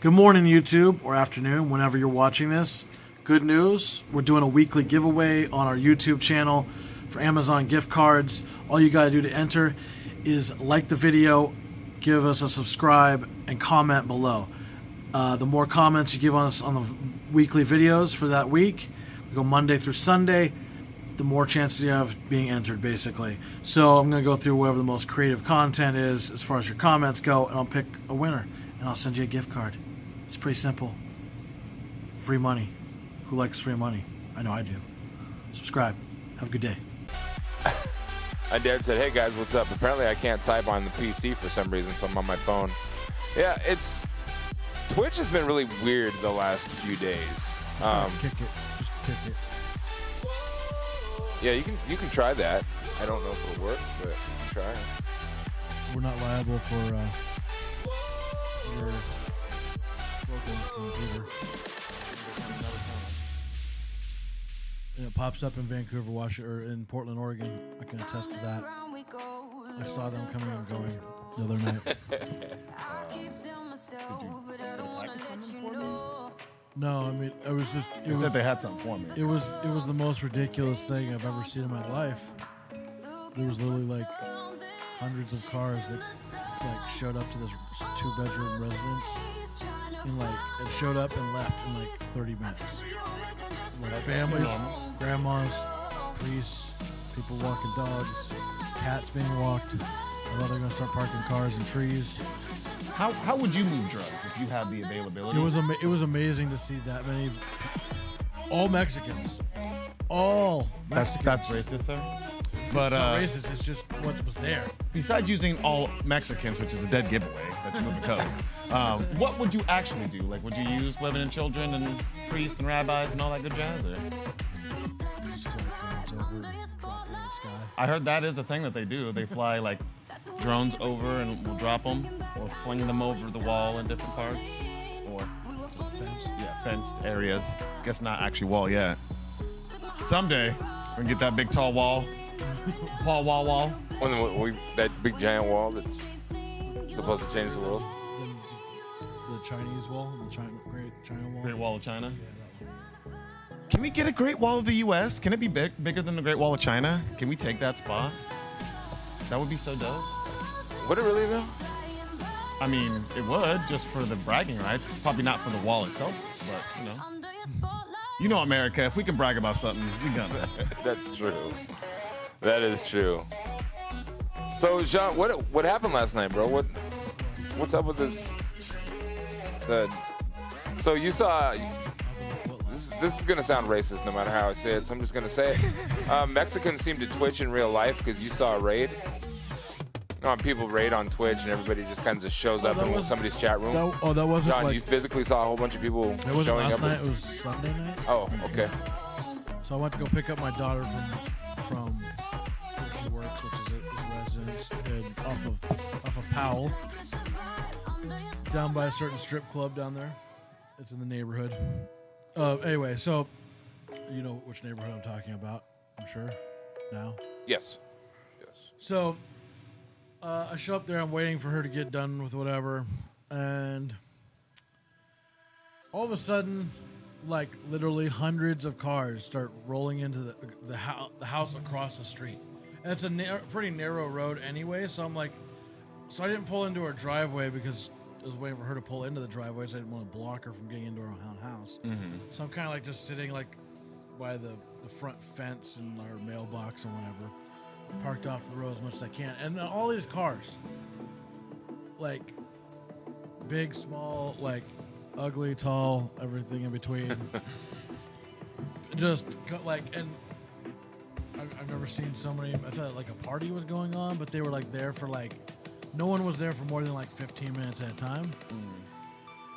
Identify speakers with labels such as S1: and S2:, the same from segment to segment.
S1: Good morning, YouTube, or afternoon, whenever you're watching this. Good news, we're doing a weekly giveaway on our YouTube channel for Amazon gift cards. All you got to do to enter is like the video, give us a subscribe, and comment below. The more comments you give us on the weekly videos for that week, we go Monday through Sunday, the more chances you have being entered, basically. So I'm going to go through whatever the most creative content is as far as your comments go, and I'll pick a winner, and I'll send you a gift card. It's pretty simple. Free money. Who likes free money? I know I do. Subscribe. Have a good day.
S2: My dad said, hey guys, what's up? Apparently I can't type on the PC for some reason, so I'm on my phone. Yeah, Twitch has been really weird the last few days.
S1: Kick it. Just kick it.
S2: Yeah, you can try that. I don't know if it'll work, but try.
S1: We're not liable for your broken computer. And it pops up in Vancouver, Washington, or in Portland, Oregon. I can attest to that. I saw them coming and going the other night. No, I mean, it was just.
S3: It said they had something for me.
S1: It was the most ridiculous thing I've ever seen in my life. There was literally like hundreds of cars that like showed up to this 2-bedroom residence, and like it showed up and left in like 30 minutes. Like families, grandmas, priests, people walking dogs, cats being walked. I thought they were gonna start parking cars and trees.
S3: How would you move drugs if you had the availability?
S1: It was amazing to see that many. All Mexicans. All Mexicans.
S3: That's racist, sir. But
S1: it's not racist. It's just what was there.
S3: Besides using all Mexicans, which is a dead giveaway, that's moving code. What would you actually do? Like, would you use women and children and priests and rabbis and all that good jazz? Or? I heard that is a thing that they do. They fly like drones over and will drop them, or fling them over the wall in different parts, or just fenced areas. Guess not actually wall yet. Someday we're gonna get that big tall wall. wall.
S2: That big giant wall that's supposed to change the world.
S1: The Chinese wall, Great China Wall.
S3: Great Wall of China.
S1: Yeah, that one.
S3: Can we get a Great Wall of the U.S.? Can it be bigger than the Great Wall of China? Can we take that spot? That would be so dope.
S2: Would it really though?
S3: I mean, it would, just for the bragging rights. Probably not for the wall itself, but you know America. If we can brag about something, we gonna.
S2: That's true. That is true. So, Shawn, what happened last night, bro? What's up with this? So you saw. This is gonna sound racist, no matter how I say it. So I'm just gonna say it. Mexicans seem to Twitch in real life because you saw a raid. People raid on Twitch and everybody just kind of shows up in somebody's chat room.
S1: That wasn't
S2: John,
S1: like,
S2: you physically saw a whole bunch of people
S1: it wasn't
S2: showing
S1: last
S2: up.
S1: Night, it was Sunday night.
S2: Oh, okay.
S1: So I went to go pick up my daughter from where she works, which is a residence, and off of Powell, down by a certain strip club down there. It's in the neighborhood. Anyway, so you know which neighborhood I'm talking about, I'm sure, now?
S2: Yes.
S1: So I show up there, I'm waiting for her to get done with whatever, and all of a sudden, like literally hundreds of cars start rolling into the house across the street. And it's a pretty narrow road anyway, so I'm like, so I didn't pull into her driveway because I was waiting for her to pull into the driveway, so I didn't want to block her from getting into her own house. Mm-hmm. So I'm kind of like just sitting like by the front fence in our mailbox or whatever, parked off to the road as much as I can. And all these cars, like big, small, like ugly, tall, everything in between. Just like, and I've never seen so many. I thought like a party was going on, but they were like there for like, no one was there for more than like 15 minutes at a time.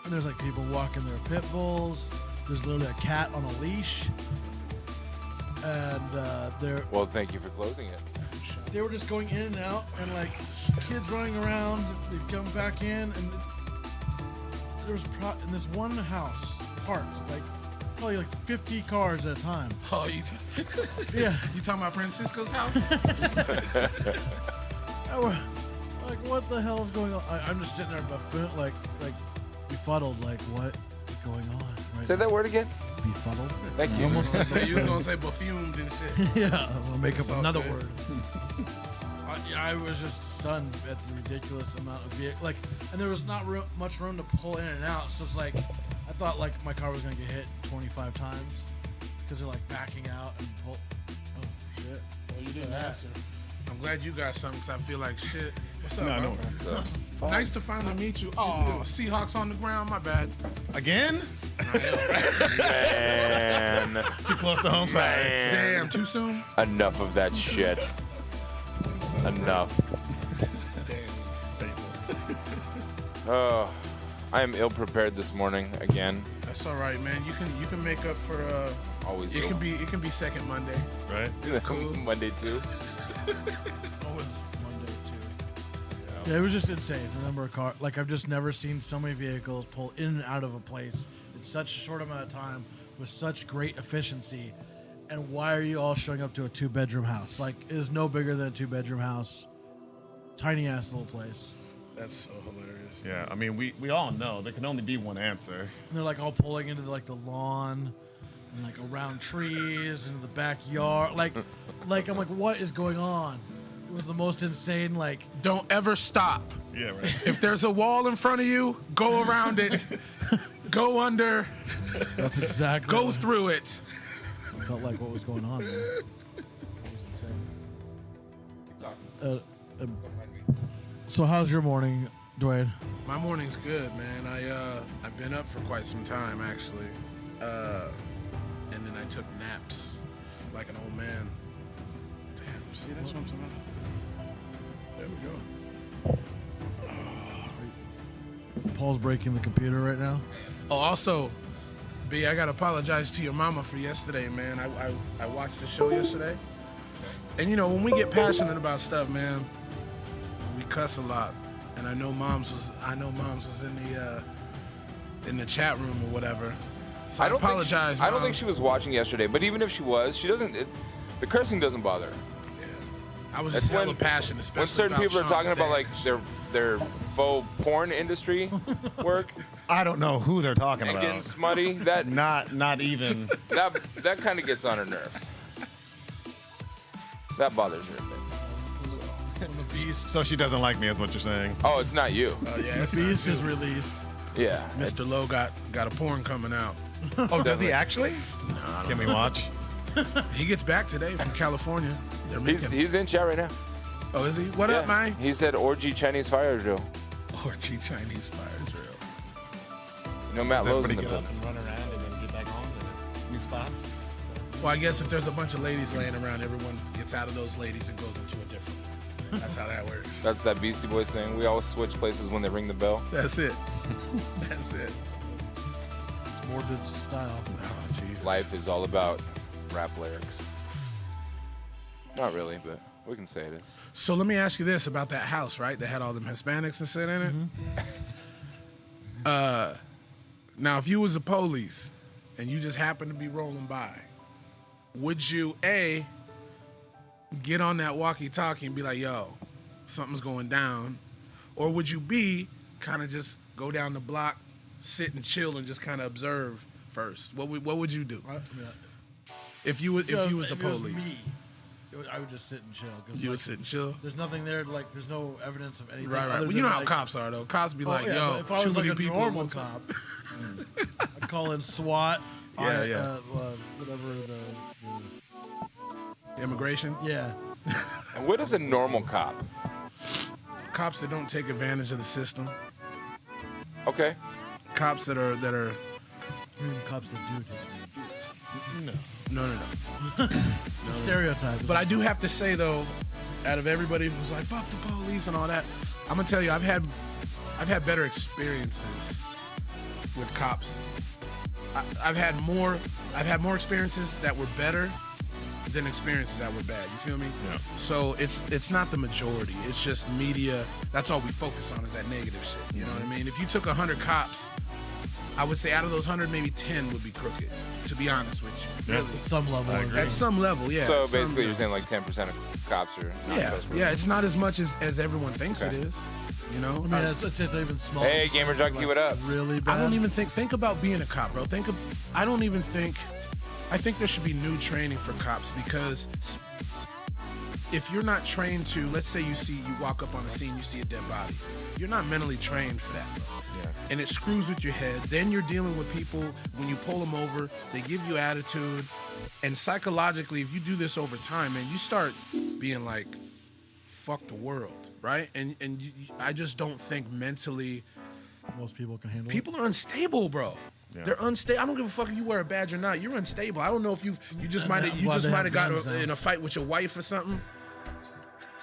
S1: And there's like people walking their pit bulls. There's literally a cat on a leash. And they're...
S2: Well, thank you for closing it.
S1: They were just going in and out, and like kids running around. They'd come back in, and there was in this one house parked like probably like 50 cars at a time.
S4: Oh,
S1: yeah.
S4: You talking about Fransico's house?
S1: Like, what the hell is going on? I'm just sitting there buffoon, like befuddled, like, what is going on? Right
S2: Say that word again.
S1: Befuddled.
S2: Thank you.
S1: Almost
S4: You was gonna say perfumed and shit.
S1: yeah, I'm gonna make
S4: It's
S1: up
S4: all
S1: another
S4: good.
S1: word. I was just stunned at the ridiculous amount of vehicle, like, and there was not much room to pull in and out. So it's like, I thought like my car was gonna get hit 25 times because they're like backing out and pull. Oh shit!
S4: Well, you didn't answer. I'm glad you got something because I feel like shit. What's up,
S3: No,
S4: bro?
S3: no.
S4: Nice to finally meet you. Oh, Seahawks on the ground. My bad.
S3: Again?
S2: Man.
S3: Too close to home side.
S2: Man.
S4: Damn, too soon?
S2: Enough of that shit.
S4: Too soon.
S2: Enough.
S4: Damn.
S2: Oh, I am ill prepared this morning again.
S4: That's all right, man. You can make up for
S2: Always
S4: it
S2: ill.
S4: can be second Monday.
S3: Right?
S4: It's cool.
S2: Monday too.
S1: Always Monday too. Yeah, it was just insane. The number of cars, like I've just never seen so many vehicles pull in and out of a place in such a short amount of time with such great efficiency. And why are you all showing up to a 2-bedroom house? Like, it is no bigger than a 2-bedroom house. Tiny ass little place.
S4: That's so hilarious.
S3: Yeah, I mean, we all know there can only be one answer.
S1: And they're like all pulling into like the lawn and like around trees into the backyard. Like I'm like, what is going on? It was the most insane, like,
S4: Don't ever stop.
S3: Yeah, right.
S4: If there's a wall in front of you, go around it. Go under.
S1: that's exactly
S4: Go
S1: what
S4: through it.
S1: I felt like what was going on, man. It was insane. So how's your morning, Duane?
S4: My morning's good, man. I've been up for quite some time actually, and then I took naps like an old man. Damn, see that's what I'm talking about. There we go.
S1: Paul's breaking the computer right now.
S4: Oh, also, B, I gotta apologize to your mama for yesterday, man. I watched the show yesterday, and you know when we get passionate about stuff, man, we cuss a lot. And I know moms was in the chat room or whatever. So I apologize.
S2: I don't think
S4: moms.
S2: she was watching yesterday, but even if she was, she doesn't. The cursing doesn't bother her.
S4: I was
S2: That's
S4: just hella
S2: when-
S4: passionate, especially
S2: When certain
S4: about
S2: people are
S4: Shawn's
S2: talking about
S4: dad.
S2: like their faux porn industry work
S3: I don't know who they're talking
S2: and getting
S3: about.
S2: smutty, that
S3: Not even.
S2: that kind of gets on her nerves. That bothers her a bit.
S1: When the beast,
S3: So she doesn't like me, is what you're saying.
S2: Oh, it's not you.
S4: Oh yeah, it's
S1: the beast
S4: not
S1: is
S4: too.
S1: released.
S2: Yeah.
S4: Mr. Lowe got a porn coming out.
S3: Oh, does he actually? Can we watch?
S4: He gets back today from California. They're making.
S2: He's in chat right now.
S4: Oh, is he? What up,
S2: Yeah.
S4: man?
S2: He said orgy Chinese fire drill.
S4: Orgy Chinese fire drill.
S2: No Matt Lowe's in
S3: Everybody
S2: the
S3: get up
S2: building.
S3: and run around and then get back home to new spots.
S4: Well, I guess if there's a bunch of ladies laying around, everyone gets out of those ladies and goes into a different. That's how that works.
S2: That's that Beastie Boys thing. We always switch places when they ring the bell.
S4: That's it. That's it.
S1: It's morbid style.
S4: Oh, Jesus.
S2: Life is all about rap lyrics. Not really, but we can say it is.
S4: So let me ask you this about that house, right? That had all them Hispanics and shit in it. Now, if you was the police and you just happened to be rolling by, would you A, get on that walkie-talkie and be like, yo, something's going down? Or would you B, kind of just go down the block, sit and chill and just kind of observe first? What would you do
S1: Right? Yeah.
S4: if you was the
S1: If it was
S4: police?
S1: me, I would just sit and chill. Cause
S4: You
S1: like,
S4: would sit and chill.
S1: There's nothing there. Like, there's no evidence of anything.
S4: Right, right.
S1: other
S4: Well, you
S1: than,
S4: know how
S1: like,
S4: cops are, though. Cops be like,
S1: yeah,
S4: yo,
S1: but if I
S4: too
S1: was
S4: many
S1: like a
S4: people.
S1: normal cop, I'd call in SWAT.
S4: Yeah.
S1: Whatever
S4: Immigration.
S1: yeah.
S2: And what is a normal cop?
S4: Cops that don't take advantage of the system.
S2: Okay.
S4: Cops that are
S1: Cops that do take
S4: no.
S1: stereotypes.
S4: But I do have to say though, out of everybody who's like fuck the police and all that, I'm gonna tell you I've had better experiences with cops. I've had more experiences that were better than experiences that were bad. You feel me?
S3: Yeah.
S4: So it's not the majority. It's just media. That's all we focus on is that negative shit. You know what I mean? If you took 100 cops, I would say out of those 100, maybe 10 would be crooked. To be honest with you,
S3: Yeah.
S4: really.
S1: At some level.
S3: I agree.
S4: At some level, yeah.
S2: So
S4: at some
S2: basically, you're
S4: level.
S2: saying like 10% of cops are not
S4: Yeah,
S2: trustworthy.
S4: yeah. It's not as much as everyone thinks
S2: Okay.
S4: it is. You know?
S1: I mean, it's even smaller.
S2: Hey, Gamer Junkie, what up?
S1: Really bad.
S4: I don't even think about being a cop, bro. I think there should be new training for cops, because if you're not trained to, let's say you walk up on a scene, you see a dead body, you're not mentally trained for that, bro.
S3: Yeah.
S4: And it screws with your head. Then you're dealing with people, when you pull them over, they give you attitude. And psychologically, if you do this over time, man, you start being like, fuck the world, right? And I just don't think mentally
S1: most people can handle
S4: people are unstable, bro.
S3: Yeah.
S4: They're unstable. I don't give a fuck if you wear a badge or not. You're unstable. I don't know if you just might have got in a fight with your wife or something.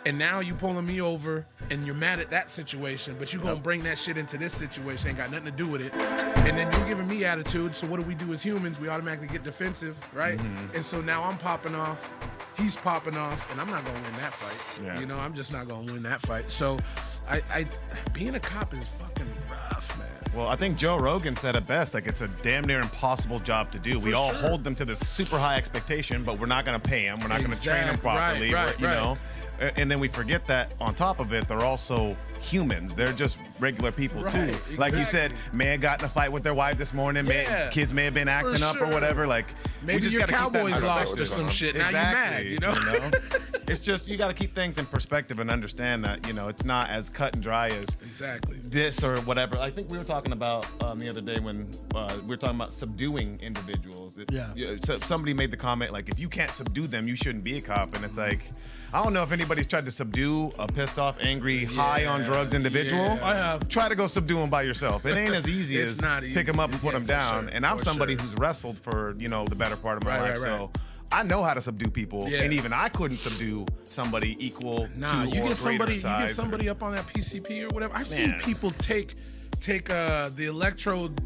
S4: And now you pulling me over and you're mad at that situation, but you're going to bring that shit into this situation. Ain't got nothing to do with it. And then you're giving me attitude. So what do we do as humans? We automatically get defensive, right? Mm-hmm. And so now I'm popping off. He's popping off. And I'm not going to win that fight.
S3: Yeah.
S4: You know, I'm just not going to win that fight. So I being a cop is fucking rough, man.
S3: Well, I think Joe Rogan said it best. Like, it's a damn near impossible job to do. We all hold them to this super high expectation, but we're not going to pay them. We're not going to train them properly.
S4: Right.
S3: You know? And then we forget that on top of it, they're also humans. They're just regular people too.
S4: Exactly.
S3: Like you said, may have gotten in a fight with their wife this morning. Kids may have been acting up or whatever. Like,
S4: maybe
S3: we just
S4: your
S3: gotta
S4: Cowboys
S3: keep that
S4: lost or some shit. Now
S3: exactly,
S4: you're mad, you know?
S3: It's just, you got to keep things in perspective and understand that, you know, it's not as cut and dry as this or whatever. I think we were talking about the other day when we were talking about subduing individuals. So somebody made the comment, like, if you can't subdue them, you shouldn't be a cop. And it's like, I don't know if anybody's tried to subdue a pissed off, angry, high on drugs individual.
S1: I have.
S3: Try to go subdue them by yourself. It ain't as easy
S4: It's
S3: as
S4: not easy.
S3: pick them up and put them down.
S4: Sure,
S3: and I'm
S4: for
S3: somebody
S4: sure.
S3: who's wrestled for, you know, the better part of my life.
S4: Right.
S3: So I know how to subdue people.
S4: Yeah.
S3: And even I couldn't subdue somebody equal to
S4: you
S3: or
S4: get somebody,
S3: size
S4: up on that PCP or whatever. I've seen people take the electrode,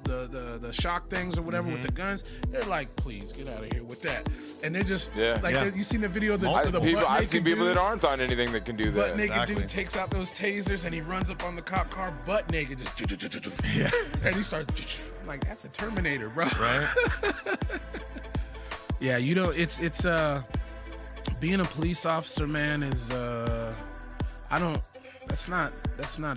S4: the shock things or whatever with the guns. They're like, please get out of here with that. And they're just you seen the video of the
S2: I've
S4: butt-naked
S2: seen people
S4: dude?
S2: that aren't on anything that can do that.
S4: Butt-naked dude takes out those tasers and he runs up on the cop car butt naked, just and he starts like, that's a Terminator, bro.
S3: Right?
S4: Yeah, you know, it's being a police officer, man, is that's not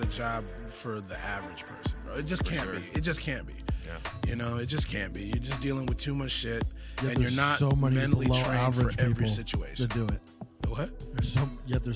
S4: a job for the average person, bro. It just can't be. It just can't be.
S3: Yeah.
S4: You know, it just can't be. You're just dealing with too much shit,
S1: Yet
S4: and you're not
S1: so many
S4: mentally
S1: below
S4: trained for
S1: average
S4: every
S1: people
S4: situation.
S1: to do it.
S4: What?
S1: There's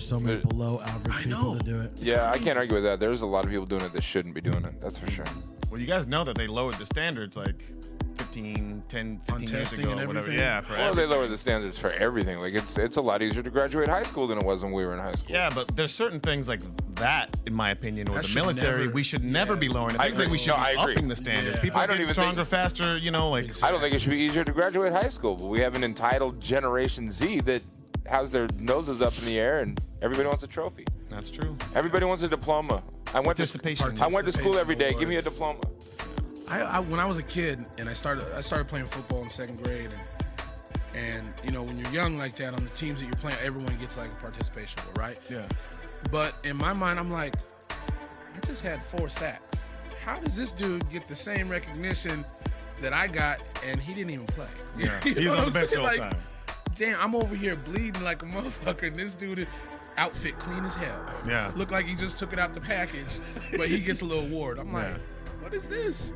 S1: so many below average people to do it.
S2: Yeah, I can't argue with that. There's a lot of people doing it that shouldn't be doing it. That's for sure.
S3: Well, you guys know that they lowered the standards like 15 years
S4: testing
S3: ago
S4: and
S3: or whatever.
S4: everything?
S3: Yeah, for
S2: Well, they lowered the standards for everything. Like, it's a lot easier to graduate high school than it was when we were in high school.
S3: Yeah, but there's certain things like that, in my opinion, or
S4: That
S3: the
S4: should
S3: military,
S4: never-
S3: we should never be lowering it.
S2: I
S3: I think
S2: agree.
S3: we should
S2: No,
S3: be
S2: I agree.
S3: upping the standards.
S4: Yeah.
S3: People
S2: I
S3: are
S2: don't
S3: getting
S2: even
S3: stronger,
S2: think-
S3: faster, you know, like...
S2: I don't think it should be easier to graduate high school, but we have an entitled Generation Z that has their noses up in the air and everybody wants a trophy.
S3: That's true.
S2: Everybody wants a diploma. I went to school every day. Give me a diploma.
S4: I when I was a kid and I started playing football in 2nd grade, and you know, when you're young like that, on the teams that you're playing, everyone gets like a participation award, right?
S3: Yeah.
S4: But in my mind, I'm like, I just had 4 sacks. How does this dude get the same recognition that I got, and he didn't even play?
S3: Yeah.
S4: You
S3: He's
S4: know
S3: on
S4: what
S3: the
S4: I'm
S3: bench
S4: saying?
S3: all the
S4: Like,
S3: time.
S4: damn, I'm over here bleeding like a motherfucker, and this dude, outfit clean as hell.
S3: Yeah.
S4: Look like he just took it out the package, but he gets a little award. I'm like, what is this?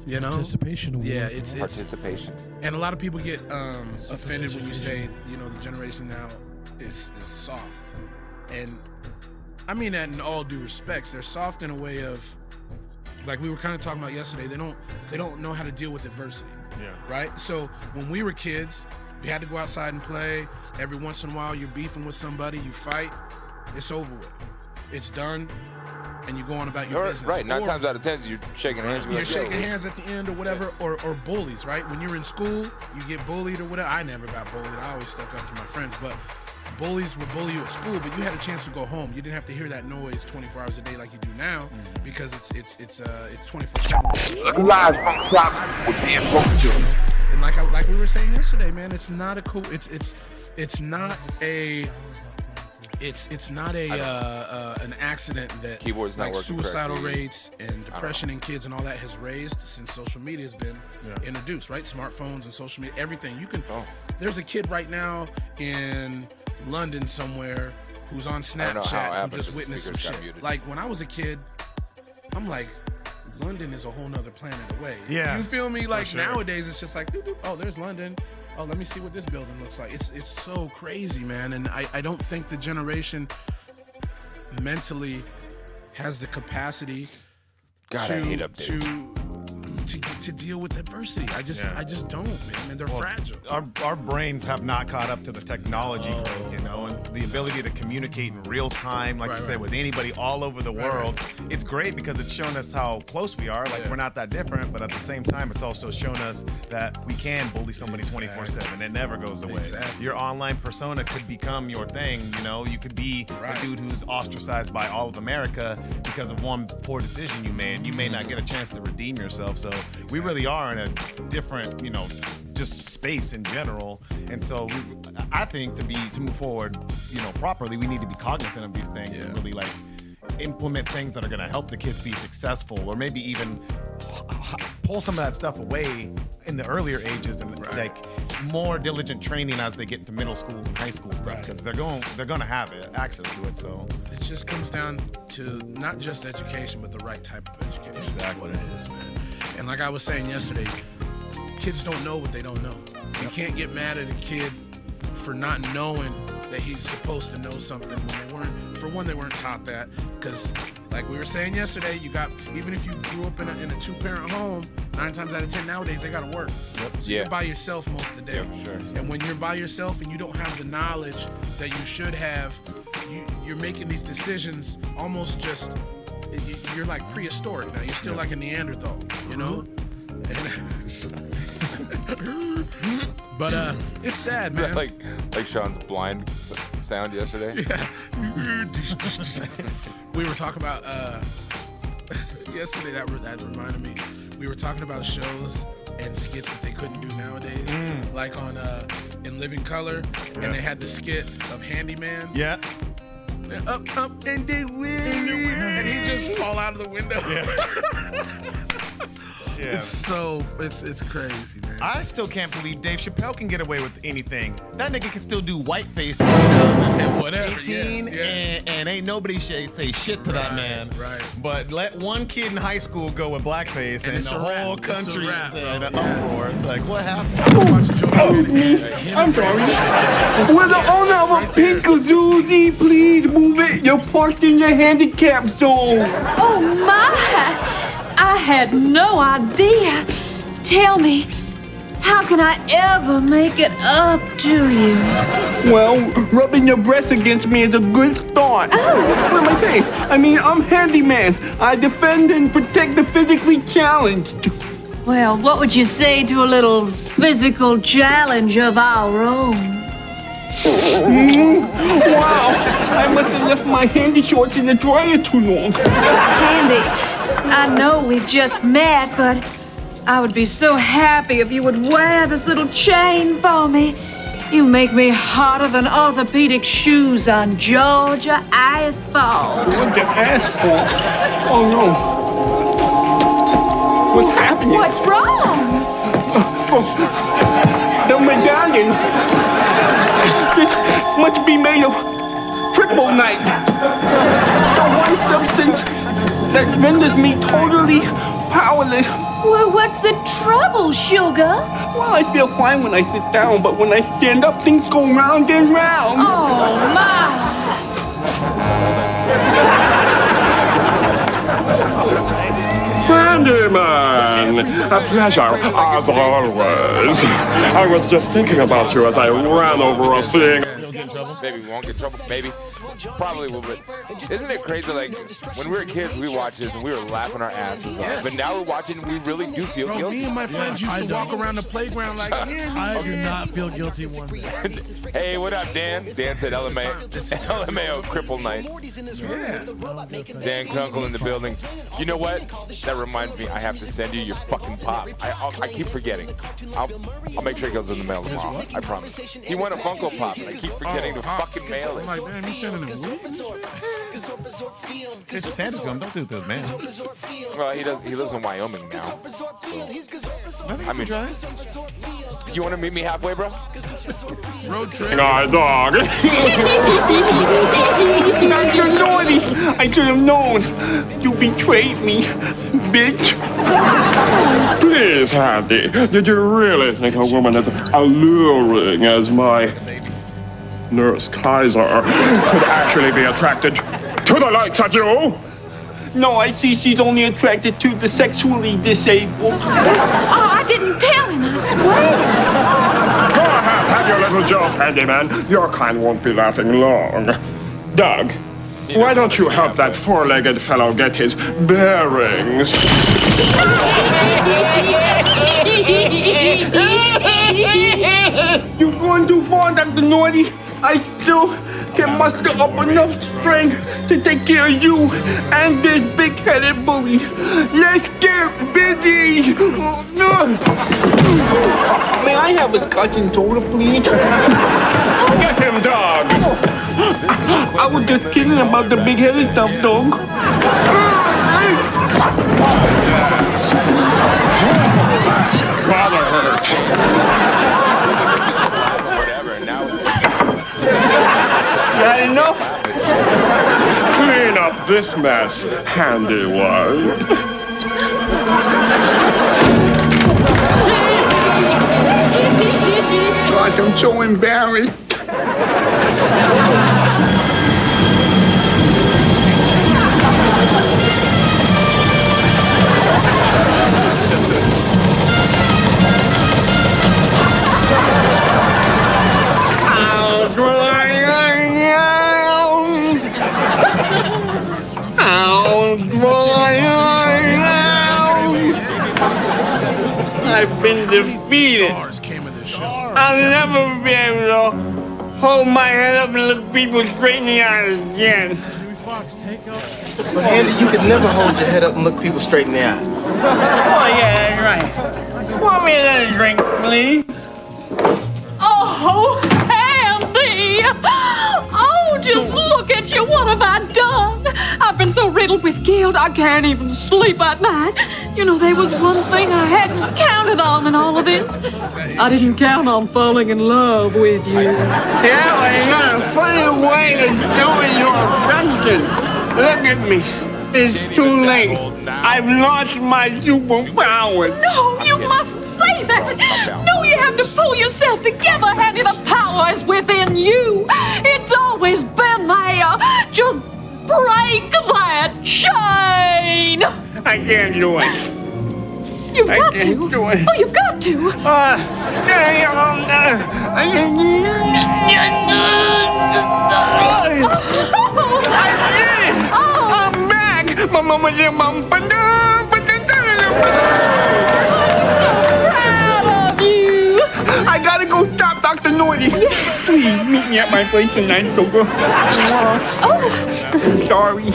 S4: You know?
S1: Participation award.
S4: Yeah, it's
S2: Participation.
S4: and a lot of people get offended when you say, you know, the generation now is soft. And I mean that in all due respects. They're soft in a way of, like we were kind of talking about yesterday, they don't know how to deal with adversity.
S3: Yeah.
S4: Right? So when we were kids, we had to go outside and play. Every once in a while you're beefing with somebody, you fight, it's over with. It's done. And you go on about your business.
S2: Right, 9
S4: Or-
S2: times out of 10, you're shaking hands.
S4: you're shaking hands at the end or whatever, or bullies, right? When you're in school, you get bullied or whatever. I never got bullied. I always stuck up for my friends, but bullies would bully you at school, but you had a chance to go home. You didn't have to hear that noise 24 hours a day like you do now, because it's 24/7.
S5: Live FunkShop with the Influencer.
S4: And like we were saying yesterday, man, it's not a cool. It's not an accident that
S2: Keyboard's not
S4: like
S2: working
S4: suicidal
S2: correctly.
S4: rates and depression in kids and all that has raised since social media has been introduced, right? Smartphones and social media, everything. You can. There's a kid right now in London somewhere who's on Snapchat, who just witnessed some shit. Like, when I was a kid, I'm like, London is a whole nother planet away.
S3: Yeah.
S4: You feel me? Like, nowadays, it's just like, oh, there's London. Oh, let me see what this building looks like. It's so crazy, man. And I don't think the generation mentally has the capacity to deal with adversity. I just don't, man. And they're fragile.
S3: Our brains have not caught up to the technology growth, you know, and the ability to communicate in real time, like you said, with anybody all over the world. It's great because it's shown us how close we are. Like, we're not that different, but at the same time, it's also shown us that we can bully somebody 24/7. It never goes away. Your online persona could become your thing, you know. You could be a dude who's ostracized by all of America because of one poor decision you made. You may not get a chance to redeem yourself. So we really are in a different, you know, just space in general. And so I think to move forward, you know, properly, we need to be cognizant of these things and really like implement things that are going to help the kids be successful, or maybe even pull some of that stuff away in the earlier ages and like more diligent training as they get into middle school and high school stuff, because they're going to have access to it. So
S4: it just comes down to not just education, but the right type of education. Exactly what it is, man. And like I was saying yesterday, kids don't know what they don't know. You can't get mad at a kid for not knowing that he's supposed to know something when they weren't taught that. Because like we were saying yesterday, even if you grew up in a two-parent home, 9 times out of 10 nowadays they gotta work. So you're by yourself most of the day. And when you're by yourself and you don't have the knowledge that you should have, you're making these decisions almost just, you're like prehistoric now. You're still like a Neanderthal, you know? But it's sad, man.
S2: like Shawn's blind sound yesterday.
S4: We were talking about yesterday. That reminded me. We were talking about shows and skits that they couldn't do nowadays, like on In Living Color, and they had the skit of Handyman.
S3: Yeah.
S4: And up and they win, and he just fall out of the window. It's crazy, man.
S3: I still can't believe Dave Chappelle can get away with anything. That nigga can still do whiteface in 2018, and ain't nobody say shit to that man.
S4: Right.
S3: But let one kid in high school go with blackface, and the whole country is in an uproar. It's like, what happened?
S5: I'm sorry. Will the owner of a pink Kazoozie please move it? You're parked in the handicap zone.
S6: Oh my! I had no idea. Tell me, how can I ever make it up to you?
S5: Well, rubbing your breast against me is a good start.
S6: Oh.
S5: What am I saying? I mean, I'm handyman. I defend and protect the physically challenged.
S6: Well, what would you say to a little physical challenge of our own?
S5: Wow, I must have left my handy shorts in the dryer too long.
S6: Handy, I know we've just met, but I would be so happy if you would wear this little chain for me. You make me hotter than orthopedic shoes on Georgia asphalt.
S5: Georgia asphalt? Oh no. What's happening?
S6: What's wrong?
S5: The medallion. It must be made of kryptonite. The one substance that renders me totally powerless.
S6: Well, what's the trouble, sugar?
S5: Well, I feel fine when I sit down, but when I stand up, things go round and round.
S6: Oh, my.
S7: Handyman, a pleasure as always. I was just thinking about you as I ran over seeing.
S2: Maybe we won't get in trouble. Maybe. Probably will, but isn't it crazy? Like, when we were kids, we watched this and we were laughing our asses off. But now we're watching, we really do feel guilty.
S4: Me and my friends used to walk around the playground like,
S1: I do not feel guilty one bit.
S2: Hey, what up, Dan? Dan said LMAO Cripple Night. Dan Kunkel in the building. You know what? That reminds me, I have to send you your fucking pop. I keep forgetting. I'll make sure it goes in the mail tomorrow. I promise. He won a Funko Pop, and I keep forgetting to fucking mail it.
S4: I'm like, man, you sent sending him weed?
S3: They just handed to him. Don't do it to the man.
S2: Well, he lives in Wyoming now. So. I mean, you want to meet me halfway, bro?
S4: Road trip.
S7: Our dog.
S5: You're naughty. I should have known. You betrayed me, bitch.
S7: Please, Handy, did you really think a woman as alluring as my Nurse Kaiser could actually be attracted to the likes of you?
S5: No, I see she's only attracted to the sexually disabled.
S6: Oh, I didn't tell him, I swear.
S7: Go ahead, have your little joke, Handyman. Your kind won't be laughing long. Doug, why don't you help that four-legged fellow get his bearings?
S5: You're going too far, Dr. Naughty. I still can muster up enough strength to take care of you and this big-headed bully. Let's get busy. May I have a scotch and soda, please?
S7: Get him, Doug!
S5: I was just kidding about the big-headed stuff, dog.
S7: Father hurt.
S5: Not enough?
S7: Clean up this mess, Handy one.
S5: Gosh, I'm so embarrassed. I've been defeated. I'll never be able to hold my head up and look people straight in the eyes again.
S8: But Andy, you could never hold your head up and look people straight in the eye.
S5: Oh, yeah, that's right. Want me another drink, please?
S6: Oh, Andy! Oh, just look at you. What have I done? I've been so riddled with guilt, I can't even sleep at night. You know, there was one thing I hadn't counted on in all of this. I didn't count on falling in love with you.
S5: Yeah, well, you got a funny way of doing your affection. Look at me. It's too late. I've lost my superpower.
S6: No, you mustn't say that. No, you have to pull yourself together, Handy. The power is within you. It's always been there. Just break that chain.
S5: I can't do it.
S6: You've got to.
S5: Do it.
S6: Oh, you've got to.
S5: I'm back.
S6: Proud of you.
S5: I gotta go stop Dr. Naughty.
S6: Yes.
S5: Please meet me at my place tonight, Sugar.
S6: Oh.
S5: Sorry.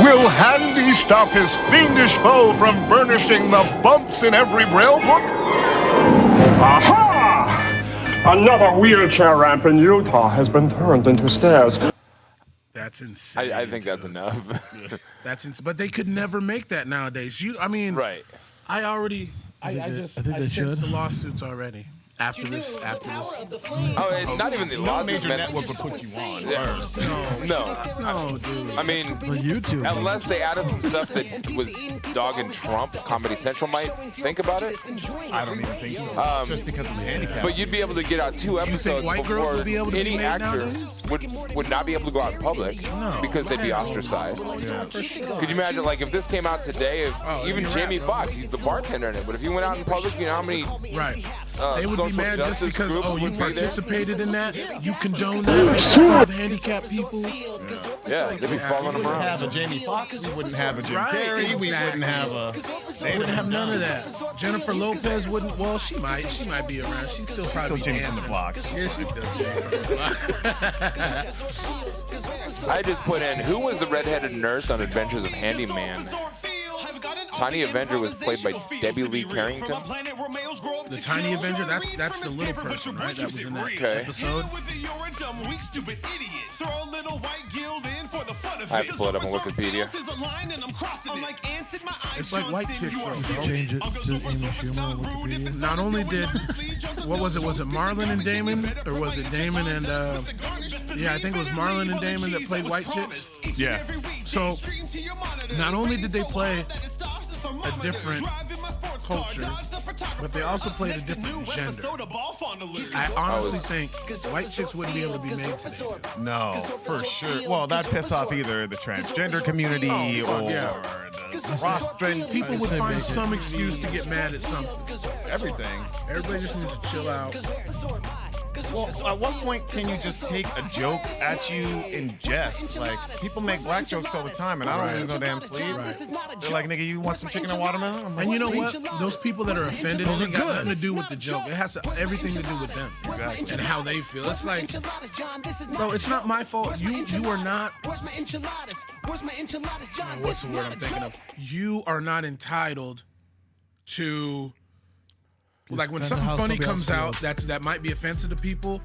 S9: Will Handy stop his fiendish foe from burnishing the bumps in every Braille book?
S7: Aha! Another wheelchair ramp in Utah has been turned into stairs.
S4: That's insane.
S2: I think that's enough.
S4: But they could never make that nowadays.
S2: Right.
S4: I
S1: think they
S4: sensed
S1: should.
S4: the lawsuits already. After this.
S2: Oh, it's not even the lawsuits,
S3: major
S2: man.
S3: network would put you on first.
S2: No,
S4: dude.
S2: I mean,
S1: YouTube.
S2: unless they added some stuff that was dogging Trump, Comedy Central might think about it.
S3: I don't even think so. Just because of the handicap.
S2: But you'd be able to get out 2 episodes
S4: white girls
S2: before
S4: would be able to
S2: any
S4: be made
S2: actor
S4: nowadays?
S2: would not be able to go out in public because they'd be ostracized. Could you imagine, like, if this came out today, even Jamie Foxx, he's the bartender in it, but if he went out in public, you know how many
S4: They would be
S2: social
S4: mad just
S2: justice
S4: because,
S2: groups
S4: you
S2: would be there?
S4: participated in that? You condone that? Some handicapped people?
S2: Yeah, they'd be following him
S3: We wouldn't
S2: around.
S3: have a Jamie Foxx. We wouldn't have a Jim
S4: Right,
S3: Carrey. We
S4: exactly.
S3: wouldn't have a.
S4: We wouldn't have none of that. Jennifer Lopez wouldn't. Well, she might be around. She's still probably
S3: Still Jimmy from the
S4: dancing.
S3: block.
S4: Yeah, she's still Jimmy from the block.
S2: I just put in, who was the redheaded nurse on Adventures of Handyman? Tiny Avenger was played by Debbie Lee Carrington.
S4: The Tiny Avenger, that's the little person, right? That was in that episode.
S2: I have to pull it up on Wikipedia.
S4: It's like white chicks, though.
S1: Change it to Amy Schumer on Wikipedia.
S4: Not only did, what was it? Was it Marlon and Damon? Or was it Damon and, yeah, I think it was Marlon and Damon that played white chicks.
S3: Yeah.
S4: So, not only did they play a different culture, but they also played a different gender. I honestly think white chicks wouldn't be able to be made today.
S3: No, for sure. Well, that piss off either the transgender community or the rostering.
S4: People would find some excuse to get mad at something.
S3: Everything.
S4: Everybody just needs to chill out.
S3: Well, at what point can you just take a joke at you in jest? Like, people make black jokes all the time, and I don't use no damn sleeve. They're like, nigga, you want some chicken and watermelon? I'm like,
S4: and you know what? Those people that are offended, those got nothing to do with the joke. It has everything to do with them and how they feel. It's like, bro, it's not my fault. You are not. What's the word I'm thinking of? You are not entitled to. Like when something funny comes out that might be offensive to people,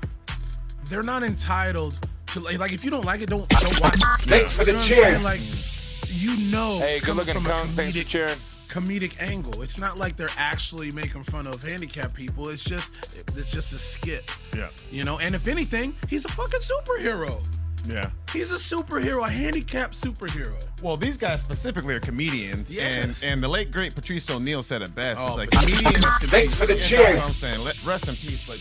S4: they're not entitled to like if you don't like it, don't watch it.
S9: Thanks for the cheer.
S4: Like
S2: Hey, good looking Kong. Thanks for cheering.
S4: Comedic angle. It's not like they're actually making fun of handicapped people. It's just a skit.
S3: Yeah.
S4: You know, and if anything, he's a fucking superhero.
S3: Yeah.
S4: He's a superhero, a handicapped superhero.
S3: Well, these guys specifically are comedians,
S4: yes.
S3: and the late great Patrice O'Neal said it best.
S4: Oh,
S3: it's like comedians.
S9: Thanks for the cheer.
S3: That's what I'm saying. Rest in peace. Like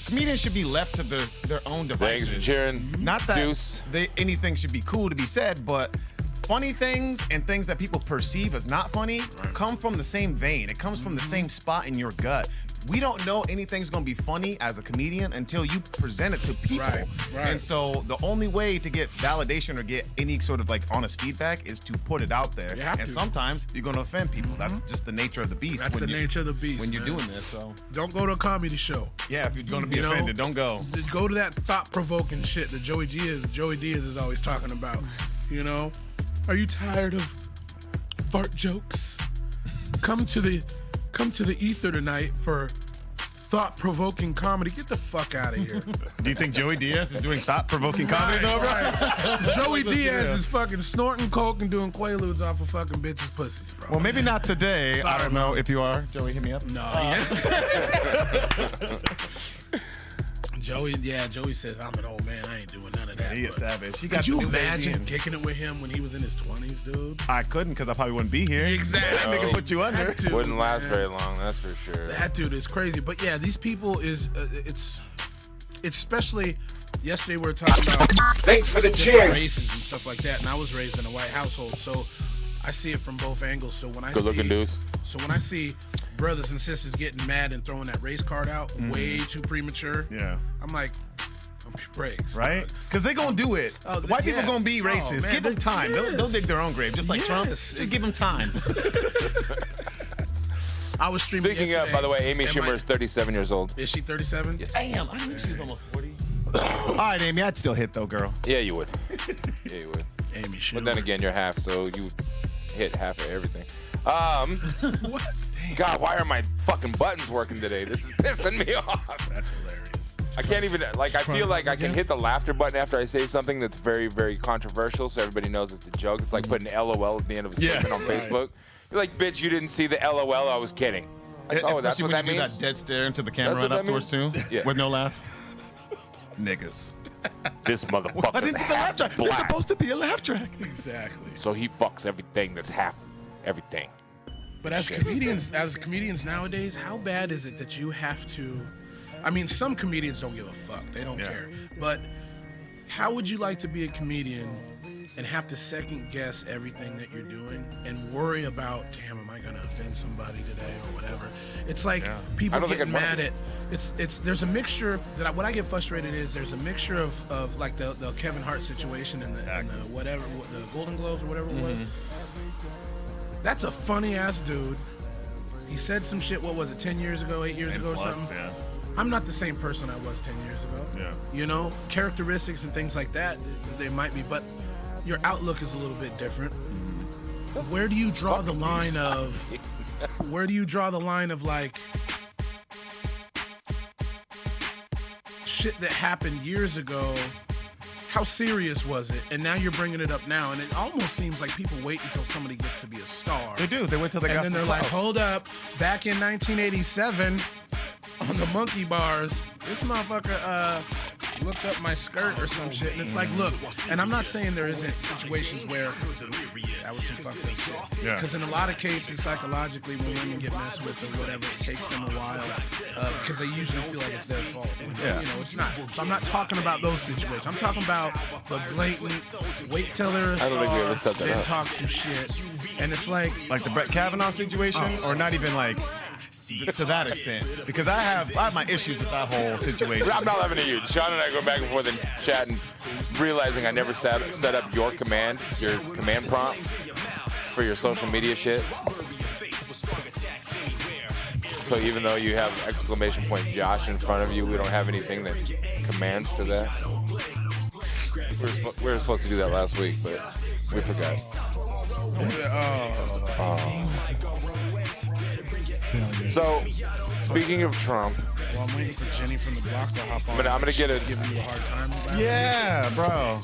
S3: comedians should be left to their own devices.
S2: Thanks for cheering.
S3: Not that
S2: Duce.
S3: Anything should be cool to be said, but funny things and things that people perceive as not funny come from the same vein. It comes from the same spot in your gut. We don't know anything's gonna be funny as a comedian until you present it to people.
S4: Right.
S3: And so the only way to get validation or get any sort of like honest feedback is to put it out there. And sometimes you're gonna offend people. That's just the nature of the beast.
S4: That's the nature of the beast.
S3: When you're doing this, so
S4: don't go to a comedy show.
S3: Yeah, if you're gonna be offended, don't go.
S4: Go to that thought-provoking shit that Joey Diaz is always talking about. You know, are you tired of fart jokes? Come to the ether tonight for thought-provoking comedy. Get the fuck out of here.
S3: Do you think Joey Diaz is doing thought-provoking comedy though, bro?
S4: Joey Diaz is fucking snorting coke and doing quaaludes off of fucking bitches' pussies, bro.
S3: Well, maybe not today.
S4: Sorry,
S3: I don't know if you are. Joey, hit me up.
S4: No. Joey says, I'm an old man. I ain't doing none of that.
S3: He is savage.
S4: Could you imagine kicking it with him when he was in his 20s, dude?
S3: I couldn't because I probably wouldn't be here.
S4: Exactly.
S3: That nigga put you under.
S2: Wouldn't last very long, that's for sure.
S4: That dude is crazy. But yeah, these people it's especially yesterday we were talking about
S9: thanks for the cheer.
S4: Races and stuff like that. And I was raised in a white household, so I see it from both angles. So when I see brothers and sisters getting mad and throwing that race card out way too premature, I'm like, pump your brakes.
S3: Right? Because they're going to do it. White people going to be racist. Give them time. They'll dig their own grave, just like Trump. Just give them time.
S4: I was streaming
S2: Speaking of, by the way, Amy Schumer is 37 years old.
S4: Is she 37?
S2: Yes.
S3: Damn, I think she's almost 40. All right, Amy, I'd still hit though, girl.
S2: Yeah, you would. Yeah, you would.
S4: Amy Schumer.
S2: But then again, you're half, so you hit half of everything.
S4: What? Damn.
S2: God, why are my fucking buttons working today? This is pissing me off.
S4: That's hilarious.
S2: I can't even, I feel like I can hit the laughter button after I say something that's very, very controversial, so everybody knows it's a joke. It's like putting LOL at the end of a statement on Facebook. You're like, bitch, you didn't see the LOL, I was kidding. Like, oh, that's what that means?
S3: Especially when you do that dead stare into the camera right afterwards, too, with no laugh. Niggas.
S2: This motherfucker.
S3: I didn't get the laugh track. There's supposed to be a laugh track.
S4: Exactly.
S2: So he fucks everything that's half everything.
S4: But as comedians nowadays, how bad is it that you have to? I mean, some comedians don't give a fuck. They don't care. But how would you like to be a comedian and have to second guess everything that you're doing and worry about, damn, am I gonna offend somebody today or whatever? It's like people getting mad at. It's there's a mixture that what I get frustrated is there's a mixture of like the Kevin Hart situation and the whatever the Golden Globes or whatever it was. That's a funny ass dude. He said some shit. What was it? 10 years ago, 8 years ago, or something. Yeah. I'm not the same person I was 10 years ago. Yeah. You know, characteristics and things like that, they might be, but your outlook is a little bit different. where do you draw the line of? Where do you draw the line of like shit that happened years ago? How serious was it? And now you're bringing it up now, and it almost seems like people wait until somebody gets to be a star.
S3: They do. They wait till they got
S4: and then
S3: some
S4: they're like,
S3: clout.
S4: hold up, back in 1987 on the monkey bars, this motherfucker looked up my skirt or some shit. And it's like, look, and I'm not saying there isn't situations where that was some fucked up shit.
S3: Yeah.
S4: Because in a lot of cases, psychologically, when women get messed with or whatever, it takes them a while because they usually feel like it's their fault.
S3: Yeah.
S4: You know, it's not. So I'm not talking about those situations. I'm talking about the blatant, wait till they're a
S2: I don't think we ever
S4: star,
S2: set that
S4: then
S2: up.
S4: talk some shit. And it's like
S3: the Brett Kavanaugh situation, or not even like to that extent, because I have my issues with that whole situation.
S2: I'm not laughing at you. Shawn and I go back and forth in chat and realizing I never set up your command prompt for your social media shit. So even though you have exclamation point Josh in front of you, we don't have anything that commands to that. We were supposed to do that last week, but we forgot. So, speaking of Trump,
S4: well, I'm waiting for Jenny from the block to hop on.
S2: I'm gonna get it.
S4: Giving you a hard time about it.
S3: Yeah, bro.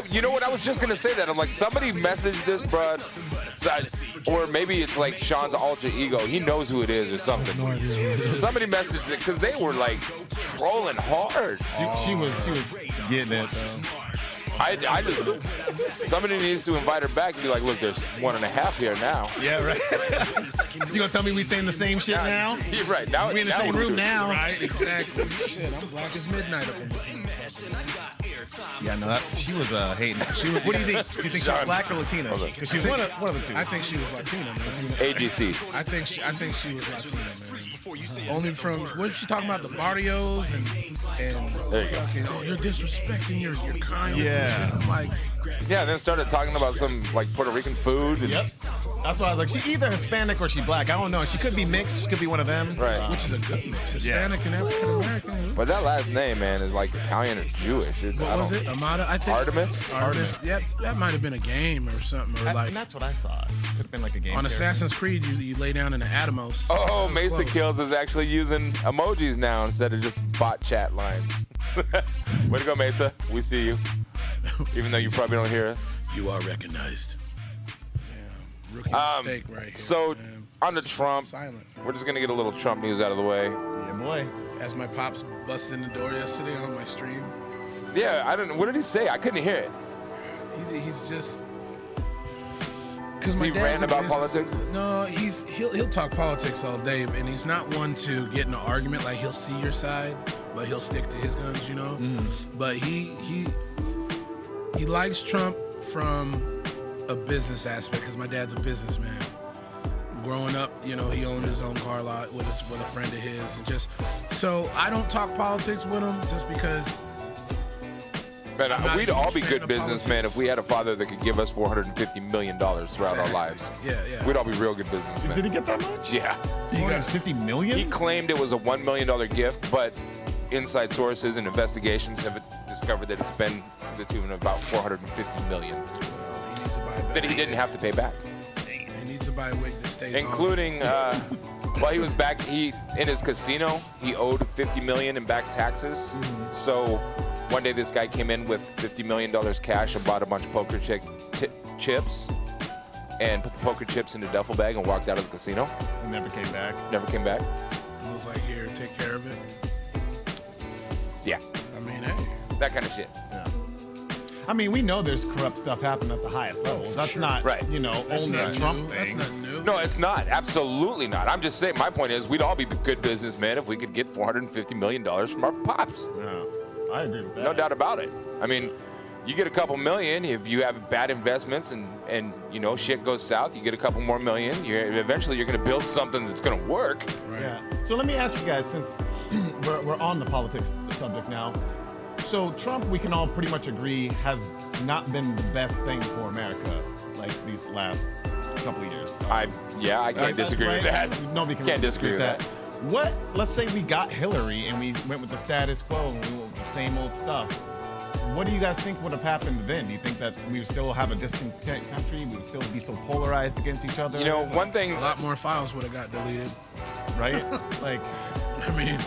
S2: You know what? I was just gonna say that. I'm like, somebody messaged this, bro. Or maybe it's like Shawn's alter ego. He knows who it is or something. Somebody messaged it because they were like trolling hard.
S3: She was getting it though.
S2: I just somebody needs to invite her back and be like, look, there's 1.5 here now.
S3: Yeah, right. You gonna tell me we saying the same shit now?
S2: You're right. Now
S3: we in the same room now.
S4: Right, exactly. Shit, I'm black as midnight up in between.
S3: Yeah, no, she was hating. What do you think? Do you think she's black or Latina? Because she was one of the two.
S4: I think she was Latina, man.
S2: AGC.
S4: I think she was Latina, man. Only from what she talking about, the barrios and
S2: There you go.
S4: fucking, oh, you're disrespecting your kindness.
S3: Yeah.
S4: And shit. I'm like,
S2: Yeah, then started talking about some like Puerto Rican food. And,
S3: Yep. That's why I was like, she either Hispanic or she black. I don't know. She could be mixed. She could be one of them.
S2: Right.
S4: which is a good mix, Hispanic and African American.
S2: But that last name, man, is like Italian or Jewish.
S4: What was it? Amada? I think
S2: Artemis?
S4: Artemis. Yeah, that might have been a game or something, or like
S3: And that's what I thought. Could have been like a game.
S4: on
S3: character.
S4: Assassin's Creed, you lay down in the Atomos.
S2: Oh,
S4: That was
S2: Mesa
S4: close.
S2: Kills is actually using emojis now instead of just bot chat lines. Way to go, Mesa. We see you. Even though you probably don't hear us.
S4: You are recognized. Yeah, rookie mistake right here.
S2: So,
S4: man.
S2: on to Trump,
S4: Silent.
S2: we're just going to get a little Trump news out of the way.
S3: Yeah, boy.
S4: As my pops busted in the door yesterday on my stream,
S2: Yeah, I don't know. What did he say? I couldn't hear it.
S4: he's just because
S2: He ran about politics?
S4: No, he'll talk politics all day, and he's not one to get in an argument. Like he'll see your side, but he'll stick to his guns, you know. But he likes Trump from a business aspect because my dad's a businessman. Growing up, you know, he owned his own car lot with a friend of his, and just so I don't talk politics with him just because.
S2: Man,
S4: I'm not
S2: we'd
S4: a
S2: all
S4: huge
S2: be
S4: fan
S2: good
S4: of
S2: businessmen
S4: politics.
S2: if we had a father that could give us $450 million throughout our lives.
S4: Yeah.
S2: We'd all be real good businessmen.
S3: Did he get that much?
S2: Yeah.
S4: He got
S3: 50 million?
S2: He claimed it was a $1 million gift, but inside sources and investigations have discovered that it's been to the tune of about $450 million
S4: he needs to buy a
S2: that he didn't have to pay back,
S4: He needs to buy a wig that stays on.
S2: including while he was back in his casino, he owed $50 million in back taxes. So one day this guy came in with $50 million cash and bought a bunch of poker chips and put the poker chips in a duffel bag and walked out of the casino.
S3: He never came back.
S2: Never came back.
S4: I was like, here, take care of it.
S2: Yeah,
S4: I mean, hey.
S2: that kind of shit.
S3: I mean, we know there's corrupt stuff happening at the highest levels. That's not,
S2: Right.
S3: you know,
S4: That's
S3: only a
S4: not
S3: Trump
S4: new.
S3: thing.
S4: That's not new.
S2: No, it's not. Absolutely not. I'm just saying, my point is we'd all be good businessmen if we could get $450 million from our pops.
S3: Yeah, I agree with that.
S2: No doubt about it. I mean, you get a couple million if you have bad investments and you know, shit goes south, you get a couple more million. Eventually you're going to build something that's going to work.
S4: Right.
S3: Yeah. So let me ask you guys, since we're on the politics subject now. So Trump, we can all pretty much agree, has not been the best thing for America, like these last couple of years.
S2: I can't disagree with that.
S3: Nobody can
S2: Can't disagree with that.
S3: Let's say we got Hillary and we went with the status quo and we went with the same old stuff. what do you guys think would have happened then? Do you think that we would still have a discontent country? We would still be so polarized against each other?
S2: You know, one thing.
S4: A lot more files would have got deleted.
S3: Right? Like,
S4: I mean,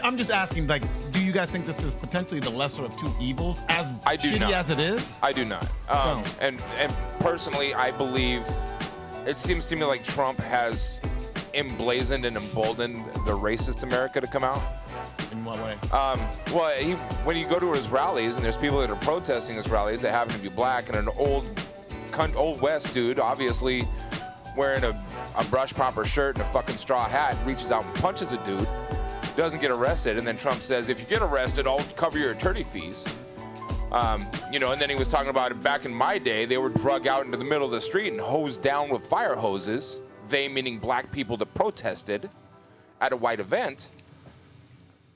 S3: I'm just asking, like, do you guys think this is potentially the lesser of two evils, as shitty as it is?
S2: I do not. And personally, I believe it seems to me like Trump has emblazoned and emboldened the racist America to come out.
S3: In what way?
S2: Well, when you go to his rallies and there's people that are protesting his rallies that happen to be black, and an old West dude, obviously wearing a brush popper shirt and a fucking straw hat, reaches out and punches a dude, doesn't get arrested, and then Trump says, if you get arrested, I'll cover your attorney fees. You know, and then he was talking about it back in my day, they were drug out into the middle of the street and hosed down with fire hoses, they meaning black people that protested at a white event.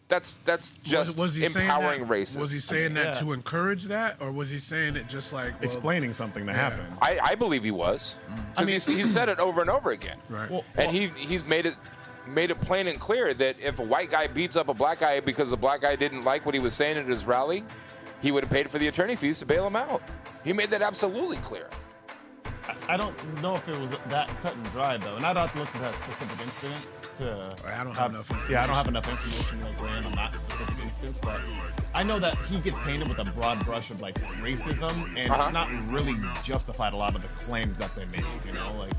S2: That's just
S4: was he
S2: empowering racists.
S4: Was he saying that to encourage that, or was he saying it just like
S3: explaining something that happened?
S2: I believe he was. I mean, he said it over and over again.
S4: Right.
S2: And he's made it plain and clear that if a white guy beats up a black guy because the black guy didn't like what he was saying at his rally, he would have paid for the attorney fees to bail him out. He made that absolutely clear.
S3: I don't know if it was that cut and dry though, and I'd have to look at that specific incident to.
S4: I don't have enough information.
S3: Yeah, I don't have enough information like Rand on that specific instance, but I know that he gets painted with a broad brush of like racism and not really justified a lot of the claims that they make. You know, like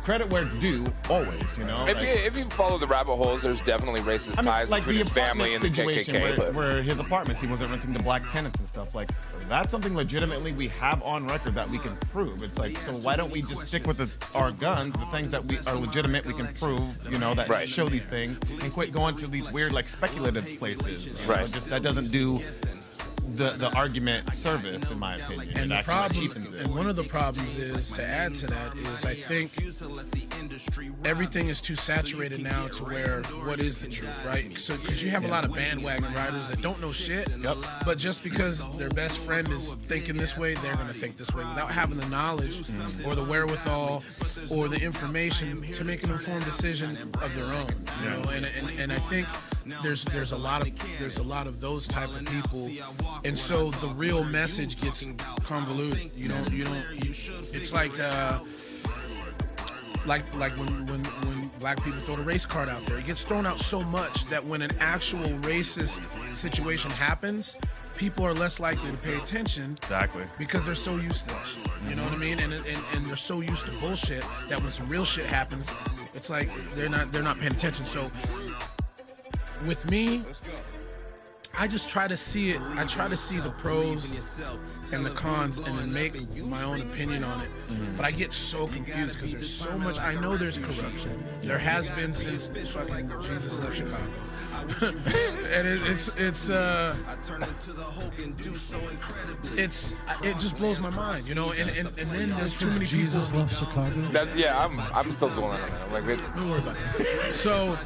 S3: credit where it's due, always. You know,
S2: if you follow the rabbit holes, there's definitely racist ties
S3: like
S2: between his family and the KKK.
S3: Where his apartments, he wasn't renting to black tenants and stuff. Like that's something legitimately we have on record that we can prove. It's like, so why don't we just stick with our guns, the things that we are legitimate, we can prove, you know, that show these things, and quit going to these weird like speculative places. You know, just that doesn't do the argument service, in my opinion.
S4: And the problem, and one of the problems is, to add to that, is I think everything is too saturated now to where what is the truth, right? So because you have a lot of bandwagon riders that don't know shit, but just because their best friend is thinking this way, they're going to think this way without having the knowledge or the wherewithal or the information to make an informed decision of their own. You know, and I think there's a lot of those type of people, and so the real message gets convoluted. It's like when black people throw the race card out there, it gets thrown out so much that when an actual racist situation happens, people are less likely to pay attention.
S3: Exactly.
S4: Because they're so used to that shit. You know what I mean? And they're so used to bullshit that when some real shit happens, it's like they're not paying attention. So with me, I just try to see it. I try to see the pros and the cons and then make my own opinion on it. But I get so confused because there's so much. I know there's corruption. There has been since fucking Jesus left Chicago. And it just blows my mind, you know. And then there's too many people.
S1: Jesus left Chicago.
S2: I'm still going on that. I'm like,
S4: don't worry about it. So,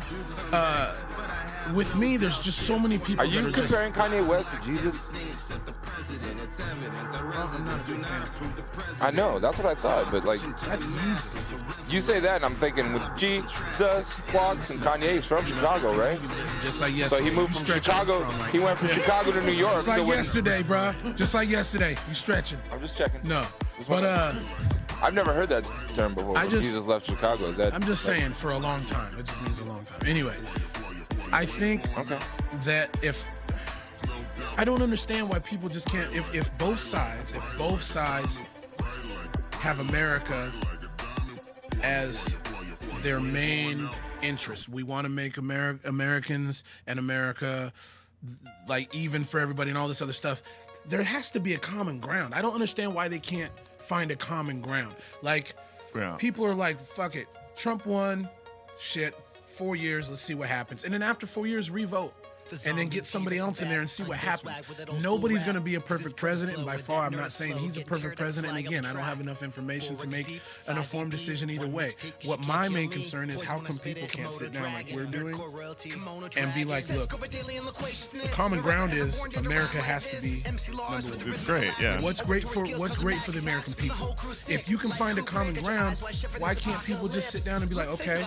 S4: with me, there's just so many people.
S2: Are you comparing Kanye West to Jesus? I know, that's what I thought, but like,
S4: that's Jesus.
S2: You say that, and I'm thinking, with Jesus walks, and Kanye's from Chicago, right?
S4: Just like yesterday.
S2: So he moved from Chicago. He went from Chicago to New York.
S4: Just like yesterday, bro. Just like yesterday. You stretching.
S2: I'm just checking.
S4: No, but
S2: I've never heard that term before. Jesus left Chicago. Is that?
S4: I'm just saying, for a long time. It just means a long time. Anyway, I think that I don't understand why people just can't. If both sides have America as their main interest, we want to make Americans and America like even for everybody and all this other stuff. There has to be a common ground. I don't understand why they can't find a common ground. Like, people are like, fuck it. Trump won, shit, 4 years, let's see what happens. And then after 4 years, revote. And then get somebody else in there and see what happens. Nobody's going to be a perfect president, and by far, I'm not saying he's a perfect president. And again, I don't have enough information to make an informed decision either way. What my main concern is, how come people can't sit down like we're doing and be like, look, the common ground is America has to be number one.
S3: It's great, yeah.
S4: What's great for the American people? If you can find a common ground, why can't people just sit down and be like, okay,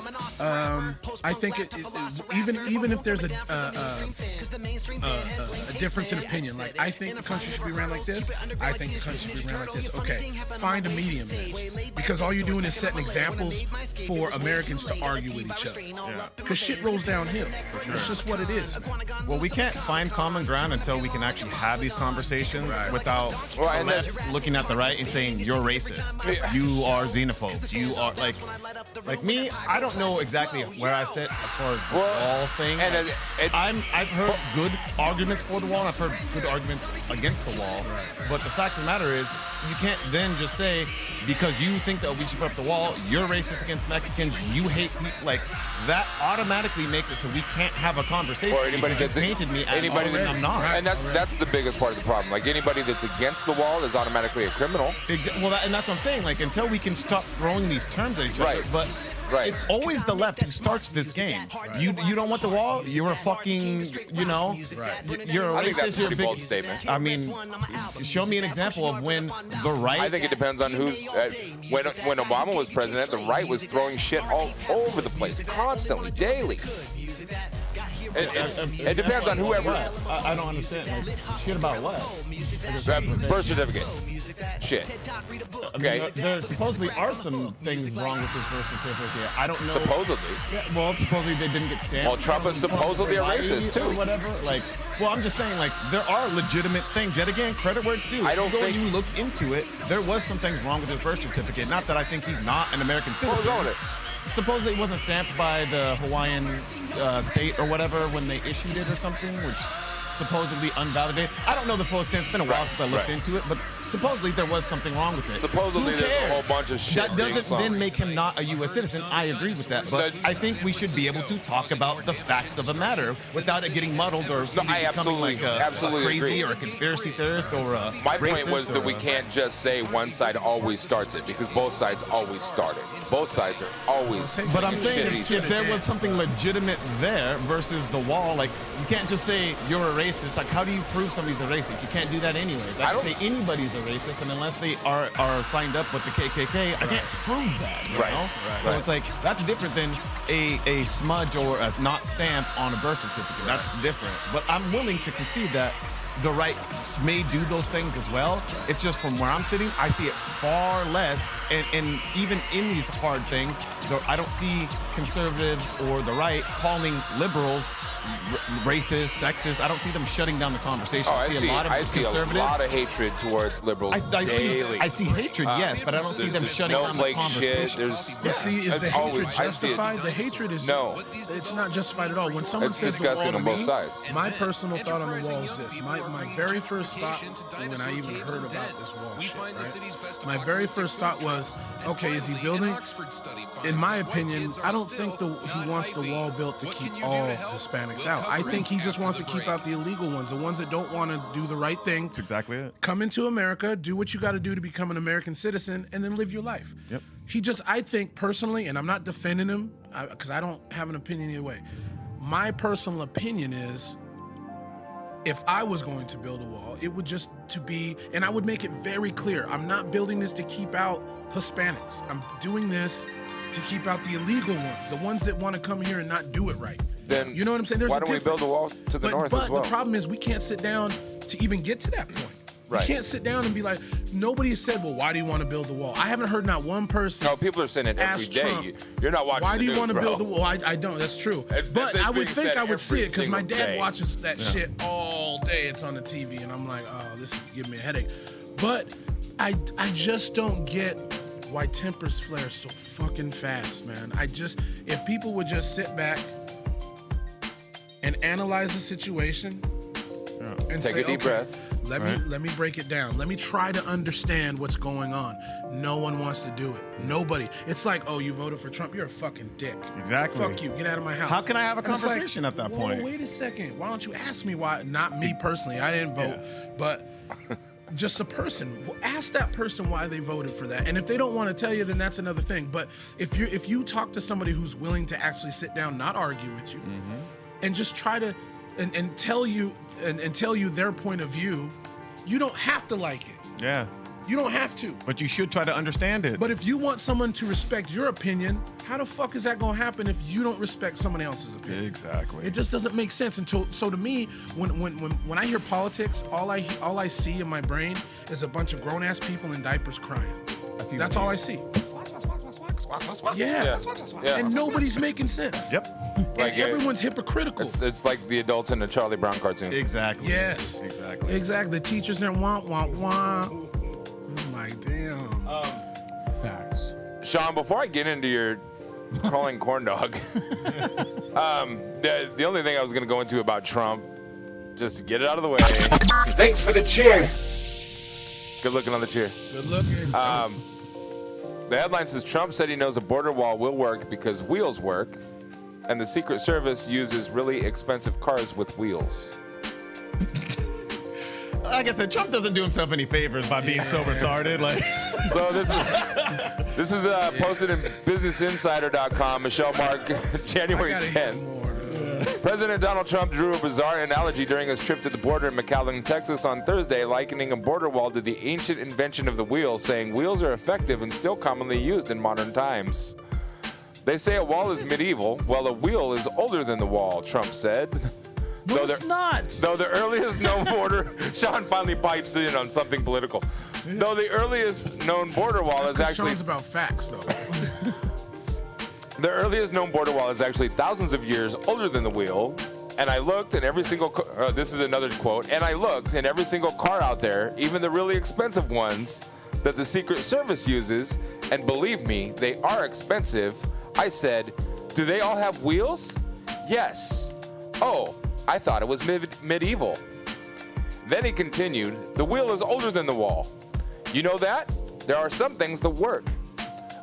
S4: I think even if there's a a difference in opinion. Like, I think the country should be ran like this. I think the country should be ran like this. Okay, find a medium then. Because all you're doing is setting examples for Americans to argue with each other. Because shit rolls downhill. It's just what it is, man.
S3: Well, we can't find common ground until we can actually have these conversations without the left looking at the right and saying, you're racist. You are xenophobe. You are like me, I don't know exactly where I sit as far as the wall thing. And I've heard good arguments for the wall, and I've heard good arguments against the wall. But the fact of the matter is, you can't then just say, because you think that we should put up the wall, you're racist against Mexicans, you hate people. Like, that automatically makes it so we can't have a conversation. Or anybody that's painted me as something I'm not.
S2: And that's the biggest part of the problem. Like, anybody that's against the wall is automatically a criminal.
S3: Well, and that's what I'm saying. Like, until we can stop throwing these terms at each other. But it's always the left who starts this game. You don't want the wall? You're a fucking, you're a racist.
S2: I think that's a pretty bold statement.
S3: I mean, show me an example of when the right...
S2: I think it depends on who's... when Obama was president, the right was throwing shit all over the place, constantly, daily. It depends on whoever...
S3: I don't understand. Like, shit about what?
S2: Birth certificate. Shit. Okay.
S3: There supposedly are some things wrong with this birth certificate. I don't know.
S2: Supposedly.
S3: Yeah, well, supposedly they didn't get stamped.
S2: Well, Trump is supposedly a racist, too.
S3: Or whatever. Like, well, I'm just saying, like, there are legitimate things. Yet again, credit where it's due.
S2: I don't think...
S3: you look into it, there was some things wrong with his birth certificate. Not that I think he's not an American citizen.
S2: What's wrong with it?
S3: Supposedly it wasn't stamped by the Hawaiian state or whatever when they issued it or something, which supposedly unvalidated. I don't know the full extent. It's been a while since I looked into it, but supposedly there was something wrong with it.
S2: Supposedly there's a whole bunch of shit.
S3: That doesn't then make him not a U.S. citizen. I agree with that, but I think we should be able to talk about the facts of a matter without it getting muddled or becoming like a crazy or a conspiracy theorist or a
S2: My point was that we can't just say one side always starts it, because both sides always start it. Both sides are always.
S3: But I'm saying if there was something legitimate there versus the wall, like, you can't just say you're a racist. Like, how do you prove somebody's a racist? You can't do that anyways. I don't say anybody's a racist, and unless they are signed up with the KKK, I can't prove that. You know? So it's like, that's different than a smudge or a not stamp on a birth certificate. That's different. But I'm willing to concede that the right may do those things as well. It's just from where I'm sitting, I see it far less. And even in these hard things, I don't see conservatives or the right calling liberals racist, sexist. I don't see them shutting down the conversation. I see a lot of conservatives.
S2: A lot of hatred towards liberals daily.
S3: I see hatred, yes, but I don't see them shutting down the conversation.
S4: Is the hatred justified? The hatred is it's not justified at all. When someone says the wall to me,
S2: both sides.
S4: My personal thought on the wall is this. My very first thought when I even heard about this wall shit, right? My very first thought was, okay, is he building? In my opinion, I don't think he wants the wall built to keep all Hispanics out. I think he just wants to keep out the illegal ones, the ones that don't want to do the right thing.
S3: That's exactly it.
S4: Come into America, do what you got to do to become an American citizen, and then live your life.
S3: Yep.
S4: I think personally, and I'm not defending him because I don't have an opinion either way. My personal opinion is, if I was going to build a wall, it would just to be, and I would make it very clear, I'm not building this to keep out Hispanics. I'm doing this to keep out the illegal ones, the ones that want to come here and not do it right.
S2: Then
S4: you know what I'm saying? There's
S2: why don't we build a wall to the north as well?
S4: But the problem is we can't sit down to even get to that point.
S2: Right.
S4: We can't sit down and be like, nobody has said, well, why do you want to build the wall? I haven't heard not one person.
S2: No, people are saying it every day.
S4: Trump,
S2: you're not watching
S4: why do you
S2: news,
S4: want to build the wall? I don't. That's true. But I would think I would see it because my dad watches that shit all day. It's on the TV, and I'm like, oh, this is giving me a headache. But I just don't get why tempers flare so fucking fast, man. If people would just sit back and analyze the situation and
S2: take
S4: say,
S2: a deep breath.
S4: Let me break it down. Let me try to understand what's going on. No one wants to do it. Nobody. It's like, oh, you voted for Trump. You're a fucking dick.
S3: Exactly.
S4: Fuck you. Get out of my house.
S3: How can I have a conversation at that point?
S4: Wait a second. Why don't you ask me why? Not me personally. I didn't vote. But just a person. Ask that person why they voted for that. And if they don't want to tell you, then that's another thing. But if you talk to somebody who's willing to actually sit down, not argue with you, and just try to and tell you their point of view, you don't have to like it.
S3: Yeah.
S4: You don't have to.
S3: But you should try to understand it.
S4: But if you want someone to respect your opinion, how the fuck is that gonna happen if you don't respect someone else's opinion?
S3: Exactly.
S4: It just doesn't make sense. So to me, when I hear politics, all I see in my brain is a bunch of grown ass people in diapers crying. That's all I see. Yeah. And nobody's making sense.
S3: Yep.
S2: Like
S4: everyone's hypocritical.
S2: It's like the adults in the Charlie Brown cartoon.
S3: Exactly.
S4: Yes.
S3: Exactly.
S4: Exactly. The teachers are wah, wah, wah. Oh my damn.
S1: Facts.
S2: Shawn, before I get into your crawling corn dog, the only thing I was going to go into about Trump, just to get it out of the way.
S5: Thanks for the cheer.
S2: Good looking on the chair.
S4: Good looking.
S2: The headline says Trump said he knows a border wall will work because wheels work, and the Secret Service uses really expensive cars with wheels.
S3: Like I said, Trump doesn't do himself any favors by being so retarded. Like,
S2: so this is posted in BusinessInsider.com. Michelle Mark, January 10th. President Donald Trump drew a bizarre analogy during his trip to the border in McAllen, Texas on Thursday, likening a border wall to the ancient invention of the wheel, saying wheels are effective and still commonly used in modern times. They say a wall is medieval. Well, a wheel is older than the wall, Trump said.
S1: No, it's not.
S2: Though the earliest known border... Shawn finally pipes in on something political. Though the earliest known border wall is actually...
S4: Shawn's about facts, though.
S2: The earliest known border wall is actually thousands of years older than the wheel. And I looked, and every single... this is another quote. And I looked, and every single car out there, even the really expensive ones that the Secret Service uses, and believe me, they are expensive, I said, do they all have wheels? Yes. Oh, I thought it was medieval. Then he continued, the wheel is older than the wall. You know that? There are some things that work.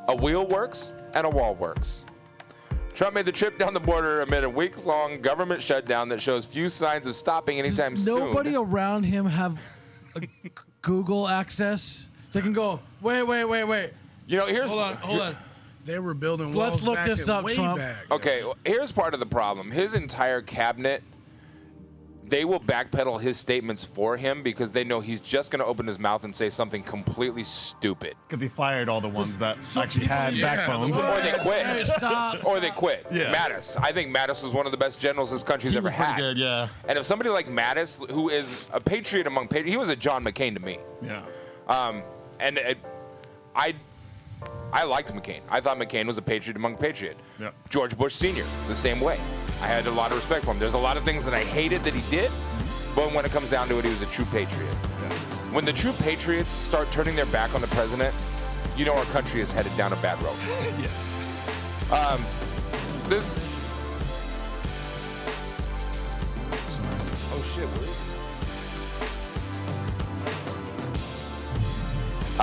S2: A wheel works, and a wall works. Trump made the trip down the border amid a week-long government shutdown that shows few signs of stopping anytime soon.
S1: Nobody around him have Google access? They can go, wait.
S2: You know, here's...
S1: Hold on.
S4: They were building walls
S1: Let's look this up,
S4: way
S1: Trump.
S4: back.
S2: Okay, well, here's part of the problem. His entire cabinet, they will backpedal his statements for him because they know he's just going to open his mouth and say something completely stupid.
S3: because he fired all the ones that actually had backbones.
S2: Or they quit.
S1: Hey, stop.
S2: Or they quit.
S3: Yeah.
S2: Mattis. I think Mattis was one of the best generals this country's
S3: He
S2: ever
S3: was pretty
S2: had.
S3: good, yeah.
S2: And if somebody like Mattis, who is a patriot among patriots, he was a John McCain to me.
S3: Yeah.
S2: I liked McCain. I thought McCain was a patriot among patriots.
S3: Yep.
S2: George Bush Sr., the same way. I had a lot of respect for him. There's a lot of things that I hated that he did, but when it comes down to it, he was a true patriot.
S3: Yeah.
S2: When the true patriots start turning their back on the president, you know our country is headed down a bad road.
S3: Yes.
S2: This... Oh, shit, what is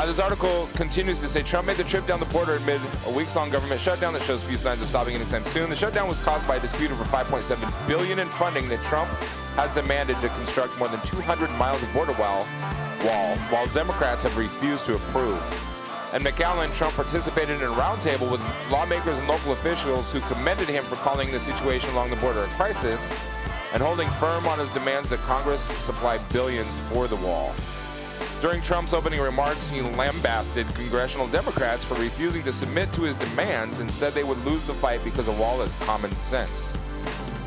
S2: this article continues to say Trump made the trip down the border amid a weeks-long government shutdown that shows few signs of stopping anytime soon. The shutdown was caused by a dispute over $5.7 billion in funding that Trump has demanded to construct more than 200 miles of border wall, while Democrats have refused to approve. And McAllen, Trump participated in a roundtable with lawmakers and local officials who commended him for calling the situation along the border a crisis and holding firm on his demands that Congress supply billions for the wall. During Trump's opening remarks, he lambasted congressional Democrats for refusing to submit to his demands and said they would lose the fight because a wall is common sense.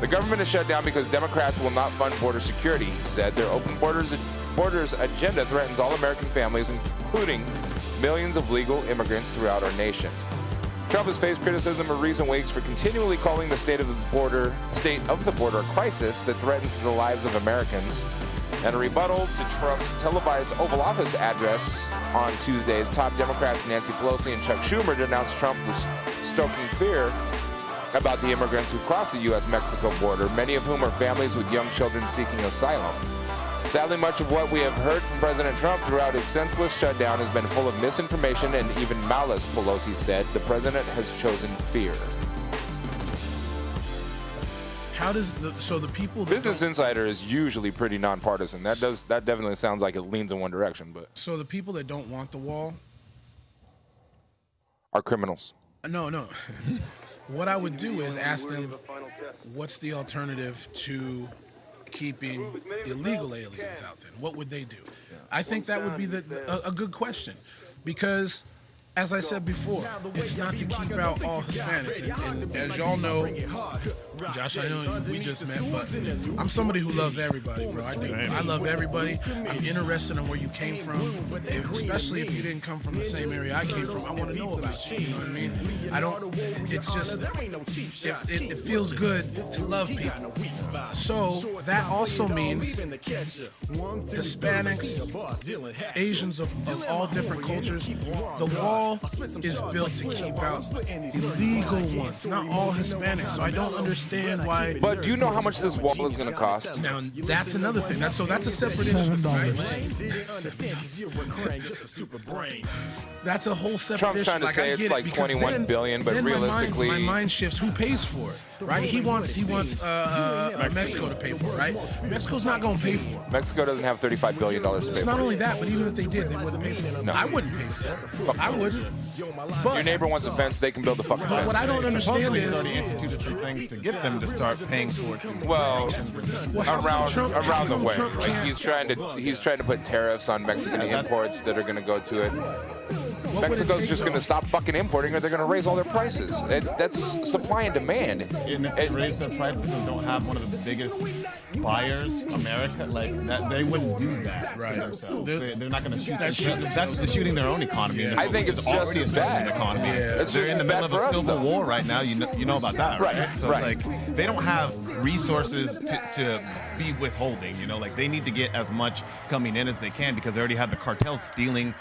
S2: The government is shut down because Democrats will not fund border security, he said. Their open borders agenda threatens all American families, including millions of legal immigrants throughout our nation. Trump has faced criticism in recent weeks for continually calling the state of the border a crisis that threatens the lives of Americans. And a rebuttal to Trump's televised Oval Office address on Tuesday, top Democrats Nancy Pelosi and Chuck Schumer denounced Trump was stoking fear about the immigrants who cross the U.S.-Mexico border, many of whom are families with young children seeking asylum. Sadly, much of what we have heard from President Trump throughout his senseless shutdown has been full of misinformation and even malice, Pelosi said. The president has chosen fear.
S4: How does the people...
S2: Business Insider is usually pretty nonpartisan. That definitely sounds like it leans in one direction, but...
S4: So the people that don't want the wall...
S2: are criminals.
S4: No. What I would do is ask them, what's the alternative to keeping illegal aliens out then? What would they do? I think that would be a good question, because as I said before, it's not to keep out all Hispanics. And as y'all know, Josh, I know we just met, but I'm somebody who loves everybody, bro. I love everybody. I'm interested in where you came from, especially if you didn't come from the same area I came from. I want to know about you, you know what I mean? It's just, it feels good to love people. So that also means Hispanics, Asians of all different cultures. The wall is built to keep out illegal ones, not all Hispanics. So I don't understand why.
S2: But do you know how much this wall is going to cost?
S4: Now that's another thing. That's a separate issue, right? That's a whole separate
S2: Trump's
S4: issue.
S2: trying to say it's like 21 billion, but realistically,
S4: my mind shifts. Who pays for it? Right? He wants Mexico to pay for it, right? Mexico's not going to pay for it.
S2: Mexico doesn't have $35 billion to pay for it.
S4: It's not only that, but even if they did, they wouldn't pay for it.
S2: No.
S4: I wouldn't pay for it. I wouldn't. But
S2: your neighbor wants a fence, they can build the fucking fence.
S4: what I don't understand
S3: Supposedly,
S4: is
S3: he's already instituted some things to get them to start paying for it.
S2: Well, around the way, like he's trying to put tariffs on Mexican imports that are going to go to it. Mexico's just going to stop fucking importing, or they're going to raise all their prices. That's supply and demand.
S3: Raise their prices and don't have one of the biggest buyers, America, like that. They wouldn't do that. Right. They're not going to shoot. That's shooting their own economy.
S2: Yeah. I think it's
S3: already
S2: just
S3: a struggling economy.
S2: Yeah.
S3: They're in the middle of a civil war right now. You know about that, right? So it's like they don't have resources to be withholding. You know, like they need to get as much coming in as they can because they already have the cartels stealing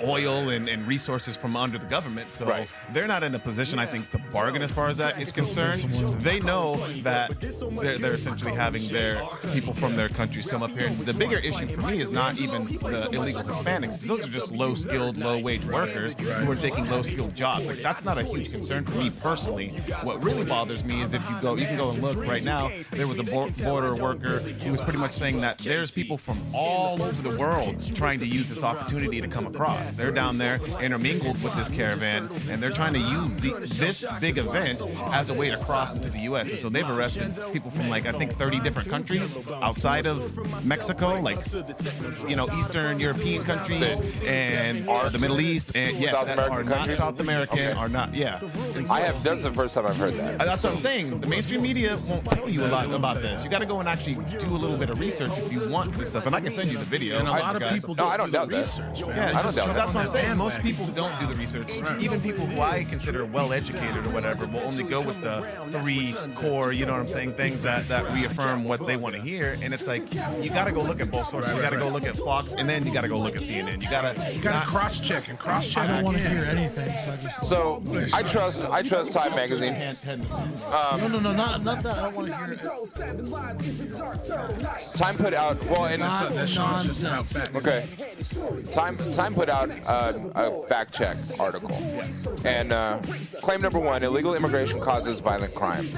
S3: oil and resources from under the government. So they're not in a position, I think, to bargain as far as that is concerned. They know that they're essentially having their people from their countries come up here. The bigger issue for me is not even the illegal Hispanics. Those are just low-skilled, low-wage workers who are taking low-skilled jobs. Like that's not a huge concern for me personally. What really bothers me is if you can go and look right now, there was a border worker who was pretty much saying that there's people from all over the world trying to use this opportunity to come across. They're down there intermingled with this caravan, and they're trying to use this big event as a way to cross into the U.S. And so they've arrested people from, like, I think 30 different countries outside of Mexico, like, you know, Eastern European countries and the Middle East, and
S2: South American
S3: are not
S2: countries?
S3: South American, are not, And so,
S2: that's the first time I've heard that.
S3: That's what I'm saying. The mainstream media won't tell you a lot about this. You got to go and actually do a little bit of research if you want this stuff. And I can send you the video.
S4: And a lot of people
S2: I don't doubt
S4: research.
S2: that. I don't doubt that.
S3: That's what I'm saying. Most people don't do the research. Even people who I consider well-educated or whatever will only go with the 3 core, you know what I'm saying, things that reaffirm what they want to hear. And it's like, you got to go look at both sources. You got to go look at Fox, and then you got to go look at CNN. You got to
S4: cross-check and cross-check.
S1: I don't want to hear anything.
S2: So I trust Time Magazine.
S1: No, not that. I don't want to hear it.
S2: Time put out
S4: that Shawn's just about facts.
S2: Okay. Time put out a fact check article, and claim number 1: illegal immigration causes violent crime.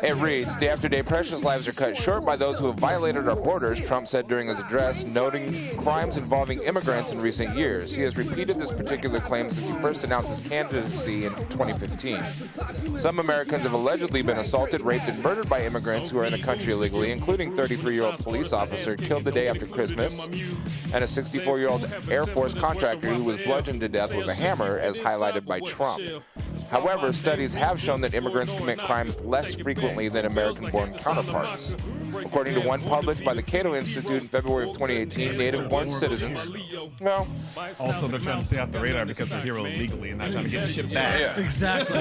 S2: It reads, day after day, precious lives are cut short by those who have violated our borders, Trump said during his address, noting crimes involving immigrants in recent years. He has repeated this particular claim since he first announced his candidacy in 2015. Some Americans have allegedly been assaulted, raped, and murdered by immigrants who are in the country illegally, including 33-year-old police officer killed the day after Christmas, and a 64-year-old Air Force contractor who was bludgeoned to death with a hammer, as highlighted by Trump. However, studies have shown that immigrants commit crimes less frequently than American-born counterparts. According to one published by the Cato Institute in February of 2018, native-born citizens,
S3: also they're trying to stay off the radar because they're here illegally and not trying to get shit back.
S2: Yeah.
S1: Exactly.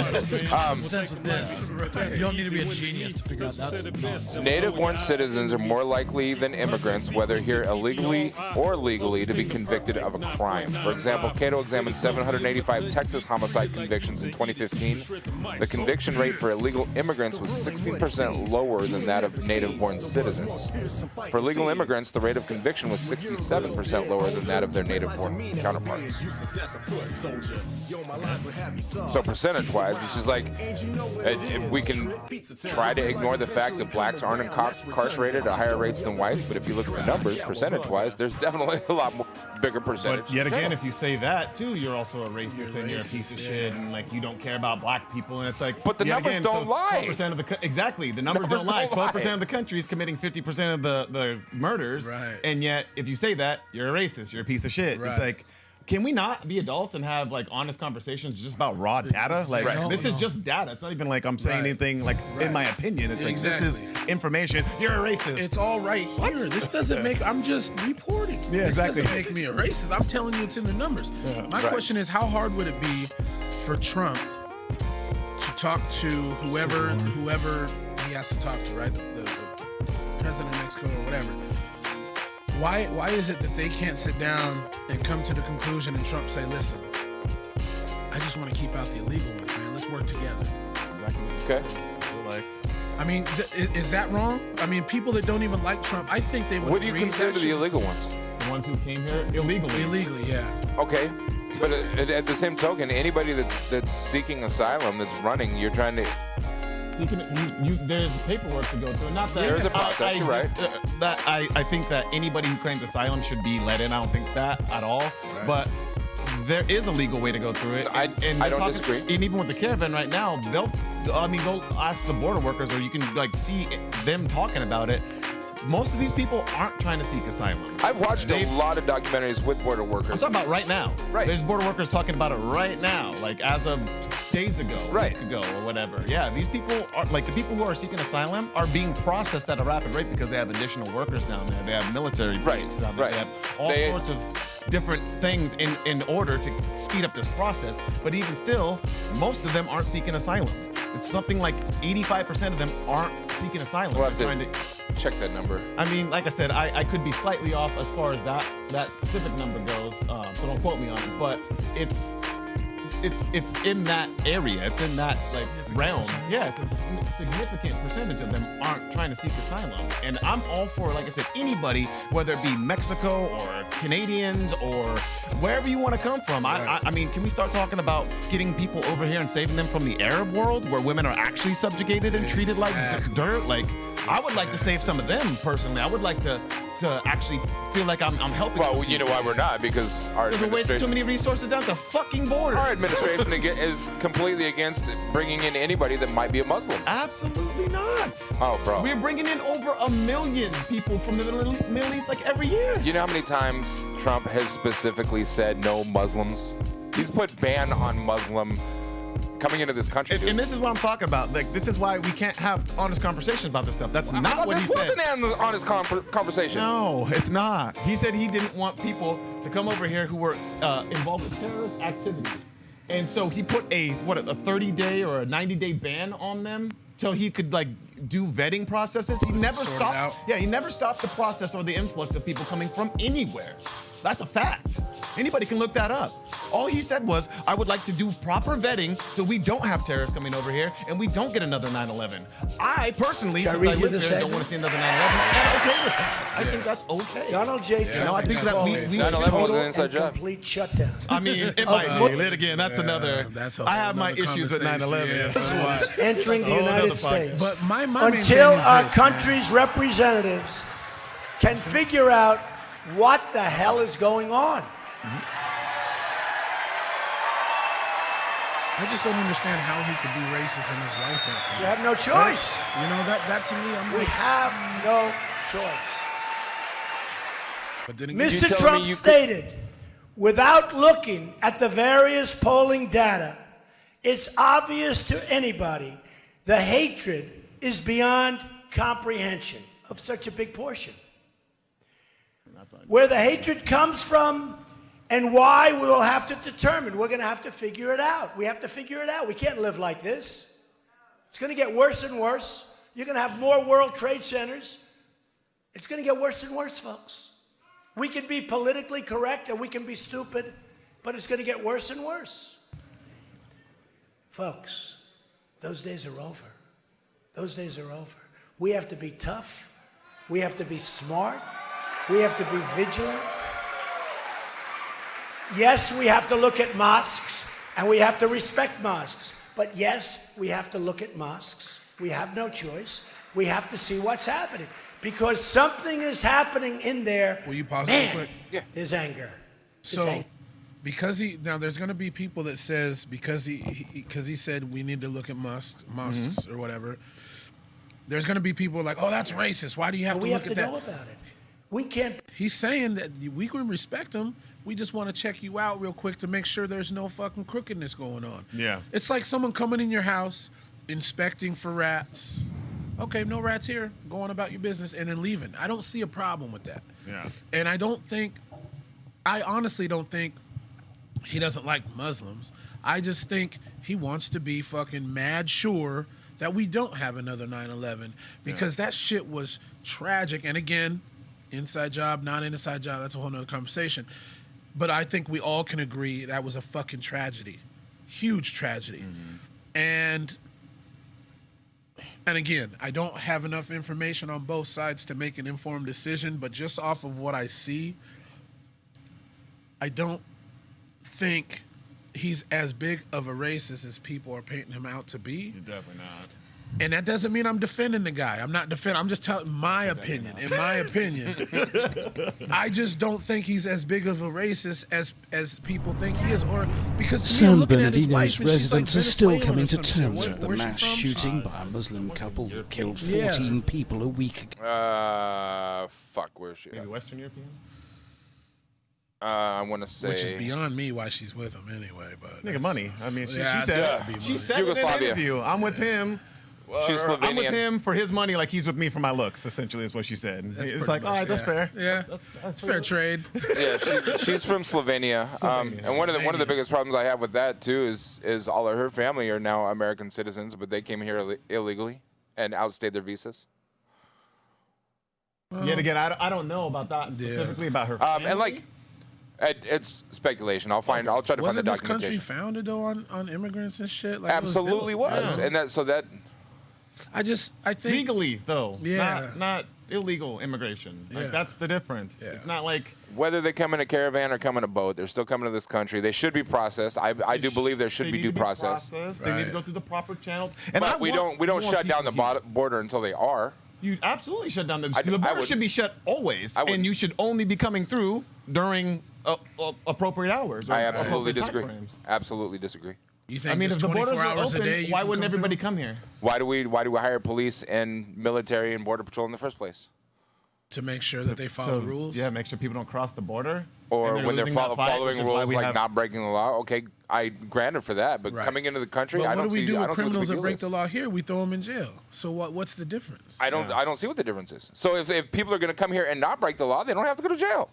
S1: Sense with this. You don't need to be a genius to figure out that.
S2: Native-born citizens are more likely than immigrants, whether here illegally or legally, to be convicted of a crime. For example, Cato examined 785 Texas homicide convictions in 2015. The conviction rate for illegal immigrants was 16% lower than that of native-born citizens. For legal immigrants, the rate of conviction was 67% lower than that of of their native-born counterparts. So percentage-wise, it's just like if we can try to ignore the fact that blacks aren't incarcerated at higher rates than whites, but if you look at the numbers, percentage-wise, there's definitely a lot more, bigger percentage.
S3: But yet again, if you say that too, you're also a racist and you're a piece of shit, and like you don't care about black people, and it's like.
S2: But the numbers don't lie.
S3: 12% of the exactly, the numbers don't lie. 12% of the country is committing 50% of the murders,
S4: right.
S3: And yet if you say that, you're a racist, you're a piece of shit. Right. It's like. Can we not be adults and have like honest conversations just about raw data? Like this is just data. It's not even like I'm saying anything like in my opinion. It's like this is information. You're a racist.
S4: It's all right here. This doesn't make. I'm just reporting.
S3: Yeah,
S4: this
S3: exactly.
S4: doesn't make me a racist. I'm telling you, it's in the numbers. Yeah. My question is, how hard would it be for Trump to talk to whoever he has to talk to, right? The president of Mexico or whatever. Why is it that they can't sit down and come to the conclusion and Trump say, listen, I just want to keep out the illegal ones, man. Let's work together.
S3: Exactly.
S2: Okay.
S4: I mean, is that wrong? I mean, people that don't even like Trump, I think they would.
S2: What do you consider the illegal ones?
S3: The ones who came here illegally.
S4: Illegally, yeah.
S2: Okay. But at the same token, anybody that's seeking asylum, that's running, you're trying to...
S3: There's paperwork to go through. Not that
S2: there's a process, you're right.
S3: I think that anybody who claims asylum should be let in. I don't think that at all. Right. But there is a legal way to go through it.
S2: I don't disagree.
S3: And even with the caravan right now, they'll ask the border workers, or you can like see them talking about it. Most of these people aren't trying to seek asylum.
S2: I've watched a lot of documentaries with border workers.
S3: I'm talking about right now.
S2: Right.
S3: There's border workers talking about it right now, like as of days ago, a week ago, or whatever. Yeah, these people are like the people who are seeking asylum are being processed at a rapid rate because they have additional workers down there. They have military base down there. They have all sorts of different things in order to speed up this process. But even still, most of them aren't seeking asylum. It's something like 85% of them aren't seeking asylum.
S2: We'll have to check that number.
S3: I mean, like I said, I could be slightly off as far as that specific number goes, so don't quote me on it. But it's in that area. It's in that like realm. Yeah, it's a significant percentage of them aren't trying to seek asylum. And I'm all for, like I said, anybody, whether it be Mexico or Canadians or wherever you want to come from. I mean, can we start talking about getting people over here and saving them from the Arab world, where women are actually subjugated and treated like dirt? Like, I would like to save some of them personally. I would like to actually feel like I'm helping.
S2: Well, you know why we're not? Because our
S3: administration... We're wasting too many resources down the fucking border.
S2: Our administration is completely against bringing in anybody that might be a Muslim.
S3: Absolutely not.
S2: Oh, bro.
S3: We're bringing in over 1 million people from the Middle East like every year.
S2: You know how many times Trump has specifically said no Muslims? He's put ban on Muslim coming into this country.
S3: And this is what I'm talking about. Like, this is why we can't have honest conversations about this stuff. That's not what he said.
S2: This wasn't an honest conversation.
S3: No, it's not. He said he didn't want people to come over here who were involved with terrorist activities. And so he put a 30-day or a 90-day ban on them till he could like do vetting processes. He never stopped. Yeah, he never stopped the process or the influx of people coming from anywhere. That's a fact. Anybody can look that up. All he said was, I would like to do proper vetting so we don't have terrorists coming over here and we don't get another 9/11. I personally, since I live here, don't want to see another 9/11. I'm okay with that. I think that's okay.
S10: Donald J. Trump.
S3: I think that we
S2: 9/11 was an inside job.
S10: Complete shutdown.
S3: I mean, it might be. Lit again. That's another. I have my issues with 9/11.
S10: Entering the United States.
S4: But my
S10: until our country's representatives can figure out what the hell is going on.
S4: I just don't understand how he could be racist and his wife ain't.
S10: You have no choice.
S4: You know, that to me,
S10: we have no choice.
S4: But then
S10: Mr. Trump stated, without looking at the various polling data, it's obvious to anybody the hatred is beyond comprehension of such a big portion. Where the hatred comes from and why we will have to determine. We're going to have to figure it out. We have to figure it out. We can't live like this. It's going to get worse and worse. You're going to have more World Trade Centers. It's going to get worse and worse, folks. We can be politically correct and we can be stupid, but it's going to get worse and worse. Folks, those days are over. Those days are over. We have to be tough. We have to be smart. We have to be vigilant. Yes, we have to look at mosques, and we have to respect mosques. But yes, we have to look at mosques. We have no choice. We have to see what's happening. Because something is happening in there.
S4: Will you pause
S10: Man,
S4: real quick?
S2: Yeah.
S10: There's anger.
S4: So, because there's going to be people that says because he said we need to look at mosques or whatever. There's going to be people like, oh, that's racist. Why do you have to look at that? We have
S10: to know about it. We can't.
S4: He's saying that we can respect him. We just want to check you out real quick to make sure there's no fucking crookedness going on.
S3: Yeah.
S4: It's like someone coming in your house, inspecting for rats. Okay, no rats here. Go on about your business and then leaving. I don't see a problem with that.
S3: Yeah.
S4: And I honestly don't think he doesn't like Muslims. I just think he wants to be fucking mad sure that we don't have another 9/11 because that shit was tragic. And again, inside job, not inside job, that's a whole nother conversation. But I think we all can agree that was a fucking tragedy. Huge tragedy. And again, I don't have enough information on both sides to make an informed decision, but just off of what I see, I don't think he's as big of a racist as people are painting him out to be.
S3: He's definitely not.
S4: And that doesn't mean I'm defending the guy. I'm not defending. I'm just telling my opinion. In my opinion, I just don't think he's as big of a racist as people think he is. Or because
S11: San Bernardino's residents are still coming to terms with the mass shooting by a Muslim couple that killed 14 people a week ago.
S2: Fuck, where's she?
S3: Maybe Western European?
S2: I want to say,
S4: which is beyond me why she's with him anyway. But
S3: nigga, money. I mean, she
S4: Yeah,
S3: she said in an interview, "I'm with him."
S2: She's Slovenian.
S3: I'm with him for his money, like he's with me for my looks. Essentially, is what she said.
S4: That's
S3: It's
S4: pretty
S3: like,
S4: much,
S3: all right, that's fair.
S4: Yeah,
S3: that's
S4: fair trade.
S2: Yeah, she's from Slovenia. And one of the biggest problems I have with that too is all of her family are now American citizens, but they came here illegally and outstayed their visas.
S3: Yet again, I don't know about that specifically about her family.
S2: And like, it's speculation. I'll try to find the
S4: Wasn't this
S2: documentation.
S4: country founded though on immigrants and shit? Like
S2: Absolutely was,
S4: Yeah.
S2: and that.
S4: I think
S3: legally though,
S4: Yeah.
S3: not illegal immigration. Like
S4: Yeah.
S3: that's the difference.
S4: Yeah.
S3: It's not like
S2: Whether they come in a caravan or come in a boat, they're still coming to this country. They should be processed. I do believe there should be due process.
S3: They need to go through the proper channels. And
S2: But we don't shut down the border until they are.
S3: You absolutely shut down the
S2: I
S3: border.
S2: would-
S3: Should be shut always, and you should only be coming through during appropriate hours. Or
S2: I absolutely
S3: appropriate
S2: disagree.
S3: timeframes.
S2: Absolutely disagree.
S4: You think
S3: I mean, if the
S4: 24
S3: borders were
S4: hours a
S3: open,
S4: day, you
S3: why
S4: can
S3: wouldn't
S4: come
S3: everybody
S4: through?
S3: come here?
S2: Why do we hire police and military and border patrol in the first place?
S4: To make sure that they follow rules?
S3: Yeah, make sure people don't cross the border.
S2: Or
S3: And
S2: when they're
S3: losing that fight,
S2: following
S3: which is why
S2: rules
S3: we
S2: like
S3: have-
S2: not breaking the law. Okay, I granted for that, but
S4: Right.
S2: coming into the country,
S4: But
S2: I
S4: what
S2: don't
S4: do we
S2: see.
S4: do
S2: I
S4: with
S2: don't see what the
S4: criminals
S2: big
S4: that
S2: deal
S4: break
S2: is.
S4: the law here? We throw them in jail. So what's the difference?
S2: I don't see what the difference is. So if people are going to come here and not break the law, they don't have to go to jail.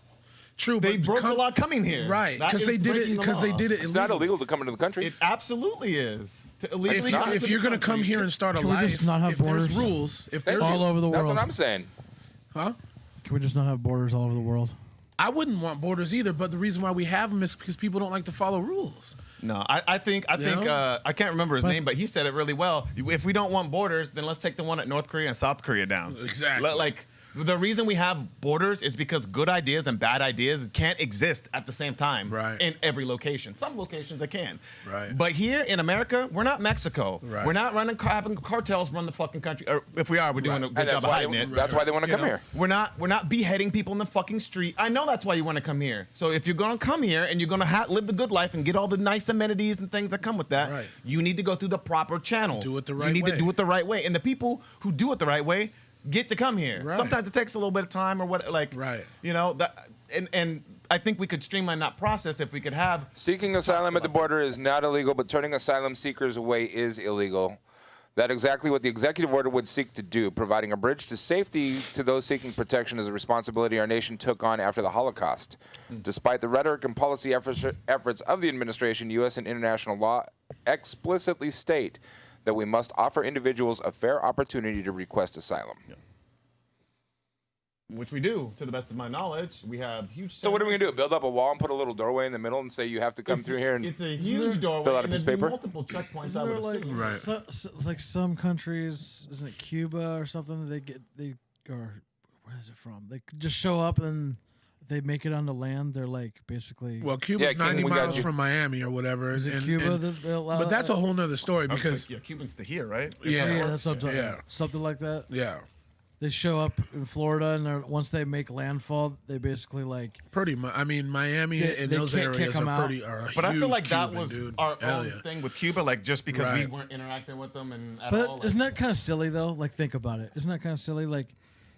S4: True,
S3: They
S4: but
S3: broke the law coming here.
S4: Right,
S3: That
S4: because
S3: is
S4: they did it.
S3: breaking the
S4: Because they
S3: law.
S4: did it.
S2: It's not illegal to come into the country.
S3: It absolutely is. To illegally come
S4: If
S3: into
S4: you're
S3: the
S4: going to come
S3: country,
S4: here and start a
S1: Can we
S4: life,
S1: just not have
S4: if there's
S1: borders?
S4: rules, if there's
S1: all over the
S2: That's
S1: world.
S2: what I'm saying.
S4: huh?
S1: Can we just not have borders all over the world?
S4: I wouldn't want borders either, but the reason why we have them is because people don't like to follow rules.
S3: No, I think I can't remember his name, but he said it really well. If we don't want borders, then let's take the one at North Korea and South Korea down.
S4: Exactly.
S3: Like the reason we have borders is because good ideas and bad ideas can't exist at the same time in every location. Some locations they can.
S4: Right.
S3: But here in America, we're not Mexico.
S4: Right.
S3: We're not having cartels run the fucking country. Or if we are, we're doing a good
S2: And
S3: job
S2: that's
S3: of
S2: why
S3: hiding it.
S2: that's why they want to
S3: You
S2: come
S3: know,
S2: here.
S3: We're not beheading people in the fucking street. I know that's why you want to come here. So if you're gonna come here and you're gonna live the good life and get all the nice amenities and things that come with that, you need to go through the proper channels.
S4: Do it the right
S3: You need
S4: way.
S3: to do it the right way. And the people who do it the right way get to come here.
S4: Right.
S3: Sometimes it takes a little bit of time or what, like, you know, that, and I think we could streamline that process if we could have.
S2: Seeking asylum at the border is not illegal, but turning asylum seekers away is illegal. That's exactly what the executive order would seek to do. Providing a bridge to safety to those seeking protection is a responsibility our nation took on after the Holocaust. Despite the rhetoric and policy efforts of the administration, U.S. and international law explicitly state that we must offer individuals a fair opportunity to request asylum.
S3: Which we do, to the best of my knowledge. We have huge.
S2: So what are we going to do? Build up a wall and put a little doorway in the middle and say you have to come through here and
S3: It's a huge doorway.
S2: fill out a
S3: and
S2: piece of
S3: there'd be
S2: paper?
S3: multiple checkpoints.
S1: Isn't
S3: I
S1: there
S3: would
S1: like
S3: assume.
S1: like some countries? Isn't it Cuba or something? Where is it from? They just show up and they make it onto land, they're like basically.
S4: Well, Cuba's 90 miles from Miami or whatever.
S1: Is it Cuba?
S4: But that's a whole nother story because
S3: Cubans to here, right?
S1: Yeah, that's what I'm talking about. Something like that.
S4: Yeah.
S1: They show up in Florida, and once they make landfall, they basically like
S4: pretty much. I mean, Miami and those areas are pretty.
S3: But I feel like
S4: Cuban,
S3: that was
S4: dude.
S3: our own thing with Cuba, like just because we
S4: Right.
S3: weren't interacting with them and at
S1: But
S3: all. Like,
S1: isn't that kind of silly though? Like, think about it. Isn't that kind of silly? Like,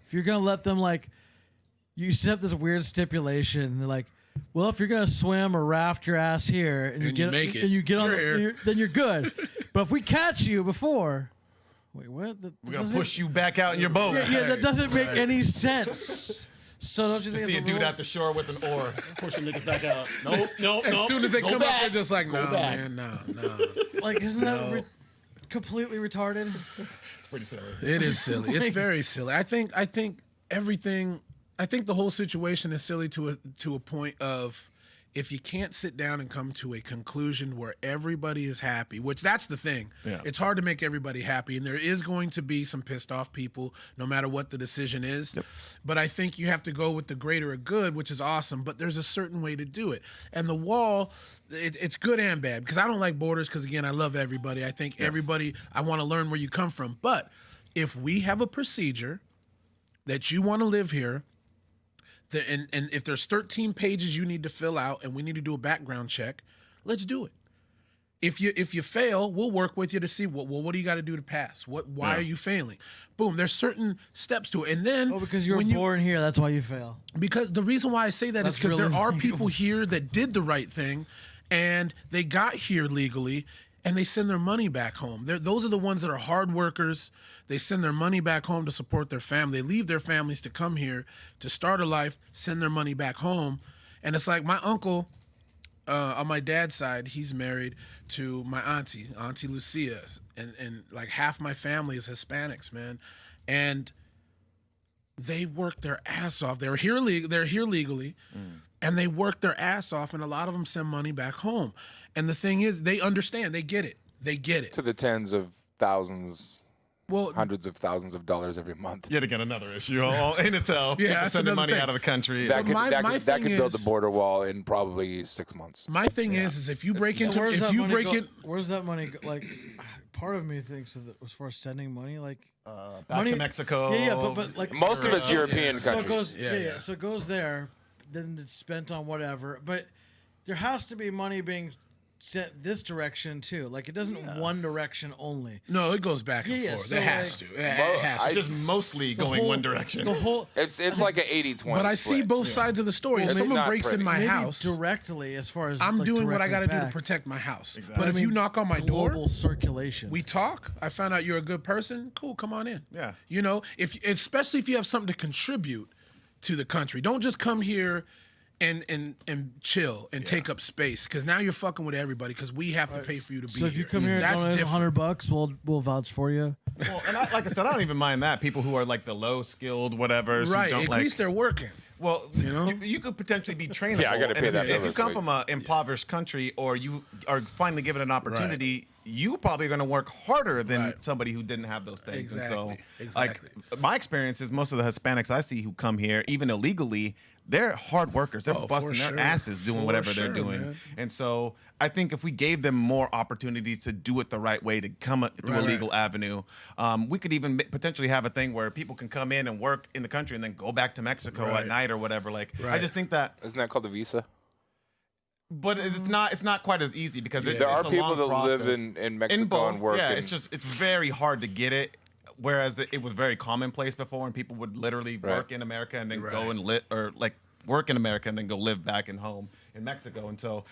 S1: if you're gonna let them, like, you set this weird stipulation, they're like, well, if you're gonna swim or raft your ass here and you
S4: make it,
S1: and you get on,
S4: here.
S1: then you're good. But if we catch you before, wait, what?
S3: we're gonna push you back out in your boat.
S1: Yeah, that doesn't make any sense. So don't you
S3: To
S1: think
S3: see a
S1: it's
S3: dude
S1: little...
S3: at the shore with an oar, just pushing niggas back out. Nope.
S4: As soon as they
S3: Go
S4: come
S3: back.
S4: up, they're just like,
S3: Go
S4: no,
S3: back.
S4: man, no.
S1: Like, isn't that completely retarded?
S3: It's pretty silly.
S4: It is silly. It's very silly. I think everything. I think the whole situation is silly to a point of if you can't sit down and come to a conclusion where everybody is happy, which that's the thing.
S3: Yeah.
S4: It's hard to make everybody happy, and there is going to be some pissed off people no matter what the decision is.
S3: Yep.
S4: But I think you have to go with the greater good, which is awesome, but there's a certain way to do it. And the wall, it's good and bad, because I don't like borders because, again, I love everybody. I think everybody, I want to learn where you come from. But if we have a procedure that you want to live here, and if there's 13 pages you need to fill out and we need to do a background check, let's do it. If you fail, we'll work with you to see what do you got to do to pass? Why are you failing? Boom, there's certain steps to it. And then
S1: because you were born here, that's why you fail.
S4: Because the reason why I say that is because there are people here that did the right thing and they got here legally and they send their money back home. Those are the ones that are hard workers. They send their money back home to support their family. They leave their families to come here to start a life, send their money back home. And it's like my uncle, on my dad's side, he's married to my Auntie Lucia. And like half my family is Hispanics, man. And they work their ass off. They're here legally. And they work their ass off, and a lot of them send money back home. And the thing is, they understand. They get it. They get it.
S2: To the tens of thousands,
S4: well,
S2: hundreds of thousands of dollars every month.
S3: Yet again, another issue all in itself.
S4: Yeah, that's
S3: sending money
S4: thing.
S3: out of the country.
S2: That could build the border wall in probably 6 months.
S4: My thing is if you break into,
S1: where's that money go? Like, part of me thinks of as far as sending money, like
S3: back to Mexico.
S1: Yeah, but like
S2: most of it's European
S1: so
S2: countries.
S1: It goes, so it goes there, then it's spent on whatever. But there has to be money being sent this direction too. Like, it doesn't one direction only.
S4: No, it goes back and forth.
S1: So
S4: it has to. It has to.
S3: It's just mostly going one direction.
S1: The whole
S2: it's like an 80-20
S4: But I see
S2: split.
S4: both sides of the story.
S2: Well,
S4: if
S2: it's
S4: someone
S2: not
S4: breaks
S2: pretty.
S4: in my
S1: maybe
S4: house
S1: directly, as far as
S4: I'm
S1: like,
S4: doing what I got to do
S1: directly
S4: to
S1: back.
S4: protect my house.
S3: Exactly.
S4: But if you knock on my door,
S1: global circulation.
S4: we talk. I found out you're a good person. Cool, come on in.
S3: Yeah.
S4: You know, especially if you have something to contribute to the country. Don't just come here and chill and take up space, because now you're fucking with everybody, because we have to pay for you to be
S1: So if you
S4: here.
S1: come here and
S4: That's
S1: donate
S4: different.
S1: $100, we'll vouch for you.
S3: Well, and like I said, I don't even mind that. People who are like the low skilled, whatever.
S4: Right.
S3: Don't
S4: At
S3: like,
S4: least they're working.
S3: Well,
S4: You know?
S3: you could potentially be trainable.
S2: Yeah, I gotta pay
S3: And
S2: that bill
S3: If you
S2: this
S3: come
S2: week.
S3: from an impoverished country, or you are finally given an opportunity, you probably going to work harder than somebody who didn't have those things.
S4: Exactly.
S3: And so, like, my experience is most of the Hispanics I see who come here, even illegally, they're hard workers. They're busting their asses doing whatever they're doing.
S4: Man.
S3: And so I think if we gave them more opportunities to do it the right way, to come through a legal avenue, we could even potentially have a thing where people can come in and work in the country and then go back to Mexico at night or whatever. Like, I just think that...
S2: Isn't that called a visa?
S3: But it's not quite as easy, because
S2: there are
S3: it's a
S2: people
S3: long
S2: that live
S3: process.
S2: in Mexico
S3: both,
S2: and work.
S3: Yeah,
S2: in,
S3: it's very hard to get it. Whereas it was very commonplace before, and people would literally work in America and then go and work in America and then go live back in home in Mexico. And so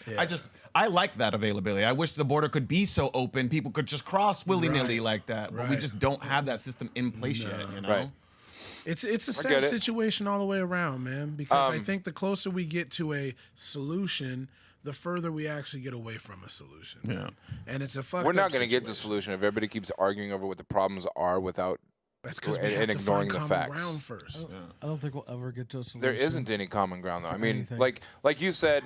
S3: I like that availability. I wish the border could be so open, people could just cross willy-nilly like that. But we just don't have that system in place yet, you know?
S2: Right.
S4: It's a sad situation all the way around, man, because I think the closer we get to a solution, the further we actually get away from a solution.
S3: Yeah.
S4: And it's a fucked
S2: We're not
S4: up
S2: going to get to a
S4: situation.
S2: solution if everybody keeps arguing over what the problems are without
S4: That's because we
S2: and
S4: have to
S2: ignoring
S4: find
S2: the
S4: common
S2: facts.
S4: ground first.
S1: I don't think we'll ever get to a solution.
S2: There isn't any common ground, though. I mean,
S1: anything.
S2: like you said,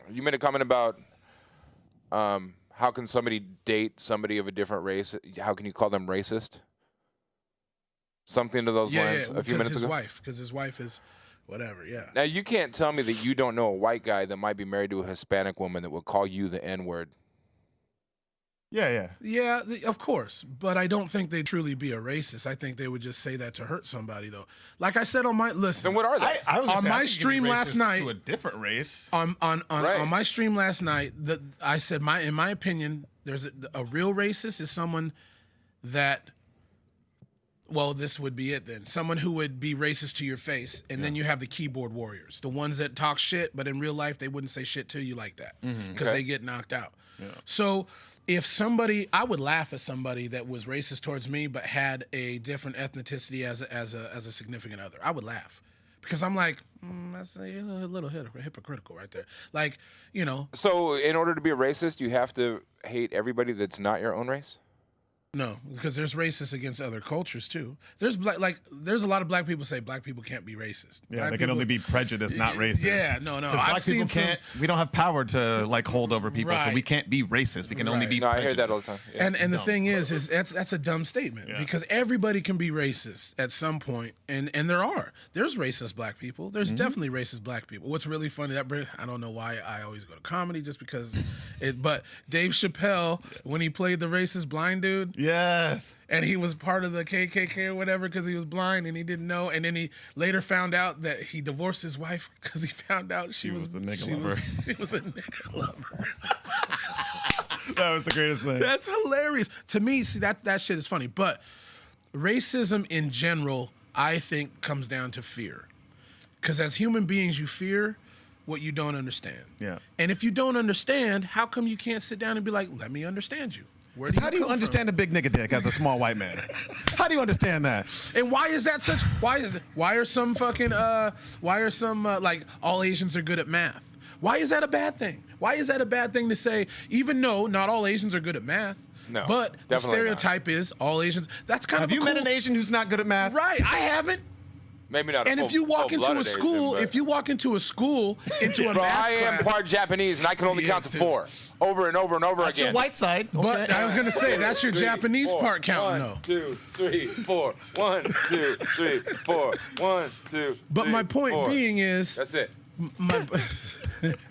S2: you made a comment about how can somebody date somebody of a different race? How can you call them racist? Something to those lines a few minutes
S4: his
S2: ago.
S4: Because his wife is whatever. Yeah.
S2: Now you can't tell me that you don't know a white guy that might be married to a Hispanic woman that would call you the N-word.
S3: Yeah.
S4: Yeah, of course. But I don't think they'd truly be a racist. I think they would just say that to hurt somebody, though. Like I said on my listen.
S2: Then what are they?
S3: I was
S4: on my stream last night
S3: to a different race.
S4: On my stream last night, I said in my opinion, there's a real racist is someone that. Well, this would be it then. Someone who would be racist to your face, and then you have the keyboard warriors, the ones that talk shit, but in real life they wouldn't say shit to you like that because they get knocked out. Yeah. So if I would laugh at somebody that was racist towards me but had a different ethnicity as a significant other. I would laugh because I'm like, that's a little hypocritical right there. Like, So
S2: in order to be a racist, you have to hate everybody that's not your own race?
S4: No, because there's racists against other cultures too. There's there's a lot of black people say black people can't be racist.
S3: Yeah,
S4: black
S3: they can only be prejudiced, not racist.
S4: Yeah, no.
S3: Black people can't. We don't have power to hold over people, so we can't be racist. We can only be.
S2: No,
S3: prejudiced.
S2: I hear that all the time. Yeah.
S4: And the thing is that's a dumb statement because everybody can be racist at some point, and there's racist black people. There's definitely racist black people. What's really funny I don't know why I always go to comedy just because, but Dave Chappelle when he played the racist blind dude.
S3: Yes.
S4: And he was part of the KKK or whatever because he was blind and he didn't know. And then he later found out that he divorced his wife because he found out she was a nigga lover. She was a nigga lover.
S3: That was the greatest thing.
S4: That's hilarious. To me, see, that shit is funny. But racism in general, I think, comes down to fear. Because as human beings, you fear what you don't understand.
S3: Yeah.
S4: And if you don't understand, how come you can't sit down and be like, let me understand you?
S3: How do you understand a big nigga dick as a small white man? How do you understand that?
S4: And why is that such? Why are some like all Asians are good at math? Why is that a bad thing? Why is that a bad thing to say? Even though not all Asians are good at math.
S2: No,
S4: but the stereotype is all Asians. That's kind of.
S3: Have you met an Asian who's not good at math?
S4: Right, I haven't.
S2: Maybe not.
S4: And if you walk into a school, into a math
S2: I am
S4: class,
S2: part Japanese, and I can only count to 4 over and over and over
S3: that's
S2: again.
S3: Your white side. Okay.
S4: But I was gonna say that's your Japanese part counting, though.
S2: 1, 2, 3, 4. 1, 2, 3, 4. 1, 2.
S4: But my point being is
S2: that's it.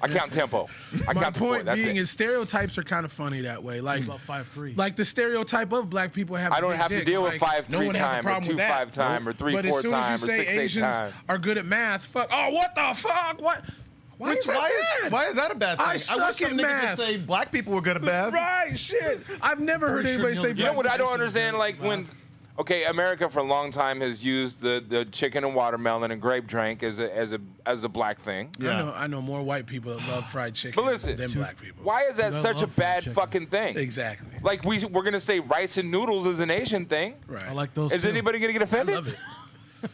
S2: I count tempo. I count to 4.
S4: My point
S2: That's
S4: being
S2: it.
S4: is stereotypes are kind of funny that way. Like
S1: about 5'3".
S4: Like the stereotype of black people have.
S2: I don't have to deal with 5'3"
S4: no one has a
S2: time or
S4: problem
S2: 2'5"
S4: with that.
S2: time or 3'4"
S4: But as soon
S2: time
S4: as
S2: or
S4: you say
S2: 6'8"
S4: Asians
S2: time
S4: are good at math, fuck. Oh, what the fuck? What? Why is that bad?
S3: Why is that a bad thing?
S4: I
S3: wish
S4: suck
S3: some
S4: at
S3: niggas
S4: math.
S3: would say black people were good at math.
S4: Right, shit. I've never heard anybody say.
S2: You know what I don't understand? Like when. Okay, America for a long time has used the chicken and watermelon and grape drink as a black thing.
S4: Yeah. I know more white people that love fried chicken
S2: but listen,
S4: than black people.
S2: Why is that such a bad fucking thing?
S4: Exactly.
S2: Like we're gonna say rice and noodles is an Asian thing.
S4: Right.
S1: I like those.
S2: Is anybody gonna get offended?
S4: I love it.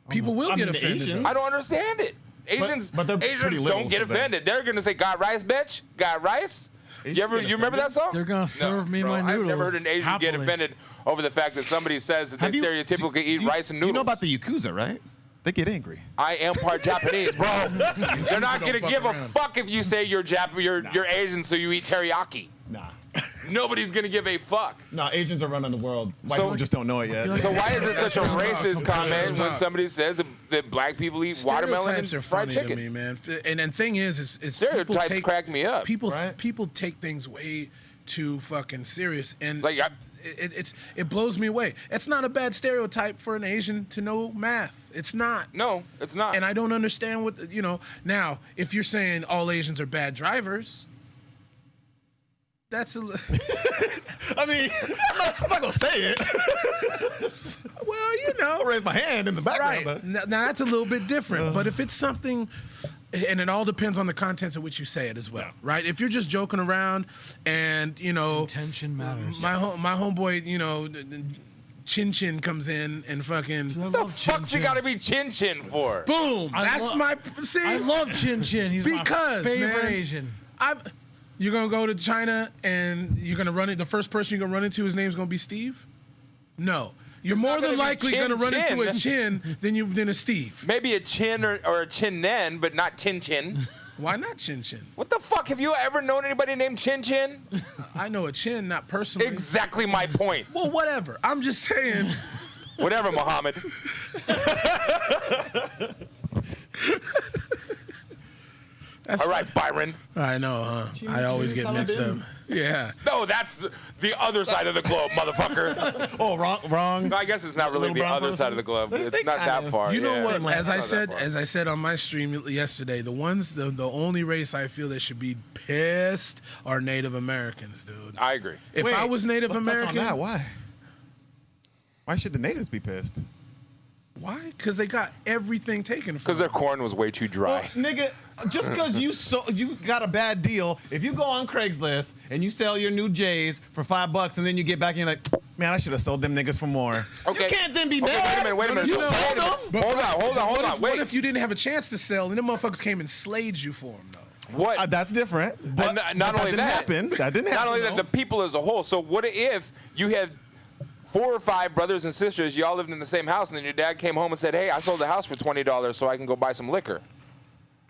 S4: People will get offended.
S3: Asians.
S2: I don't understand it. Asians
S3: but they're pretty
S2: Asians
S3: liberal,
S2: don't get
S3: so they-
S2: offended. They're gonna say, "Got rice, bitch? Got rice?" You remember that song?
S1: They're gonna serve me my noodles.
S2: I've never heard an Asian get offended over the fact that somebody says that they stereotypically eat rice and noodles.
S3: You know about the Yakuza, right? They get angry.
S2: I am part Japanese, bro. They're not gonna give a fuck if you say you're Asian, so you eat teriyaki.
S3: Nah.
S2: Nobody's gonna give a fuck.
S3: No, Asians are running the world. White people just don't know it yet.
S2: So why is it such a racist comment when somebody says that black people eat watermelon and
S4: are
S2: fried
S4: funny
S2: chicken?
S4: To me, man. And the thing is
S2: stereotypes crack me up.
S4: People take things way too fucking serious, and
S2: like
S4: it blows me away. It's not a bad stereotype for an Asian to know math. It's not.
S2: No, it's not.
S4: And I don't understand what Now, if you're saying all Asians are bad drivers. That's a.
S3: I mean, I'm not gonna say it.
S4: Well,
S3: I'll raise my hand in the background.
S4: Right. Now that's a little bit different. But if it's something, and it all depends on the contents of which you say it as well, right? If you're just joking around, and
S1: intention matters.
S4: My homeboy, Chin Chin comes in and fucking.
S2: What the fuck's he gotta be Chin Chin for?
S4: Boom. I
S1: love Chin Chin. He's my favorite Asian.
S4: You're gonna go to China and you're gonna run it. The first person you're gonna run into, his name's gonna be Steve. No, you're more than likely gonna run into a Chin than a Steve.
S2: Maybe a Chin or a Chin Nen, but not Chin Chin.
S4: Why not Chin Chin?
S2: What the fuck? Have you ever known anybody named Chin Chin?
S4: I know a Chin, not personally.
S2: Exactly my point.
S4: Well, whatever. I'm just saying.
S2: Whatever, Muhammad. All right, Byron.
S4: I know, huh? I always get mixed up. Yeah.
S2: No, that's the other side of the globe, motherfucker.
S3: Oh, wrong.
S2: No, I guess it's not really the other side of the globe. It's not that far.
S4: You know
S2: yeah.
S4: what? As I said on my stream yesterday, the only race I feel that should be pissed are Native Americans, dude.
S2: I agree.
S4: If I was Native American,
S12: why? Why should the natives be pissed?
S4: Why? Because they got everything taken from them.
S2: Because their corn was way too dry.
S3: Well, nigga, just because you got a bad deal, if you go on Craigslist and you sell your new J's for $5 and then you get back and you're like, man, I should have sold them niggas for more.
S2: Okay.
S3: You can't then be mad.
S2: Wait a minute.
S3: You sold them.
S2: Hold on.
S4: What if you didn't have a chance to sell and them motherfuckers came and slayed you for them, though?
S2: What?
S3: That's different. But
S2: not only
S3: that didn't happen.
S2: Not only that, the people as a whole. So what if you had 4 or 5 brothers and sisters, you all lived in the same house, and then your dad came home and said, hey, I sold the house for $20 so I can go buy some liquor.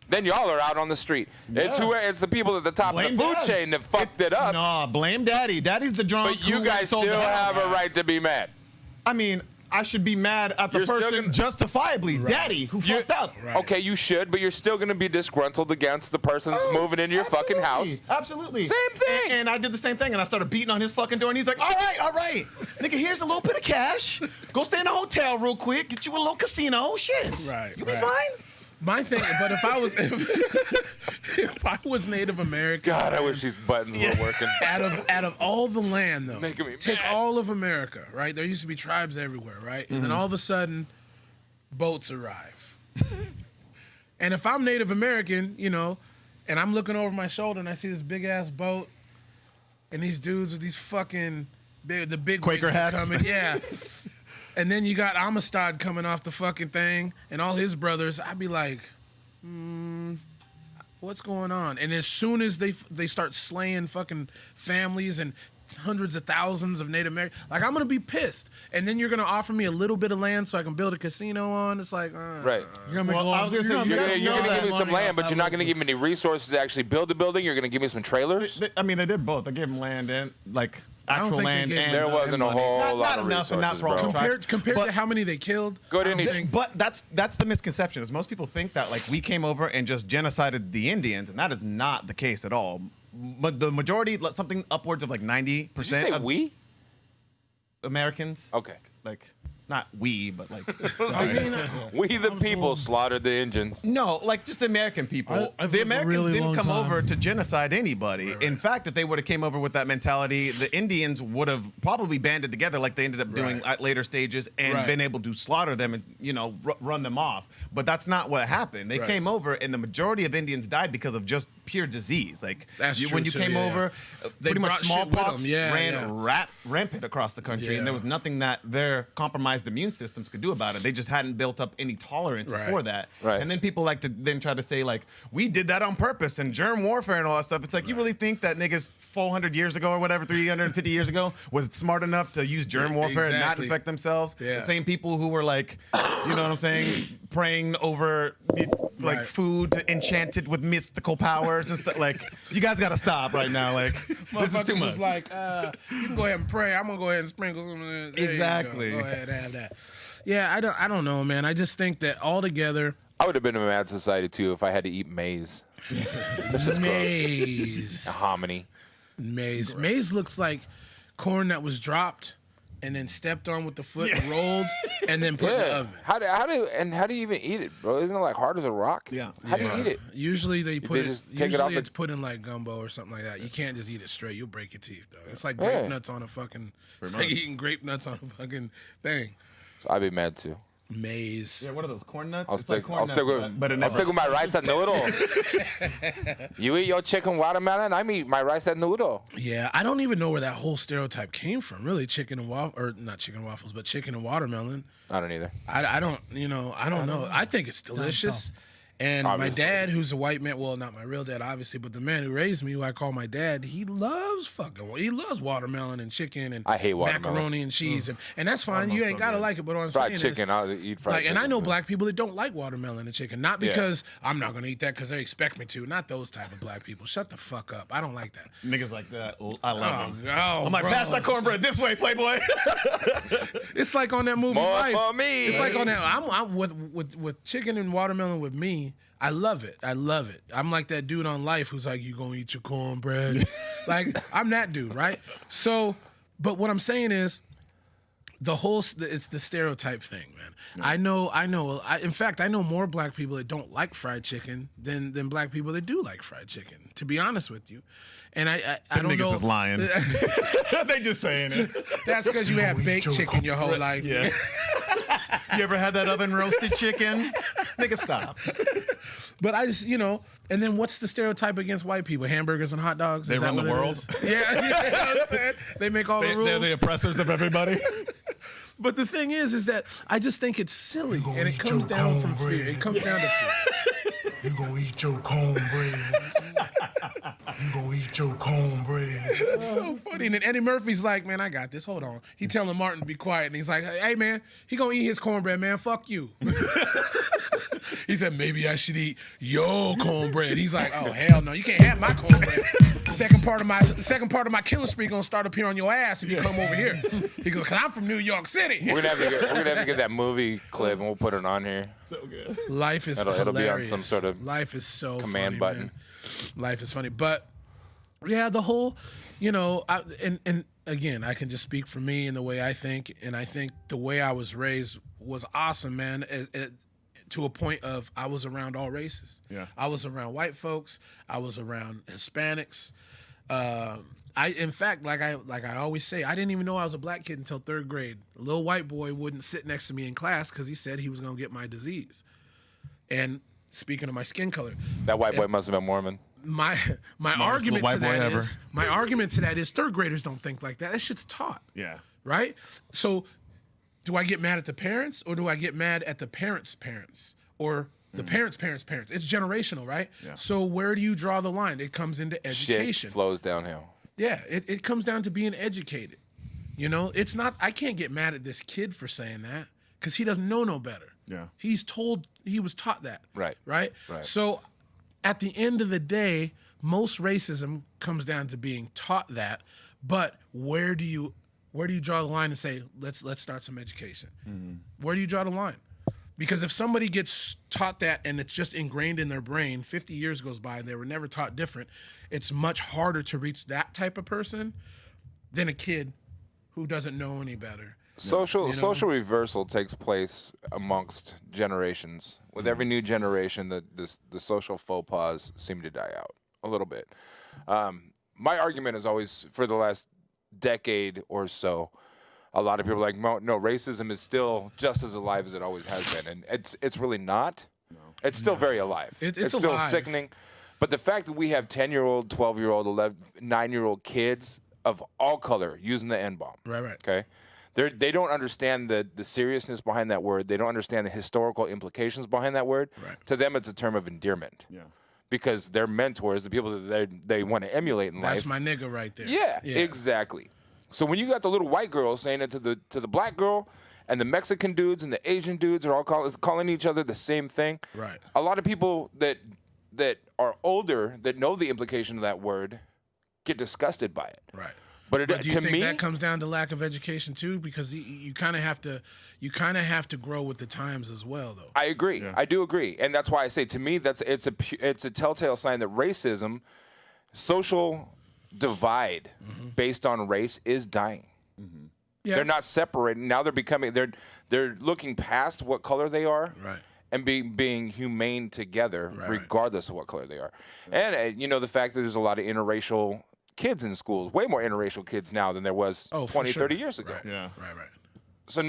S2: Then y'all are out on the street. Yeah. It's the people at the top of the food chain that fucked it up.
S3: No, blame Daddy. Daddy's the drunk.
S2: But you guys still have a right to be mad.
S3: I mean, I should be mad at the person justifiably. Right. Daddy, who fucked up.
S2: Right. Okay, you should, but you're still going to be disgruntled against the person that's moving into your fucking house.
S3: Absolutely.
S2: Same thing.
S3: And I did the same thing, and I started beating on his fucking door, and he's like, all right. Nigga, here's a little bit of cash. Go stay in a hotel real quick. Get you a little casino. Shit.
S4: Right.
S3: You be fine.
S4: My thing, but if I was Native American,
S2: God, I wish these buttons were working.
S4: Out of all the land, though,
S2: making me
S4: take
S2: mad.
S4: all of America, right? There used to be tribes everywhere, right? And then all of a sudden, boats arrive. And if I'm Native American, and I'm looking over my shoulder and I see this big ass boat, and these dudes with these fucking the big
S3: Quaker hats
S4: coming, yeah. And then you got Amistad coming off the fucking thing and all his brothers. I'd be like, what's going on? And as soon as they start slaying fucking families and hundreds of thousands of Native Americans, like, I'm going to be pissed. And then you're going to offer me a little bit of land so I can build a casino on. It's like,
S2: right.
S1: You're going to
S2: give me some land, but you're not going to give me any resources to actually build the building. You're going to give me some trailers.
S3: They did both. They gave him land and actual land. And
S2: there wasn't a whole lot of resources, bro.
S4: Compared to how many they killed.
S3: But that's the misconception. Is most people think that we came over and just genocided the Indians, and that is not the case at all. But the majority, something upwards of 90% of
S2: we
S3: Americans.
S2: Okay,
S3: not we, but
S2: we the people slaughtered the Indians.
S3: No, just the American people. The Americans didn't come over to genocide anybody. Right. In fact, if they would have came over with that mentality, the Indians would have probably banded together like they ended up doing at later stages and been able to slaughter them and run them off. But that's not what happened. They came over, and the majority of Indians died because of just pure disease. When you came over, pretty much smallpox ran rampant across the country, and there was nothing that their compromised immune systems could do about it. They just hadn't built up any tolerances for that. Right. And then people like to then try to say we did that on purpose and germ warfare and all that stuff. It's you really think that niggas 400 years ago or whatever, 350 years ago was smart enough to use germ warfare and not infect themselves? Yeah. The same people who were you know what I'm saying, praying over food enchanted with mystical powers and stuff. You guys got to stop right now. This is too much.
S4: You can go ahead and pray. I'm gonna go ahead and sprinkle some of this.
S3: Exactly.
S4: Go ahead and have that. Yeah, I don't know, man. I just think that altogether,
S2: I would have been in a mad society too if I had to eat maize.
S4: Maize.
S2: A hominy.
S4: Maize. Gross. Maize looks like corn that was dropped and then stepped on with the foot, rolled, and then put in the oven.
S2: How do you even eat it, bro? Isn't it hard as a rock?
S4: Yeah.
S2: How do you eat it?
S4: Usually they put
S2: just
S4: it.
S2: take it off
S4: it's put in gumbo or something like that. You can't just eat it straight. You'll break your teeth though. It's like grape nuts on a fucking. It's like eating grape nuts on a fucking thing.
S2: So I'd be mad too.
S4: Maize.
S3: Yeah, what are those, corn nuts?
S2: I'll stick with my rice and noodle. You eat your chicken watermelon, I eat my rice and noodle.
S4: Yeah, I don't even know where that whole stereotype came from. Really, chicken and not chicken and waffles, but chicken and watermelon.
S2: I don't either.
S4: I don't know. I think it's delicious. And obviously. My dad, who's a white man, well, not my real dad, obviously, but the man who raised me, who I call my dad, he loves watermelon and chicken and
S2: I hate watermelon.
S4: Macaroni and cheese, and that's fine. You ain't gotta like it, but what I'm saying
S2: chicken,
S4: is,
S2: I'll eat fried chicken.
S4: And I know black people that don't like watermelon and chicken, not because I'm not gonna eat that because they expect me to. Not those type of black people. Shut the fuck up. I don't like that.
S3: Niggas like that. I love them.
S4: Oh,
S3: I'm like, pass that cornbread this way, Playboy.
S4: It's like on that movie
S2: More
S4: Life.
S2: for me.
S4: It's like on that. I'm with chicken and watermelon with me. me, I love it. I love it. I'm like that dude on Life who's like, you gonna eat your cornbread? Like, I'm that dude, right? So, but what I'm saying is, it's the stereotype thing, man. Yeah. In fact, I know more black people that don't like fried chicken than black people that do like fried chicken, to be honest with you. And I don't know.
S12: Niggas is lying. They just saying it.
S4: That's because you had baked chicken your whole life.
S12: Yeah. You ever had that oven roasted chicken? Nigga, stop.
S4: But I just, and then what's the stereotype against white people? Hamburgers and hot dogs?
S12: They run the world.
S4: Yeah, you know what I'm saying? They make all the rules.
S12: They're the oppressors of everybody.
S4: But the thing is that I just think it's silly, and it comes down from fear. It comes down to fear.
S13: You gonna eat your cornbread. You gonna eat your cornbread.
S4: It's so funny. And then Eddie Murphy's like, man, I got this. Hold on. He telling Martin to be quiet, and he's like, hey, man, he gonna eat his cornbread, man. Fuck you. He said, maybe I should eat your cornbread. He's like, oh, hell no. You can't have my cornbread. The second part of my killing spree gonna start up here on your ass if you come over here. He goes, cause I'm from New York City.
S2: We're gonna have to get that movie clip and we'll put it on here.
S4: So good. Life is hilarious.
S2: It'll be on some sort of
S4: life is so
S2: command
S4: funny,
S2: button.
S4: Man. Life is funny, but yeah, the whole, and again, I can just speak for me and the way I think, and I think the way I was raised was awesome, man. To a point of I was around all races.
S12: Yeah.
S4: I was around white folks. I was around Hispanics. In fact, like I always say, I didn't even know I was a black kid until 3rd grade. A little white boy wouldn't sit next to me in class because he said he was gonna get my disease. And speaking of my skin color,
S2: that white boy must have been Mormon.
S4: My argument to that is 3rd graders don't think like that. That shit's taught.
S12: Yeah.
S4: Right? So do I get mad at the parents, or do I get mad at the parents' parents, or the parents' parents' parents? It's generational, right?
S12: Yeah.
S4: So where do you draw the line? It comes into education.
S2: Shit flows downhill.
S4: Yeah, it comes down to being educated. It's not. I can't get mad at this kid for saying that because he doesn't know no better.
S12: Yeah.
S4: He was taught that.
S2: Right.
S4: Right. So at the end of the day, most racism comes down to being taught that. But where do you draw the line and say, let's start some education? Mm-hmm. Where do you draw the line? Because if somebody gets taught that and it's just ingrained in their brain, 50 years goes by and they were never taught different, it's much harder to reach that type of person than a kid who doesn't know any better.
S2: Social reversal takes place amongst generations. With every new generation, the social faux pas seem to die out a little bit. My argument is always, for the last decade or so, a lot of people are like, no, racism is still just as alive as it always has been, and it's really not. No. It's still very alive. It's still alive. Sickening. But the fact that we have 10-year-old, 12-year-old, 9-year-old kids of all color using the N-bomb.
S4: Right.
S2: Okay. They don't understand the seriousness behind that word. They don't understand the historical implications behind that word.
S4: Right.
S2: To them, it's a term of endearment.
S12: Yeah.
S2: Because their mentors, the people that they want to emulate in life.
S4: That's my nigga right there.
S2: Yeah, exactly. So when you got the little white girl saying it to the black girl, and the Mexican dudes and the Asian dudes are all calling each other the same thing.
S4: Right.
S2: A lot of people that are older that know the implication of that word get disgusted by it.
S4: Right.
S2: But
S4: do you think that comes down to lack of education too? Because you kind of have to grow with the times as well, though.
S2: I agree. Yeah. I do agree, and that's why I say, to me, it's a telltale sign that racism, social divide based on race, is dying. Mm-hmm. Yeah. They're not separating now. They're looking past what color they are,
S4: right,
S2: and being humane together, regardless of what color they are. And the fact that there's a lot of interracial kids in schools, way more interracial kids now than there was 20, 30 years ago.
S4: Right. Yeah. Right.
S2: So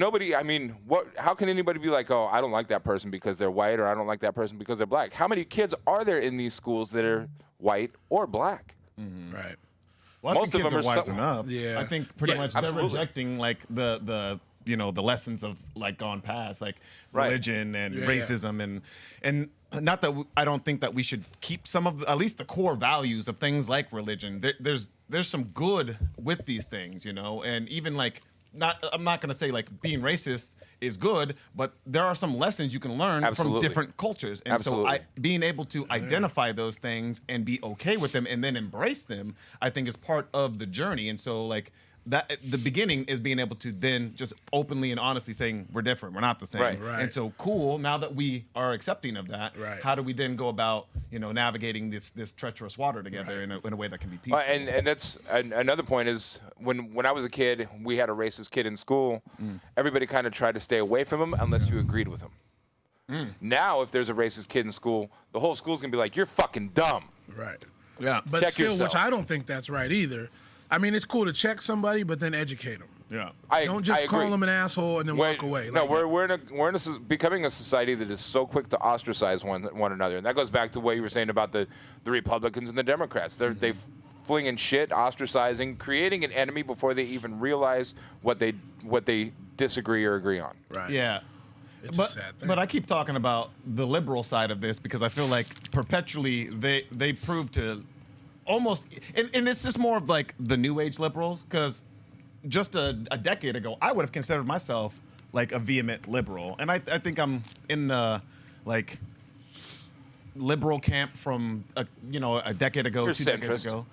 S2: how can anybody be like, oh, I don't like that person because they're white, or I don't like that person because they're black? How many kids are there in these schools that are white or black?
S4: Mm-hmm. Right.
S12: Well,
S2: most of them are
S12: wising up.
S4: Yeah.
S12: I think pretty much they're rejecting like the the lessons of like gone past, like religion and racism and not that I don't think that we should keep some of at least the core values of things like religion. There's some good with these things, and even like I'm not gonna say like being racist is good, but there are some lessons you can learn from different cultures, and so being able to identify those things and be okay with them and then embrace them, I think is part of the journey. And so like that the beginning is being able to then just openly and honestly saying we're different, we're not the same.
S2: Right.
S12: And so cool, now that we are accepting of that, how do we then go about, navigating this treacherous water together in a way that can be peaceful?
S2: And that's another point is when I was a kid, we had a racist kid in school. Everybody kind of tried to stay away from him unless you agreed with him. Now, if there's a racist kid in school, the whole school's going to be like, you're fucking dumb.
S4: Right.
S12: Yeah.
S4: But
S2: Check
S4: still,
S2: yourself.
S4: which I don't think that's right either. I mean, it's cool to check somebody, but then educate them.
S12: Yeah.
S4: Don't just call them an asshole and then walk away.
S2: No, we're becoming a society that is so quick to ostracize one another, and that goes back to what you were saying about the Republicans and the Democrats. They flinging shit, ostracizing, creating an enemy before they even realize what they disagree or agree on.
S4: Right.
S12: Yeah.
S4: It's a sad thing.
S12: But I keep talking about the liberal side of this because I feel like perpetually they prove to almost, and it's just more of like the new age liberals, because just a decade ago I would have considered myself like a vehement liberal, and I think I'm in the like liberal camp from a decade ago,
S2: You're
S12: 2 decades
S2: centrist.
S12: ago.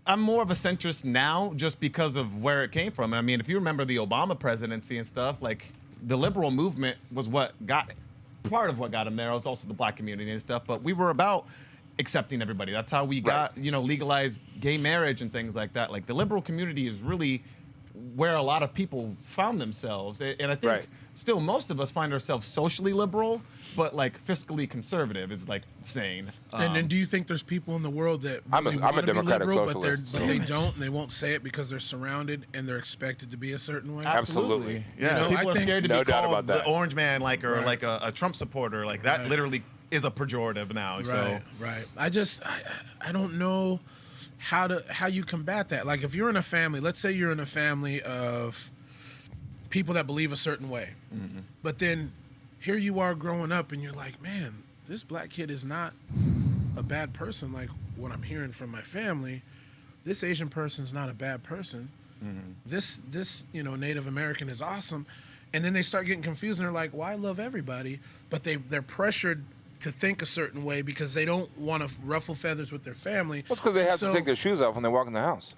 S12: I'm more of a centrist now just because of where it came from. I mean, if you remember the Obama presidency and stuff, like the liberal movement was part of what got him there. It was also the black community and stuff, but we were about accepting everybody. That's how we got, legalized gay marriage and things like that. Like the liberal community is really where a lot of people found themselves. And I think still most of us find ourselves socially liberal, but like fiscally conservative is like sane.
S4: And then do you think there's people in the world that
S2: I'm
S4: really
S2: a
S4: wanna be
S2: democratic
S4: liberal,
S2: socialist,
S4: but they don't, and they won't say it because they're surrounded and they're expected to be a certain way?
S2: Absolutely.
S12: Yeah, people are scared to be
S2: no doubt
S12: called
S2: about that.
S12: the orange man, like a Trump supporter. Like that literally is a pejorative now. So
S4: Right. I don't know how you combat that. Like if you're in a family, let's say you're in a family of people that believe a certain way, but then here you are growing up and you're like, man, this black kid is not a bad person like what I'm hearing from my family. This Asian person's not a bad person. This Native American is awesome. And then they start getting confused and they're like, well, I love everybody, but they're pressured to think a certain way because they don't want to ruffle feathers with their family.
S2: Well, it's because they have to take their shoes off when they walk in the house.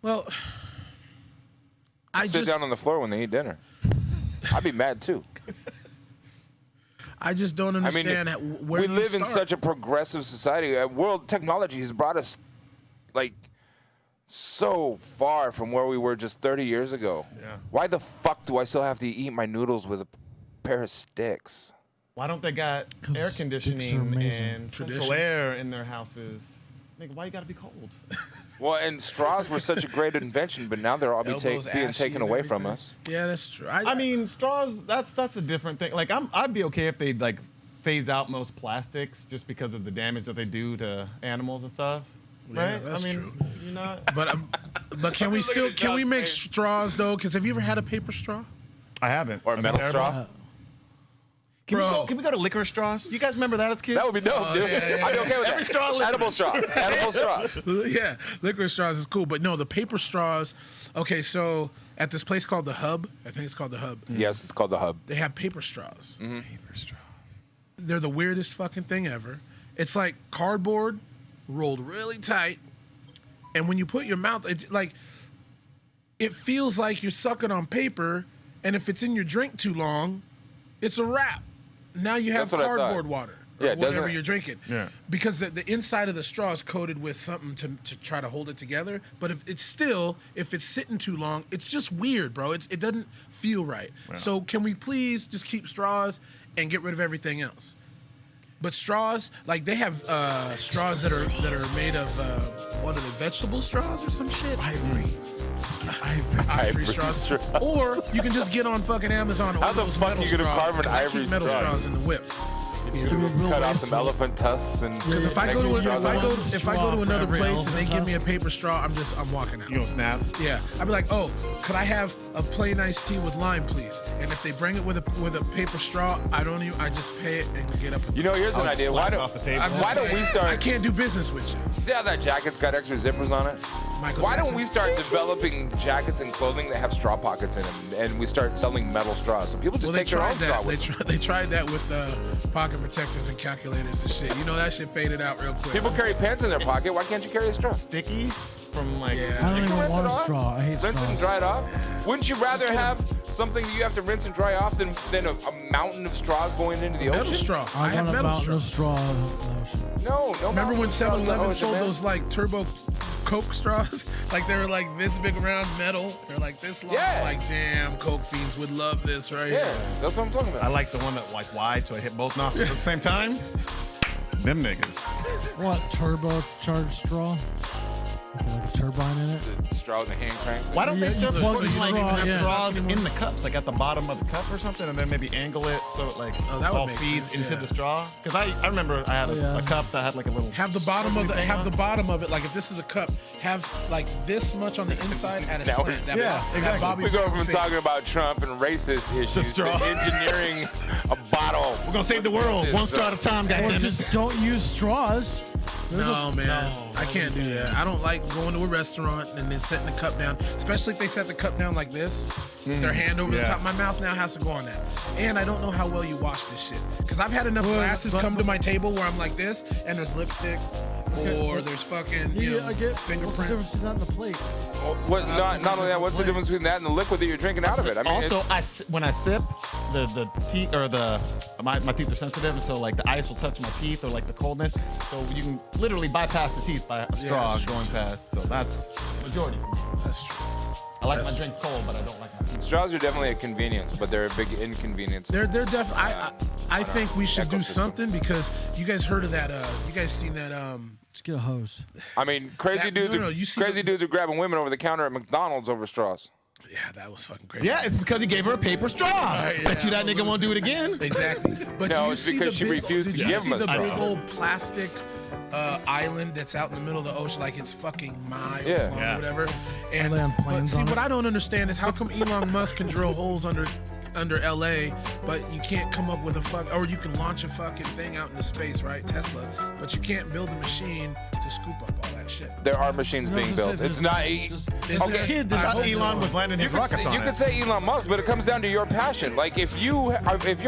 S4: Well,
S2: Sit down on the floor when they eat dinner. I'd be mad too.
S4: I just don't understand where
S2: we
S4: you
S2: live in
S4: start.
S2: such a progressive society. World technology has brought us like so far from where we were just 30 years ago.
S12: Yeah.
S2: Why the fuck do I still have to eat my noodles with a pair of sticks?
S12: why don't they got air conditioning and central air in their houses? Like, why you gotta be cold?
S2: Well, and straws were such a great invention, but now they're all being taken away from us.
S4: Yeah, that's true.
S12: I mean, straws. That's a different thing. Like, I'd be okay if they like phase out most plastics just because of the damage that they do to animals and stuff.
S4: Yeah,
S12: right?
S4: that's true.
S12: You know.
S4: But can we make straws though? Because have you ever had a paper straw?
S12: I haven't.
S2: Or a metal straw.
S12: Can we go to liquor straws? You guys remember that as kids?
S2: That would be dope, dude.
S4: Yeah.
S2: I'd be okay with
S12: Every
S2: that.
S12: straw, liquor.
S2: Edible straw. Edible straws.
S4: Yeah, liquor straws is cool, but no, the paper straws. Okay, so at this place called the Hub, I think it's called the Hub.
S2: Yes, it's called the Hub.
S4: They have paper straws.
S2: Mm-hmm.
S12: Paper straws.
S4: They're the weirdest fucking thing ever. It's like cardboard rolled really tight, and when you put your mouth, it feels like you're sucking on paper, and if it's in your drink too long, it's a wrap. Now you have
S2: That's what I
S4: cardboard
S2: thought.
S4: water or
S2: Yeah,
S4: whatever
S2: doesn't-
S4: you're drinking.
S12: Yeah.
S4: Because the inside of the straw is coated with something to try to hold it together. But if it's sitting too long, it's just weird, bro. It doesn't feel right.
S12: Yeah.
S4: So can we please just keep straws and get rid of everything else? But straws, like they have straws that are made of what are they, vegetable straws or some shit? Ivory straws. Or you can just get on fucking Amazon.
S2: How the
S4: those
S2: fuck
S4: metal
S2: you gonna
S4: straws,
S2: carve an
S4: 'cause they
S2: ivory
S4: keep metal
S2: straw?
S4: straws in the whip.
S2: Cut off some elephant tusks and.
S4: Because if I go to another place and they give me a paper straw, I'm walking out.
S12: You don't snap?
S4: Yeah, I'd be like, oh, could I have a plain iced tea with lime, please? And if they bring it with a paper straw, I just pay it and get up.
S2: You know, here's an idea. Why don't we start?
S4: I can't do business with you.
S2: See how that jacket's got extra zippers on it? Why don't we start developing jackets and clothing that have straw pockets in them, and we start selling metal straws so people just take their own straw with them?
S4: They tried that with pocket protectors and calculators and shit. You know that shit faded out real quick.
S2: People carry pens in their pocket. Why can't you carry a straw?
S12: Sticky?
S3: from like.
S1: I don't even want a straw. I hate straws.
S2: Rinse it and dry it off. Wouldn't you rather have something that you have to rinse and dry off than a mountain of straws going into the ocean?
S4: Metal straw. I have
S1: want a
S4: metal
S1: mountain of
S4: straws.
S2: No,
S1: straw.
S2: no.
S4: Remember when
S2: mountain of straws in the
S4: 7-Eleven
S2: ocean,
S4: sold
S2: man?
S4: those like turbo Coke straws? Like they were like this big around metal. They're like this long.
S2: Yeah.
S4: Like damn, Coke fiends would love this right
S2: Yeah,
S4: here.
S2: that's what I'm talking about.
S3: I like the one that like wide, so I hit both nostrils at the same time. Them niggas.
S1: What, turbocharged straw? With like a turbine in it?
S2: The straw and the hand crank.
S3: Why don't they serve
S1: plug the
S3: like
S1: straw,
S3: straws in the cups, like at the bottom of the cup or something, and then maybe angle it so it like
S4: that would
S3: all
S4: make
S3: feeds
S4: sense,
S3: into
S4: yeah.
S3: the straw? Because I remember I had a cup that had like a little.
S4: Have the bottom of the bottom of it like if this is a cup, have like this much on the inside at a
S2: Now
S4: slant.
S2: it's-
S4: That
S3: exactly.
S4: Bobby
S2: We go
S4: Brown
S2: from
S4: thing.
S2: talking about Trump and racist issues
S3: straw.
S2: to engineering a bottle.
S3: We're gonna save the world one straw at a time,
S1: Or
S3: goddammit.
S1: just don't use straws.
S4: No, man. I can't do that. I don't like going to a restaurant and then setting the cup down, especially if they set the cup down like this. Their hand over the top. My mouth now has to go on that. And I don't know how well you wash this shit. Because I've had enough glasses come to my table where I'm like this, and there's lipstick, or there's fucking,
S1: I get
S4: fingerprints.
S1: What's the difference between that and the plate?
S2: Not only that, what's the difference between that and the liquid that you're drinking out of it? I mean,
S3: Also, when I sip, the teeth or my teeth are sensitive, so like the ice will touch my teeth or like the coldness. So you can literally bypass the teeth by a straw going past. So that's the majority.
S4: That's true.
S3: I like my drinks cold, but I don't like my teeth.
S2: straws are definitely a convenience, but they're a big inconvenience.
S4: They're definitely. I think we should do something because you guys heard of that. You guys seen that?
S1: Just get a hose.
S2: I mean, crazy dudes are grabbing women over the counter at McDonald's over straws.
S4: Yeah, that was fucking crazy.
S3: Yeah, it's because he gave her a paper straw. Bet you that nigga won't do it again.
S4: Exactly. But
S2: No,
S4: do you
S2: it's
S4: see
S2: because
S4: the
S2: she
S4: big,
S2: refused to
S4: did you
S2: give
S4: see
S2: him a
S4: the
S2: straw.
S4: big old plastic island that's out in the middle of the ocean, like it's fucking miles long or whatever. And but see, what I don't understand is how come Elon Musk can drill holes under LA, but you can't come up with or you can launch a fucking thing out into space, right? Tesla, but you can't build a machine to scoop up all that shit.
S2: There are machines being built. It's not.
S3: Elon was landing his rockets on it.
S2: You could say Elon Musk, but it comes down to your passion. Like if you're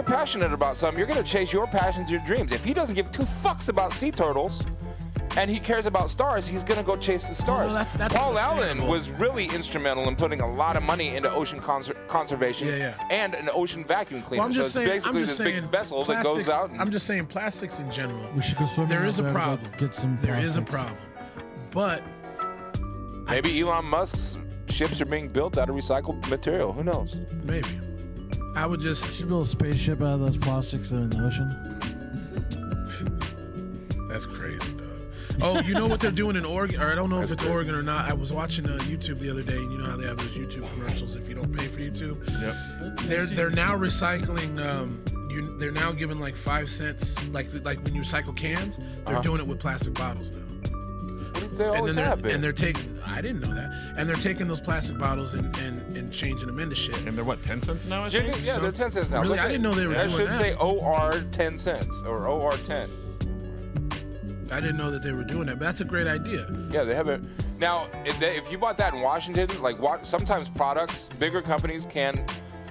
S2: passionate about something, you're gonna chase your passions, your dreams. If he doesn't give two fucks about sea turtles, and he cares about stars, he's gonna go chase the stars.
S4: Well, that's
S2: Paul Allen was really instrumental in putting a lot of money into ocean conservation and an ocean vacuum cleaner.
S4: Well, I'm just
S2: so it's basically
S4: saying,
S2: this big vessel that goes out.
S4: I'm just saying, plastics in general.
S1: We should go swimming.
S4: There is a
S1: out there and
S4: problem.
S1: go Get some.
S4: There is a
S1: plastics.
S4: problem, but
S2: Maybe Elon Musk's ships are being built out of recycled material. Who knows?
S4: Maybe. I would just.
S1: You should build a spaceship out of those plastics that are in the ocean.
S4: That's crazy, dog. Oh, you know what they're doing in Oregon? Or I don't know if it's Oregon or not. I was watching YouTube the other day, and you know how they have those YouTube commercials if you don't pay for YouTube.
S3: Yep.
S4: They're now recycling. They're now giving like 5 cents, like when you recycle cans. They're doing it with plastic bottles now. They're taking. I didn't know that. And they're taking those plastic bottles and changing them into shit.
S3: And they're what, 10 cents now?
S2: Yeah, they're 10 cents now.
S4: Really, I didn't know they were doing that.
S2: That should say OR 10 cents or OR 10.
S4: I didn't know that they were doing that, but that's a great idea.
S2: Yeah, they have it. Now, if you bought that in Washington, like sometimes products, bigger companies can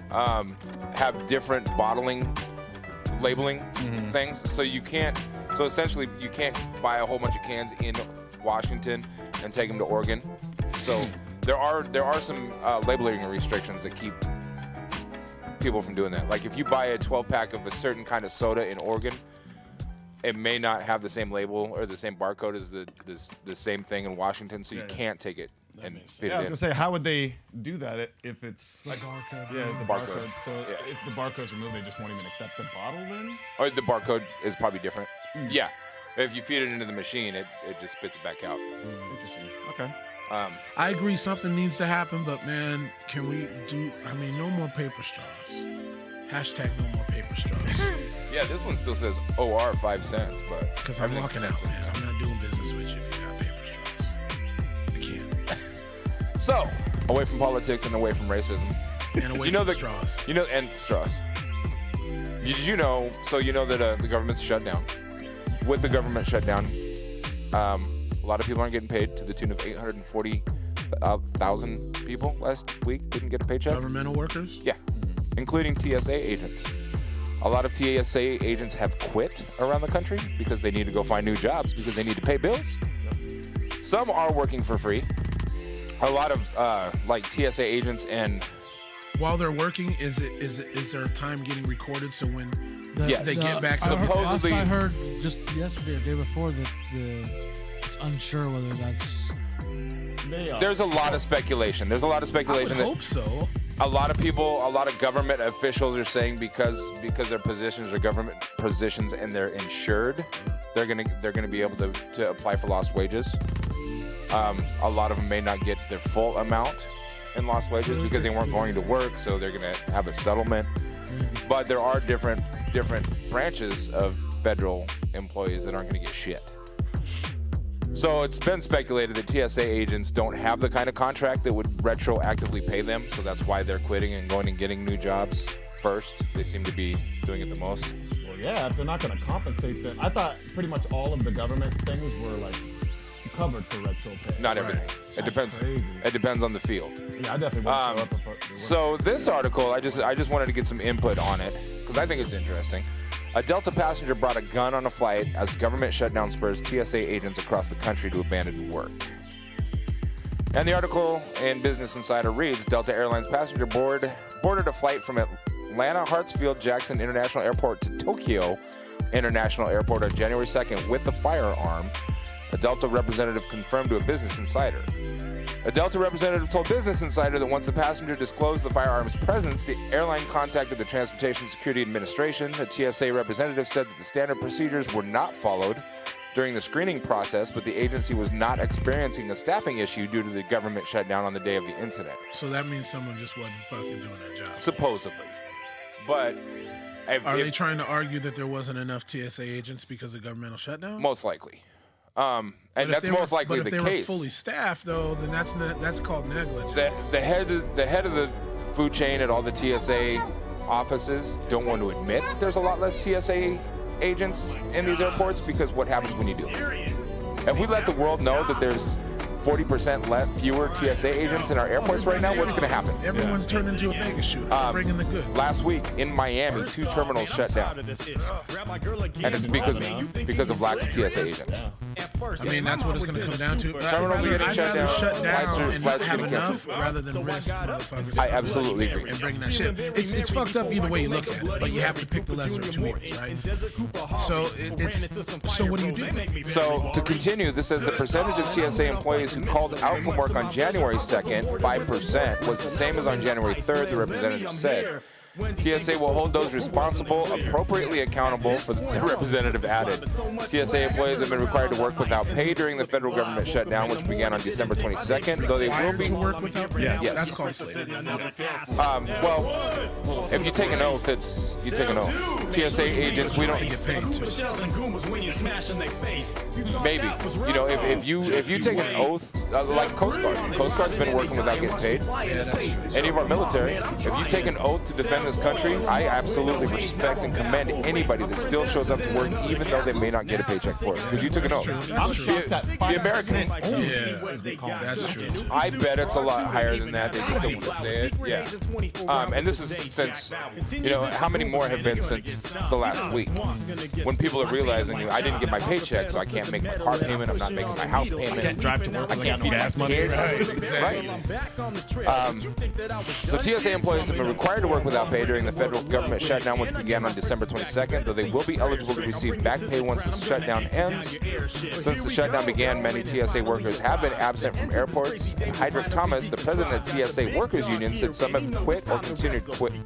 S2: have different bottling, labeling things. So essentially you can't buy a whole bunch of cans in Washington and take them to Oregon. So there are some labeling restrictions that keep people from doing that. Like if you buy a 12-pack of a certain kind of soda in Oregon, it may not have the same label or the same barcode as the same thing in Washington, so you can't take it and feed it in.
S3: I was gonna say, how would they do that if it's
S1: like barcode?
S3: Yeah, the barcode. So if the barcode's removed, they just won't even accept the bottle then?
S2: Or the barcode is probably different. Yeah. If you feed it into the machine, it just spits it back out.
S3: Interesting. Okay.
S4: I agree something needs to happen, but man, can we do, no more paper straws. Hashtag no more paper straws.
S2: Yeah, this one still says OR 5 cents, but...
S4: Because I'm walking out, man. I'm not doing business with you if you got paper straws. I can't.
S2: So, away from politics and away from racism.
S4: And away from straws.
S2: And straws. Did you know that the government's shut down? With the government shut down, a lot of people aren't getting paid to the tune of 840,000 people last week didn't get a paycheck.
S4: Governmental workers?
S2: Yeah, including TSA agents. A lot of TSA agents have quit around the country because they need to go find new jobs because they need to pay bills. Some are working for free, A lot of like TSA agents and
S4: while they're working, is there time getting recorded so when
S2: yes.
S4: they get back?
S1: Supposedly, I heard just yesterday or the day before that it's unsure whether that's.
S2: There's a lot of speculation. There's a lot of speculation.
S4: I would hope so.
S2: A lot of people, a lot of government officials are saying because their positions are government positions and they're insured, they're gonna be able to apply for lost wages. A lot of them may not get their full amount in lost wages because they weren't going to work, so they're gonna have a settlement. But there are different branches of federal employees that aren't gonna get shit. So it's been speculated that TSA agents don't have the kind of contract that would retroactively pay them, so that's why they're quitting and going and getting new jobs first. They seem to be doing it the most.
S3: Well, yeah, if they're not going to compensate them. I thought pretty much all of the government things were like covered for retro pay.
S2: Not everything. Right. It depends. Crazy. It depends on the field.
S3: Yeah, I definitely won't show up.
S2: So this article, I just wanted to get some input on it because I think it's interesting. A Delta passenger brought a gun on a flight as government shutdown spurs TSA agents across the country to abandon work. And the article in Business Insider reads, Delta Airlines passenger boarded a flight from Atlanta Hartsfield-Jackson International Airport to Tokyo International Airport on January 2nd with a firearm, a Delta representative confirmed to a Business Insider. A Delta representative told Business Insider that once the passenger disclosed the firearm's presence, the airline contacted the Transportation Security Administration. The TSA representative said that the standard procedures were not followed during the screening process, but the agency was not experiencing a staffing issue due to the government shutdown on the day of the incident.
S4: So that means someone just wasn't fucking doing that job.
S2: Supposedly. But
S4: are they trying to argue that there wasn't enough TSA agents because of governmental shutdown?
S2: Most likely. And that's most likely the case.
S4: But if they were fully staffed, though, then that's called negligence.
S2: The head of the food chain at all the TSA offices don't want to admit there's a lot less TSA agents in these airports because what happens when you do? If we let the world know that there's 40% fewer TSA agents in our airports right now, what's going to happen?
S4: Everyone's turned into a Vegas shooter. Bringing the goods.
S2: Last week in Miami, 2 terminals shut down, and it's because of lack of TSA agents.
S4: I mean, that's what it's going to come down to.
S2: Terminals are getting shut down
S4: and not have enough rather than risk motherfuckers.
S2: I absolutely agree.
S4: And bringing that shit. It's fucked up either way you look at it, but you have to pick the lesser of two evils, right? So so what do you do?
S2: So to continue, this says the percentage of TSA employees who called out from work on January 2nd, 5%, was the same as on January 3rd, the representative said. TSA will hold those responsible appropriately accountable, for the representative added. TSA employees have been required to work without pay during the federal government shutdown, which began on December 22nd, though they will be...
S4: work without pay?
S2: Yes.
S4: That's called slavery.
S2: Well, if you take an oath, you take an oath. TSA agents, we don't get paid. Maybe. You know, if you take an oath, like Coast Guard. Coast Guard's been working without getting paid. Any of our military, if you take an oath to defend this country, I absolutely respect and commend anybody that still shows up to work even though they may not get a paycheck for it. Because you took an oath.
S3: I'm shocked that
S2: the American.
S4: Yeah, that's true.
S2: I bet it's a lot higher than that. They just don't want to say it. Yeah. And this is since, you know, how many more have been since the last week? When people are realizing, I didn't get my paycheck, so I can't make my car payment, I'm not making my house payment. I
S3: can't drive to work.
S2: I can't feed gas money. Right. So TSA employees have been required to work without pay during the federal government shutdown, which began on December 22nd, though they will be eligible to receive back pay once the shutdown ends. Since the shutdown began, many TSA workers have been absent from airports. Hydrick Thomas, the president of TSA Workers Union, said some have quit or considered quitting.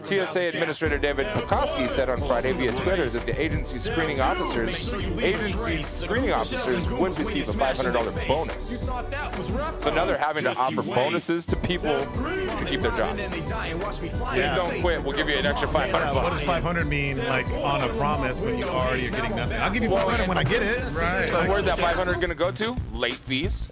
S2: TSA Administrator David Pekoski said on Friday via Twitter that the agency screening officers would receive a $500 bonus. So now they're having to offer bonuses to people to keep their jobs. Please don't quit. We'll give you an extra $500.
S12: What does 500 mean, like, on a promise when you already are getting nothing? I'll give you 500 when I get it.
S4: Right.
S2: So where's that 500 going to go to? Late fees.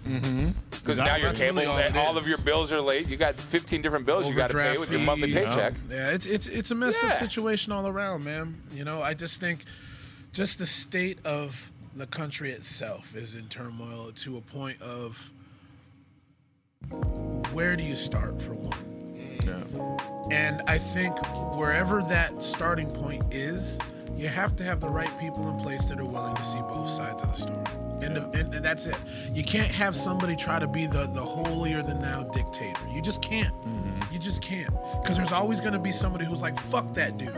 S2: Because now your cable, really all of your bills are late. You got 15 different bills you got to pay with your monthly paycheck.
S4: Yeah, it's a messed up situation all around, man. You know, I just think just the state of the country itself is in turmoil to a point of where do you start, for one?
S12: Yeah.
S4: And I think wherever that starting point is, You have to have the right people in place that are willing to see both sides of the story. And that's it. You can't have somebody try to be the holier-than-thou dictator. You just can't. You just can't. Because there's always going to be somebody who's like, fuck that dude.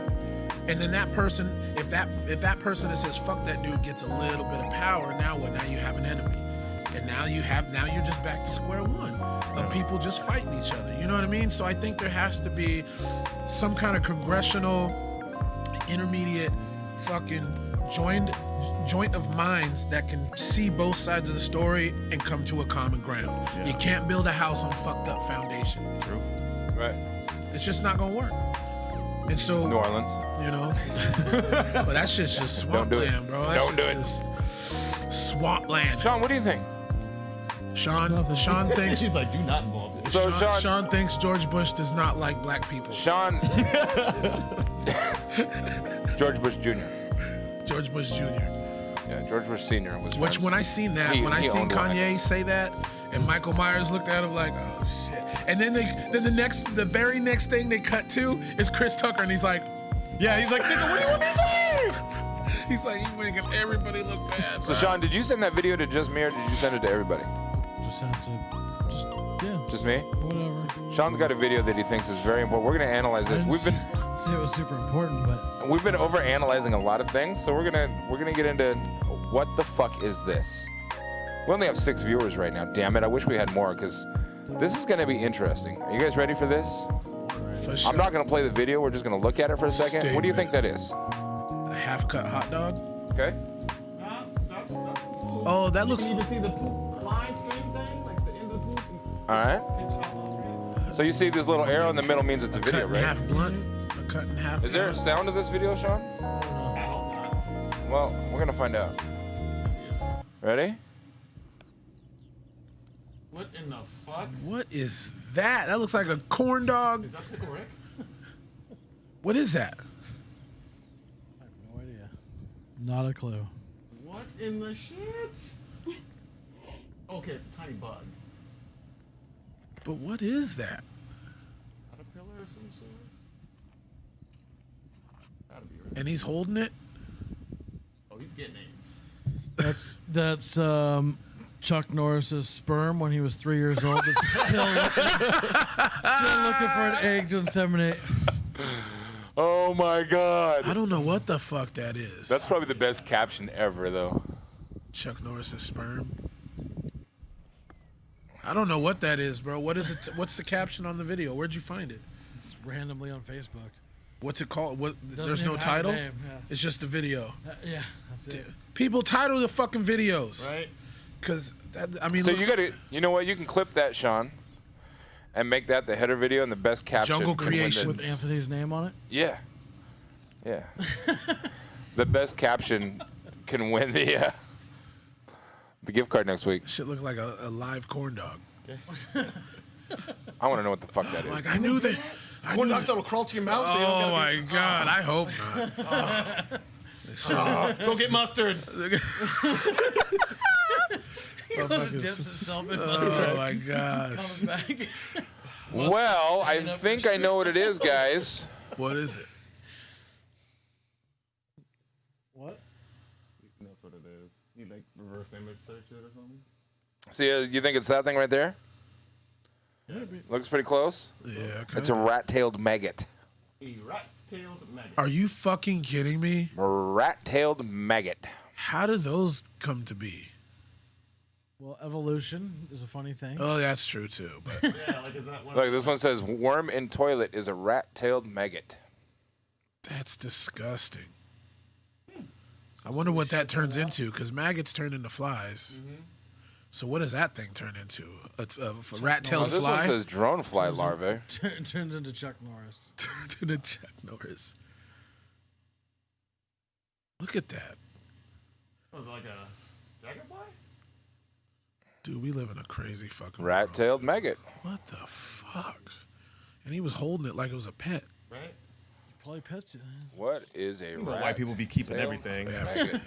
S4: And then that person, if that person that says fuck that dude gets a little bit of power, now what? Now you have an enemy. And now you're just back to square one of people just fighting each other. You know what I mean? So I think there has to be some kind of congressional, intermediate, fucking joint of minds that can see both sides of the story and come to a common ground. Yeah. You can't build a house on fucked up foundation.
S2: True. Right.
S4: It's just not gonna work. And so
S2: New Orleans,
S4: you know, but that shit's just swampland, bro.
S2: Don't do it.
S4: Swampland.
S2: Shawn, what do you think?
S4: Sean thinks
S3: he's like, do not involve this.
S2: So
S4: Shawn thinks George Bush does not like black people.
S2: Shawn, George Bush Jr.
S4: George Bush Jr.
S2: Yeah, George Bush Sr. was.
S4: Which when I seen that, when I seen Kanye say that, and Michael Myers looked at him like, oh shit. And then the very next thing they cut to is Chris Tucker, and he's like, nigga, what do you want me to say? He's like, he's making everybody look bad.
S2: So Shawn, did you send that video to just me, or did you send it to everybody?
S1: Just sent it to,
S2: just me.
S1: Whatever.
S2: Shawn's got a video that he thinks is very important. We're gonna analyze this. We've been.
S1: Say it was super important, but
S2: we've been over analyzing a lot of things, so we're gonna get into what the fuck is this. We only have 6 viewers right now. Damn it! I wish we had more because this is gonna be interesting. Are you guys ready for this?
S4: For sure.
S2: I'm not gonna play the video. We're just gonna look at it for a second. What do you think that is?
S4: A half-cut hot dog.
S2: Okay.
S4: Oh, that looks.
S3: You can see the poop line string thing, like the end of the poop.
S2: All right. So you see this little arrow in the middle means it's a video, right?
S4: Half blunt. A cut in half.
S2: Is there a sound of this video, Shawn? Well, we're gonna find out. Ready?
S3: What in the fuck?
S4: What is that? That looks like a corn dog.
S3: Is that Pickle Rick?
S4: What is that?
S1: I have no idea. Not a clue.
S3: What in the shit? Okay, it's a tiny bug.
S4: But what is that?
S3: Caterpillar of some sort? Gotta be right.
S4: And he's holding it?
S3: Oh, he's getting names.
S1: That's Chuck Norris's sperm when he was 3 years old. It's still looking for an egg to inseminate.
S2: Oh my God.
S4: I don't know what the fuck that is.
S2: That's probably the best caption ever, though.
S4: Chuck Norris's sperm. I don't know what that is, bro. What is it? What's the caption on the video? Where'd you find it?
S1: It's randomly on Facebook.
S4: What's it called? What? There's
S1: even
S4: no
S1: have a
S4: title.
S1: name, yeah.
S4: It's just a video.
S1: Yeah, that's it.
S4: People title the fucking videos,
S3: right?
S4: Because I mean,
S2: So you gotta, you know what? You can clip that, Shawn, and make that the header video and the best caption.
S4: Jungle
S2: can win
S4: Creations.
S1: With Anthony's name on it?
S2: Yeah. Yeah. The best caption can win the gift card next week.
S4: Shit look like a live corn dog.
S2: I want to know what the fuck that is.
S4: Like I knew that.
S8: Corn dogs that'll crawl to your mouth. So you don't
S4: Oh
S8: gotta
S4: my God! I hope not.
S3: Go get mustard.
S4: Oh my gosh.
S2: Well, I think I know what it is, guys.
S4: What is it?
S1: What?
S3: That's what it is. You like reverse image search it or something?
S2: See, you think it's that thing right there? Looks pretty close.
S4: Yeah. Okay.
S2: It's a rat-tailed maggot.
S3: A rat-tailed maggot.
S4: Are you fucking kidding me?
S2: Rat-tailed maggot.
S4: How did those come to be?
S1: Well, evolution is a funny thing.
S4: Oh, that's true too. But
S3: Yeah, like is that one?
S2: Look, this one says worm in toilet is a rat-tailed maggot.
S4: that's disgusting. I wonder what that turns into, because maggots turn into flies. So what does that thing turn into? A rat-tailed
S2: This
S4: fly?
S2: one says drone fly larvae.
S1: Turns into Chuck Norris.
S4: Turns into Chuck Norris. Look at that.
S3: Was it like a dragonfly?
S4: Dude, we live in a crazy fucking
S2: Rat-tailed maggot.
S4: What the fuck? And he was holding it like it was a pet.
S3: Right?
S1: Probably pets it.
S2: What is a rat?
S12: White people be keeping everything.
S2: Maggot?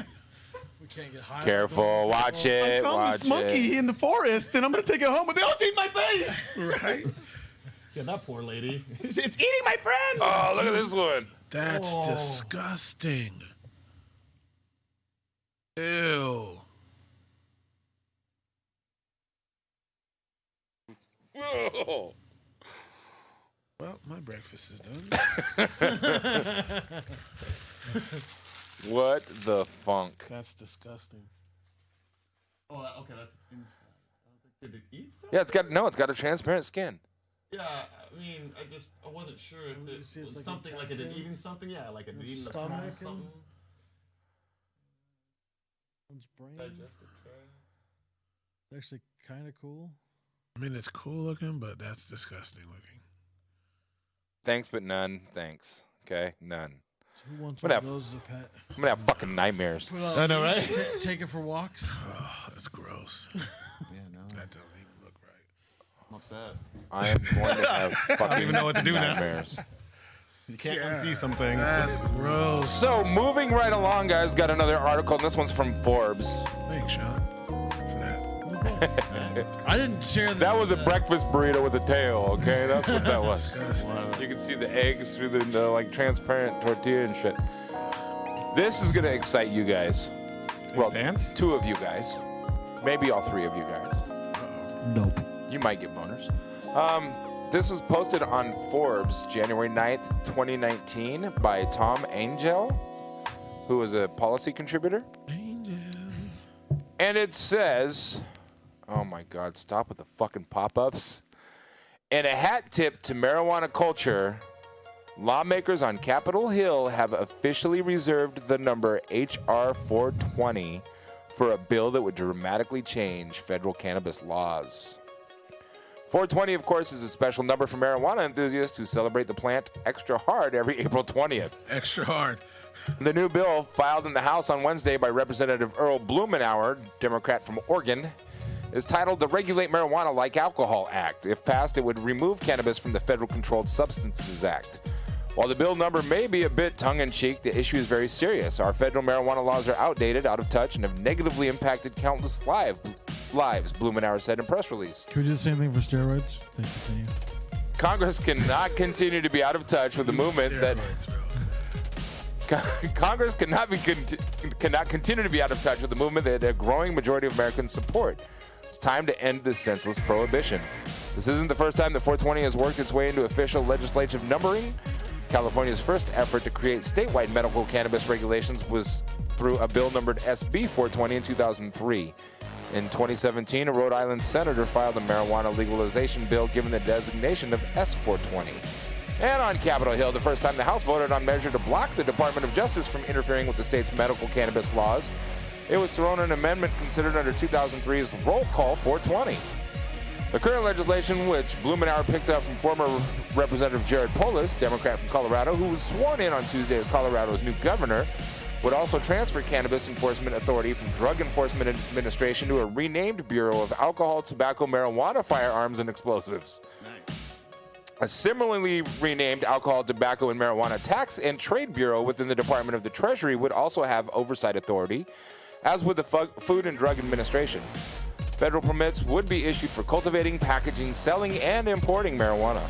S1: We can't get high.
S2: Careful, watch it,
S8: I found
S2: watch
S8: this monkey
S2: it.
S8: in the forest, and I'm gonna take it home, but they don't eat my face.
S4: Right?
S3: Yeah, that poor lady.
S8: It's eating my friends.
S2: Oh, look at this one.
S4: That's disgusting. Ew.
S2: Whoa.
S4: Well, my breakfast is done.
S2: What the funk?
S1: That's disgusting.
S3: Oh, okay, that's inside. Did it eat something?
S2: Yeah, it's got a transparent skin.
S3: Yeah, I mean, I wasn't sure if it was
S1: like
S3: something like it had eaten something. Yeah, like it had eaten the
S1: stomach
S3: or something.
S1: Brain.
S3: Digestive tract.
S1: It's actually kind of cool.
S4: I mean, it's cool looking, but that's disgusting looking.
S2: Thanks, but none. Thanks. Okay, none.
S1: So who wants
S2: I'm
S1: one
S2: gonna
S1: of those as a pet?
S2: I'm gonna have fucking nightmares.
S3: I know, right?
S1: Take it for walks.
S4: Oh, that's gross.
S3: Yeah, no.
S4: That don't even look right.
S3: I'm upset.
S2: I am going to have fucking
S3: I don't even know what to do
S2: nightmares.
S3: now. You can't unsee some things.
S4: That's gross.
S2: So moving right along, guys, got another article, and this one's from Forbes.
S4: Thanks, Shawn, for that.
S1: I didn't share
S2: that. Was a breakfast burrito with a tail, okay? That's what that was.
S4: Disgusting.
S2: You can see the eggs through the like transparent tortilla and shit. This is gonna excite you guys. Well,
S3: dance?
S2: 2 of you guys. Maybe all 3 of you guys.
S1: Nope.
S2: You might get boners. This was posted on Forbes January 9th, 2019 by Tom Angel, who is a policy contributor.
S4: Angel.
S2: And it says, oh my God, stop with the fucking pop-ups. In a hat tip to marijuana culture, lawmakers on Capitol Hill have officially reserved the number HR 420 for a bill that would dramatically change federal cannabis laws. 420, of course, is a special number for marijuana enthusiasts who celebrate the plant extra hard every April 20th.
S4: Extra hard.
S2: The new bill, filed in the House on Wednesday by Representative Earl Blumenauer, Democrat from Oregon, is titled the Regulate Marijuana Like Alcohol Act. If passed, it would remove cannabis from the Federal Controlled Substances Act. While the bill number may be a bit tongue-in-cheek, the issue is very serious. Our federal marijuana laws are outdated, out of touch, and have negatively impacted countless lives, Blumenauer said in a press release.
S1: Can we do the same thing for steroids? Continue.
S2: Congress cannot continue to be out of touch with the movement that... Congress cannot continue to be out of touch with the movement that a growing majority of Americans support. It's time to end this senseless prohibition. This isn't the first time that 420 has worked its way into official legislative numbering. California's first effort to create statewide medical cannabis regulations was through a bill numbered SB 420 in 2003. In 2017, a Rhode Island senator filed a marijuana legalization bill given the designation of S420. And on Capitol Hill, the first time the House voted on a measure to block the Department of Justice from interfering with the state's medical cannabis laws, it was thrown an amendment considered under 2003's Roll Call 420. The current legislation, which Blumenauer picked up from former Representative Jared Polis, Democrat from Colorado, who was sworn in on Tuesday as Colorado's new governor, would also transfer Cannabis Enforcement Authority from Drug Enforcement Administration to a renamed Bureau of Alcohol, Tobacco, Marijuana, Firearms, and Explosives.
S3: Nice.
S2: A similarly renamed Alcohol, Tobacco, and Marijuana Tax and Trade Bureau within the Department of the Treasury would also have oversight authority, as would the Food and Drug Administration. Federal permits would be issued for cultivating, packaging, selling, and importing marijuana.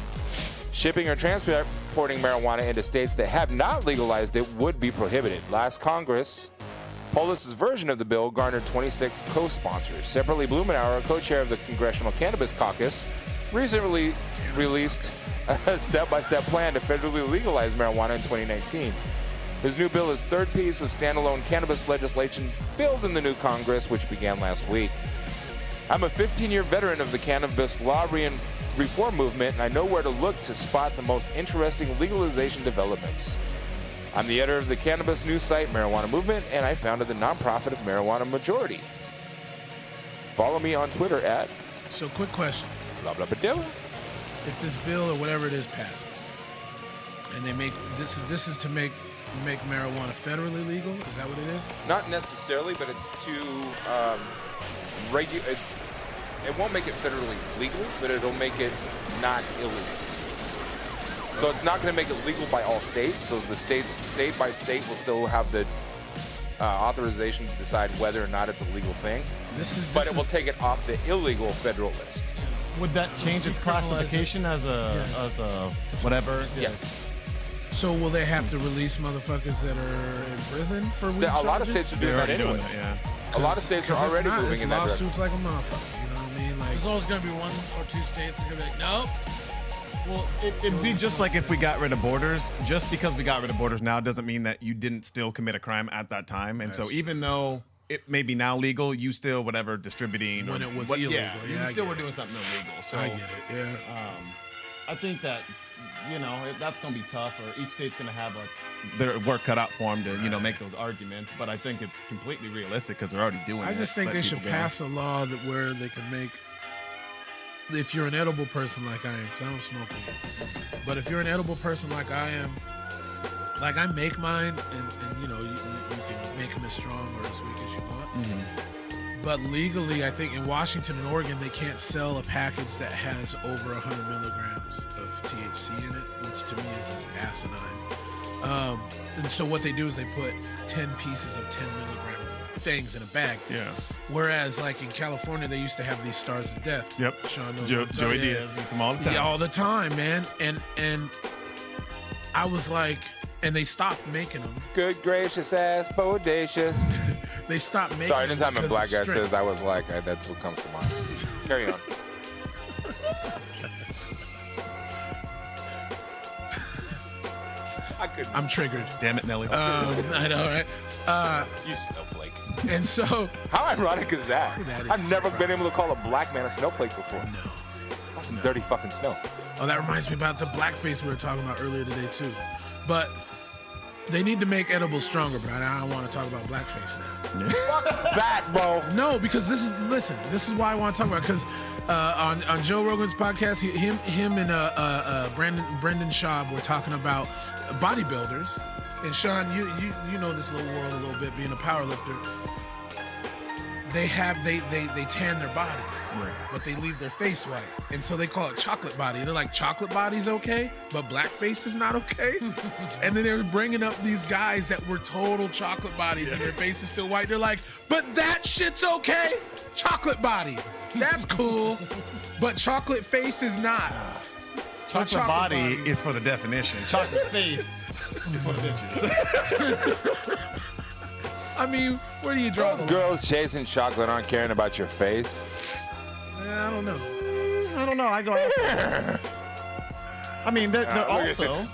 S2: Shipping or transporting marijuana into states that have not legalized it would be prohibited. Last Congress, Polis' version of the bill garnered 26 co-sponsors. Separately, Blumenauer, co-chair of the Congressional Cannabis Caucus, recently released a step-by-step plan to federally legalize marijuana in 2019. His new bill is third piece of standalone cannabis legislation billed in the new Congress, which began last week. I'm a 15-year veteran of the cannabis law reform movement, and I know where to look to spot the most interesting legalization developments. I'm the editor of the cannabis news site Marijuana Movement, and I founded the nonprofit of Marijuana Majority. Follow me on Twitter at...
S4: So, quick question.
S2: Blah, blah, blah, blah.
S4: If this bill or whatever it is passes, and they make... This is to make marijuana federally legal? Is that what it is?
S2: Not necessarily, but it's to... It won't make it federally legal, but it'll make it not illegal. So it's not going to make it legal by all states. So the state by state will still have the authorization to decide whether or not it's a legal thing. But it will take it off the illegal federal list.
S3: Would that change its classification as a whatever?
S2: Yes.
S4: So will they have to release motherfuckers that are in prison for weed
S2: A lot of
S4: charges?
S2: states are doing that anyway. A lot of states are already moving in that direction.
S4: Lawsuits like a motherfucker. You know what I mean? Like,
S1: There's always going to be one or two states that are going to be like, nope.
S12: Well, it'd be just like if we got rid of borders. Just because we got rid of borders now doesn't mean that you didn't still commit a crime at that time. And so even though it may be now legal, you still distributing
S4: when it was illegal.
S12: Yeah, you still were doing something illegal. So
S4: I get it. Yeah.
S12: I think that that's gonna be tough. Or each state's gonna have their work cut out for them to make those arguments. But I think it's completely realistic because they're already doing it.
S4: I just think they should pass a law where they can make. If you're an edible person like I am, because I don't smoke weed, but if you're an edible person like I am, like I make mine, and you can make them as strong or as weak as you want.
S12: Mm-hmm.
S4: But legally, I think in Washington and Oregon, they can't sell a package that has over 100 milligrams of THC in it, which to me is just asinine. And so what they do is they put 10 pieces of 10 milligram things in a bag.
S12: Yeah.
S4: Whereas, like in California, they used to have these stars of death.
S12: Yep.
S4: Shawn knows
S12: Joey Diaz eats them all the time.
S4: Yeah, all the time, man. And I was like, and they stopped making them.
S2: Good gracious ass, bodacious.
S4: They stopped making.
S2: Sorry, anytime a black guy
S4: strength.
S2: says, I was like, that's what comes to mind. Carry on.
S4: I'm triggered.
S12: Damn it, Nelly.
S4: I know, right?
S2: You snowflake.
S4: And so,
S2: how ironic is that?
S4: That is
S2: I've never
S4: so
S2: been able to call a black man a snowflake before.
S4: No.
S2: That's some dirty fucking snow.
S4: Oh, that reminds me about the blackface we were talking about earlier today too. But they need to make edibles stronger, but I don't want to talk about blackface now.
S2: Fuck that, bro.
S4: No, because this is why I want to talk about it, because on Joe Rogan's podcast, him and Brendan Schaub were talking about bodybuilders. And Shawn, you know this little world a little bit, being a powerlifter. They tan their bodies,
S12: right,
S4: but they leave their face white, and so they call it chocolate body. They're like, chocolate body's okay, but blackface is not okay. And then they were bringing up these guys that were total chocolate bodies, and their face is still white. They're like, but that shit's okay. Chocolate body, that's cool, but chocolate face is not.
S12: Chocolate body is for the definition. Chocolate face is for the bitches.
S4: I mean, where do you draw
S2: those girls chasing chocolate aren't caring about your face?
S4: I don't know.
S12: I go outside. I mean, they're also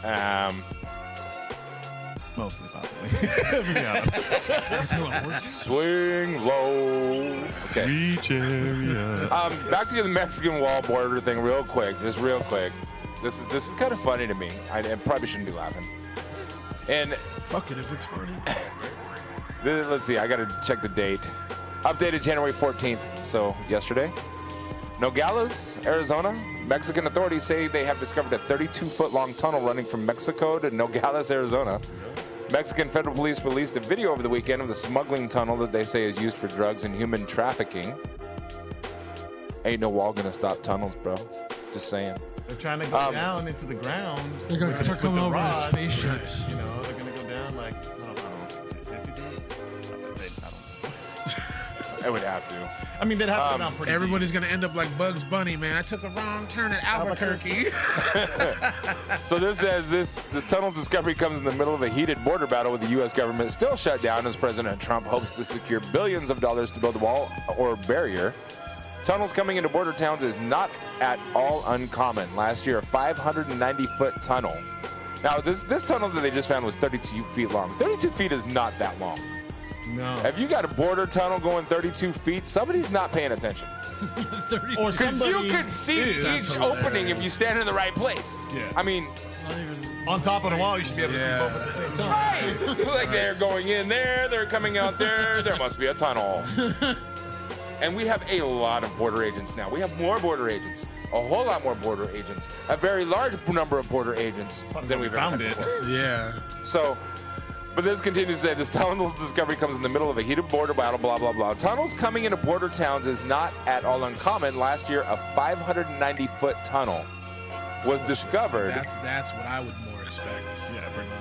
S12: mostly probably. To be honest.
S2: Swing low. Okay.
S12: Reach area.
S2: Back to the Mexican wall border thing, real quick. Just real quick. This is kind of funny to me. I probably shouldn't be laughing. And
S4: fuck it if it's funny.
S2: Let's see, I gotta check the date. Updated January 14th, so yesterday. Nogales, Arizona. Mexican authorities say they have discovered a 32-foot-long tunnel running from Mexico to Nogales, Arizona. Mexican federal police released a video over the weekend of the smuggling tunnel that they say is used for drugs and human trafficking. Ain't no wall gonna stop tunnels, bro. Just saying.
S12: They're trying to go down into the ground.
S1: They're gonna start coming over in spaceships.
S12: You know, they're gonna go down like,
S2: I would have to.
S12: I mean, they'd have to go down pretty
S4: Everybody's going to end up like Bugs Bunny, man. I took a wrong turn at Albuquerque.
S2: So this says this tunnel's discovery comes in the middle of a heated border battle with the U.S. government still shut down as President Trump hopes to secure billions of dollars to build a wall or barrier. Tunnels coming into border towns is not at all uncommon. Last year, a 590-foot tunnel. Now, this tunnel that they just found was 32 feet long. 32 feet is not that long.
S12: No.
S2: If you got a border tunnel going 32 feet, somebody's not paying attention. Because you could see each opening if you stand in the right place.
S12: Yeah.
S2: I mean,
S12: on top of the wall, you should be able to see both at the same time.
S2: Right. Like they're going in there, they're coming out there. There must be a tunnel. And we have a lot of border agents now. We have more border agents, a whole lot more border agents, a very large number of border agents than we've ever had before.
S4: Yeah.
S2: So. But this continues to say this tunnel's discovery comes in the middle of a heated border battle, blah, blah, blah. Tunnels coming into border towns is not at all uncommon. Last year, a 590-foot tunnel was discovered.
S4: So that's what I would more expect.
S12: Yeah, pretty much.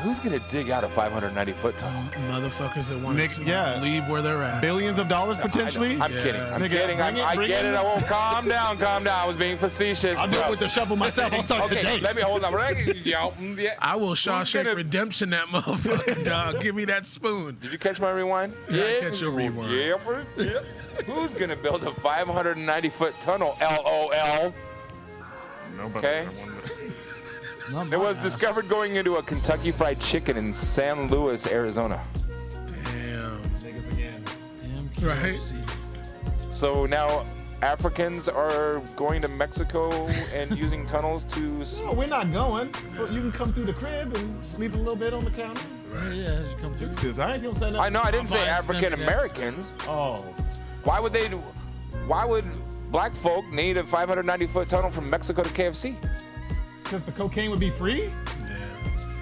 S2: Who's gonna dig out a 590-foot tunnel?
S4: Motherfuckers that want to leave where they're at.
S12: Billions of dollars potentially.
S2: I'm kidding. I'm kidding. I get it. I won't. Calm down. Calm down. I was being facetious.
S12: I'll do it with the shovel myself. I'll start today.
S2: Let me hold on.
S4: I will Shawshank Redemption that motherfucker, dog. Give me that spoon.
S2: Did you catch my rewind?
S4: Yeah, catch your rewind.
S2: Yeah. Who's gonna build a 590-foot tunnel? LOL.
S12: Nobody.
S2: Okay. It was discovered going into a Kentucky Fried Chicken in San Luis, Arizona.
S4: Damn.
S3: Niggas again.
S1: Damn
S4: Right.
S1: KFC.
S2: So now Africans are going to Mexico and using tunnels to.
S12: No, we're not going. But you can come through the crib and sleep a little bit on the counter.
S1: Right. Yeah, as you come through.
S12: I ain't gonna say nothing.
S2: I know. I didn't say African Americans.
S12: Oh.
S2: Why would black folk need a 590-foot tunnel from Mexico to KFC?
S12: Because the cocaine would be free?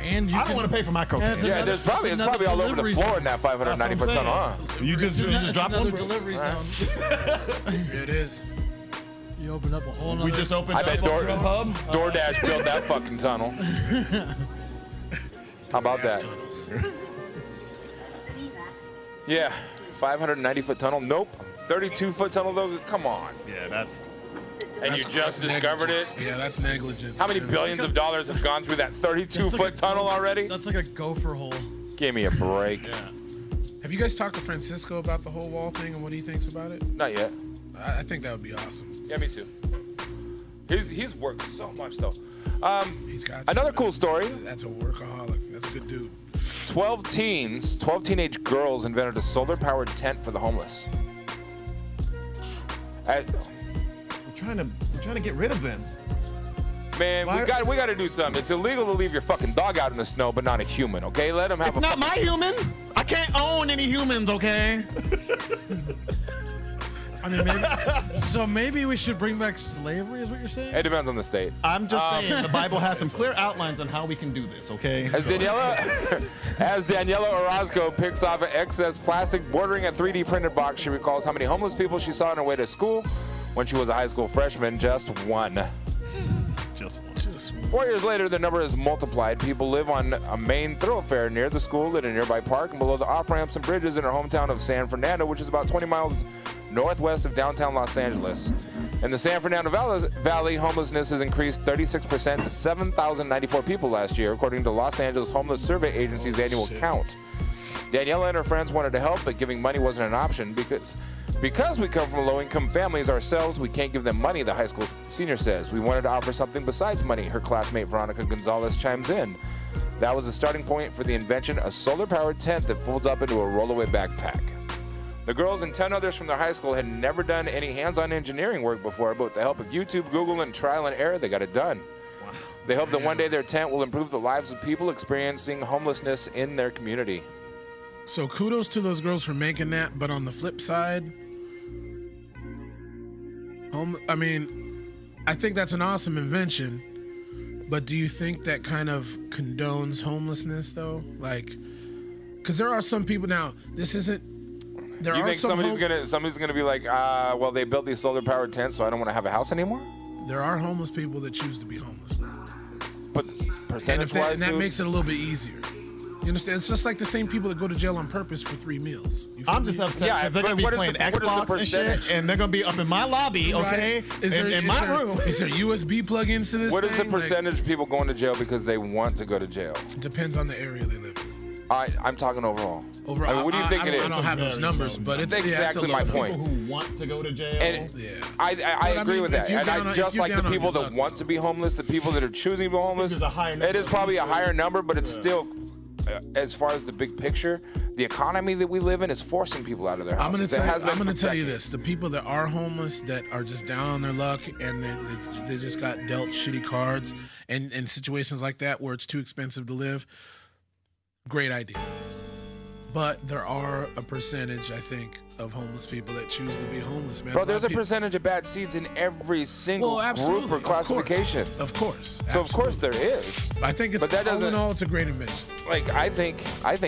S1: And
S12: I don't want to pay for my cocaine.
S2: Yeah, it's probably all over the floor in that 590-foot tunnel, huh?
S12: You just drop
S1: another
S12: one.
S1: delivery zone.
S4: It is.
S1: You open up a whole nother.
S12: We just opened
S2: I bet
S12: up a hub.
S2: DoorDash built that fucking tunnel. How about that? Yeah, 590-foot tunnel. Nope. 32-foot tunnel though. Come on.
S12: Yeah, that's.
S2: And you just discovered it?
S4: Yeah, that's negligence.
S2: How many billions of dollars have gone through that 32-foot tunnel already?
S1: That's like a gopher hole.
S2: Give me a break.
S1: Yeah.
S4: Have you guys talked to Fransico about the whole wall thing and what he thinks about it?
S2: Not yet.
S4: I think that would be awesome.
S2: Yeah, me too. He's worked so much though.
S4: He's got
S2: another cool story.
S4: That's a workaholic. That's a good dude.
S2: 12 teenage girls invented a solar-powered tent for the homeless.
S12: We're trying to get rid of them.
S2: Man, we got to do something. It's illegal to leave your fucking dog out in the snow, but not a human. Okay, let him have.
S12: It's not my human. I can't own any humans. Okay.
S1: I mean, maybe we should bring back slavery, is what you're saying?
S2: It depends on the state.
S12: I'm just saying the Bible has some clear outlines on how we can do this, okay?
S2: As Daniela Orozco picks off an excess plastic bordering a 3D printed box, she recalls how many homeless people she saw on her way to school when she was a high school freshman. Just one.
S12: Just one.
S2: 4 years later, the number has multiplied. People live on a main thoroughfare near the school, at a nearby park, and below the off-ramps and bridges in her hometown of San Fernando, which is about 20 miles northwest of downtown Los Angeles. In the San Fernando Valley, homelessness has increased 36% to 7,094 people last year, according to Los Angeles Homeless Survey Agency's annual count. Daniela and her friends wanted to help, but giving money wasn't an option because we come from low-income families ourselves, we can't give them money, the high school senior says. We wanted to offer something besides money, her classmate Veronica Gonzalez chimes in. That was the starting point for the invention, a solar-powered tent that folds up into a rollaway backpack. The girls and 10 others from their high school had never done any hands-on engineering work before, but with the help of YouTube, Google, and trial and error, they got it done. Wow. They hope that one day their tent will improve the lives of people experiencing homelessness in their community.
S4: So kudos to those girls for making that, but on the flip side, I think that's an awesome invention, but do you think that kind of condones homelessness though? Like, because there are some people now, this isn't, there
S2: you
S4: are
S2: think
S4: some
S2: somebody's gonna be like, well, they built these solar-powered tents, so I don't want to have a house anymore?
S4: There are homeless people that choose to be homeless.
S2: But percentage-wise,
S4: and that makes it a little bit easier. You understand? It's just like the same people that go to jail on purpose for 3 meals.
S12: I'm just upset because they're going to be playing Xbox and shit, and they're going to be up in my lobby, okay?
S4: Right.
S12: In my room.
S4: Is there USB plugins to this
S2: What
S4: thing?
S2: is the percentage of people going to jail because they want to go to jail?
S4: Depends on the area they live in.
S2: I'm talking overall.
S4: Overall,
S2: I mean, what do you think it is?
S4: I don't have those numbers, but it's
S2: exactly my point.
S12: People who want to go to jail.
S2: And I agree with that. And I just like the people that want to be homeless, the people that are choosing to be homeless. It is probably a higher number, but it's still, as far as the big picture, the economy that we live in is forcing people out of their houses. I'm going to
S4: tell you this: the people that are homeless, that are just down on their luck, and they just got dealt shitty cards, and situations like that where it's too expensive to live. Great idea. But there are a percentage, I think, of homeless people that choose to be homeless, man.
S2: Bro, there's a percentage of bad seeds in every single group or classification.
S4: Of course.
S2: So of course there is.
S4: I think it's,
S2: but that
S4: all in all, it's a great invention.
S2: Like, I think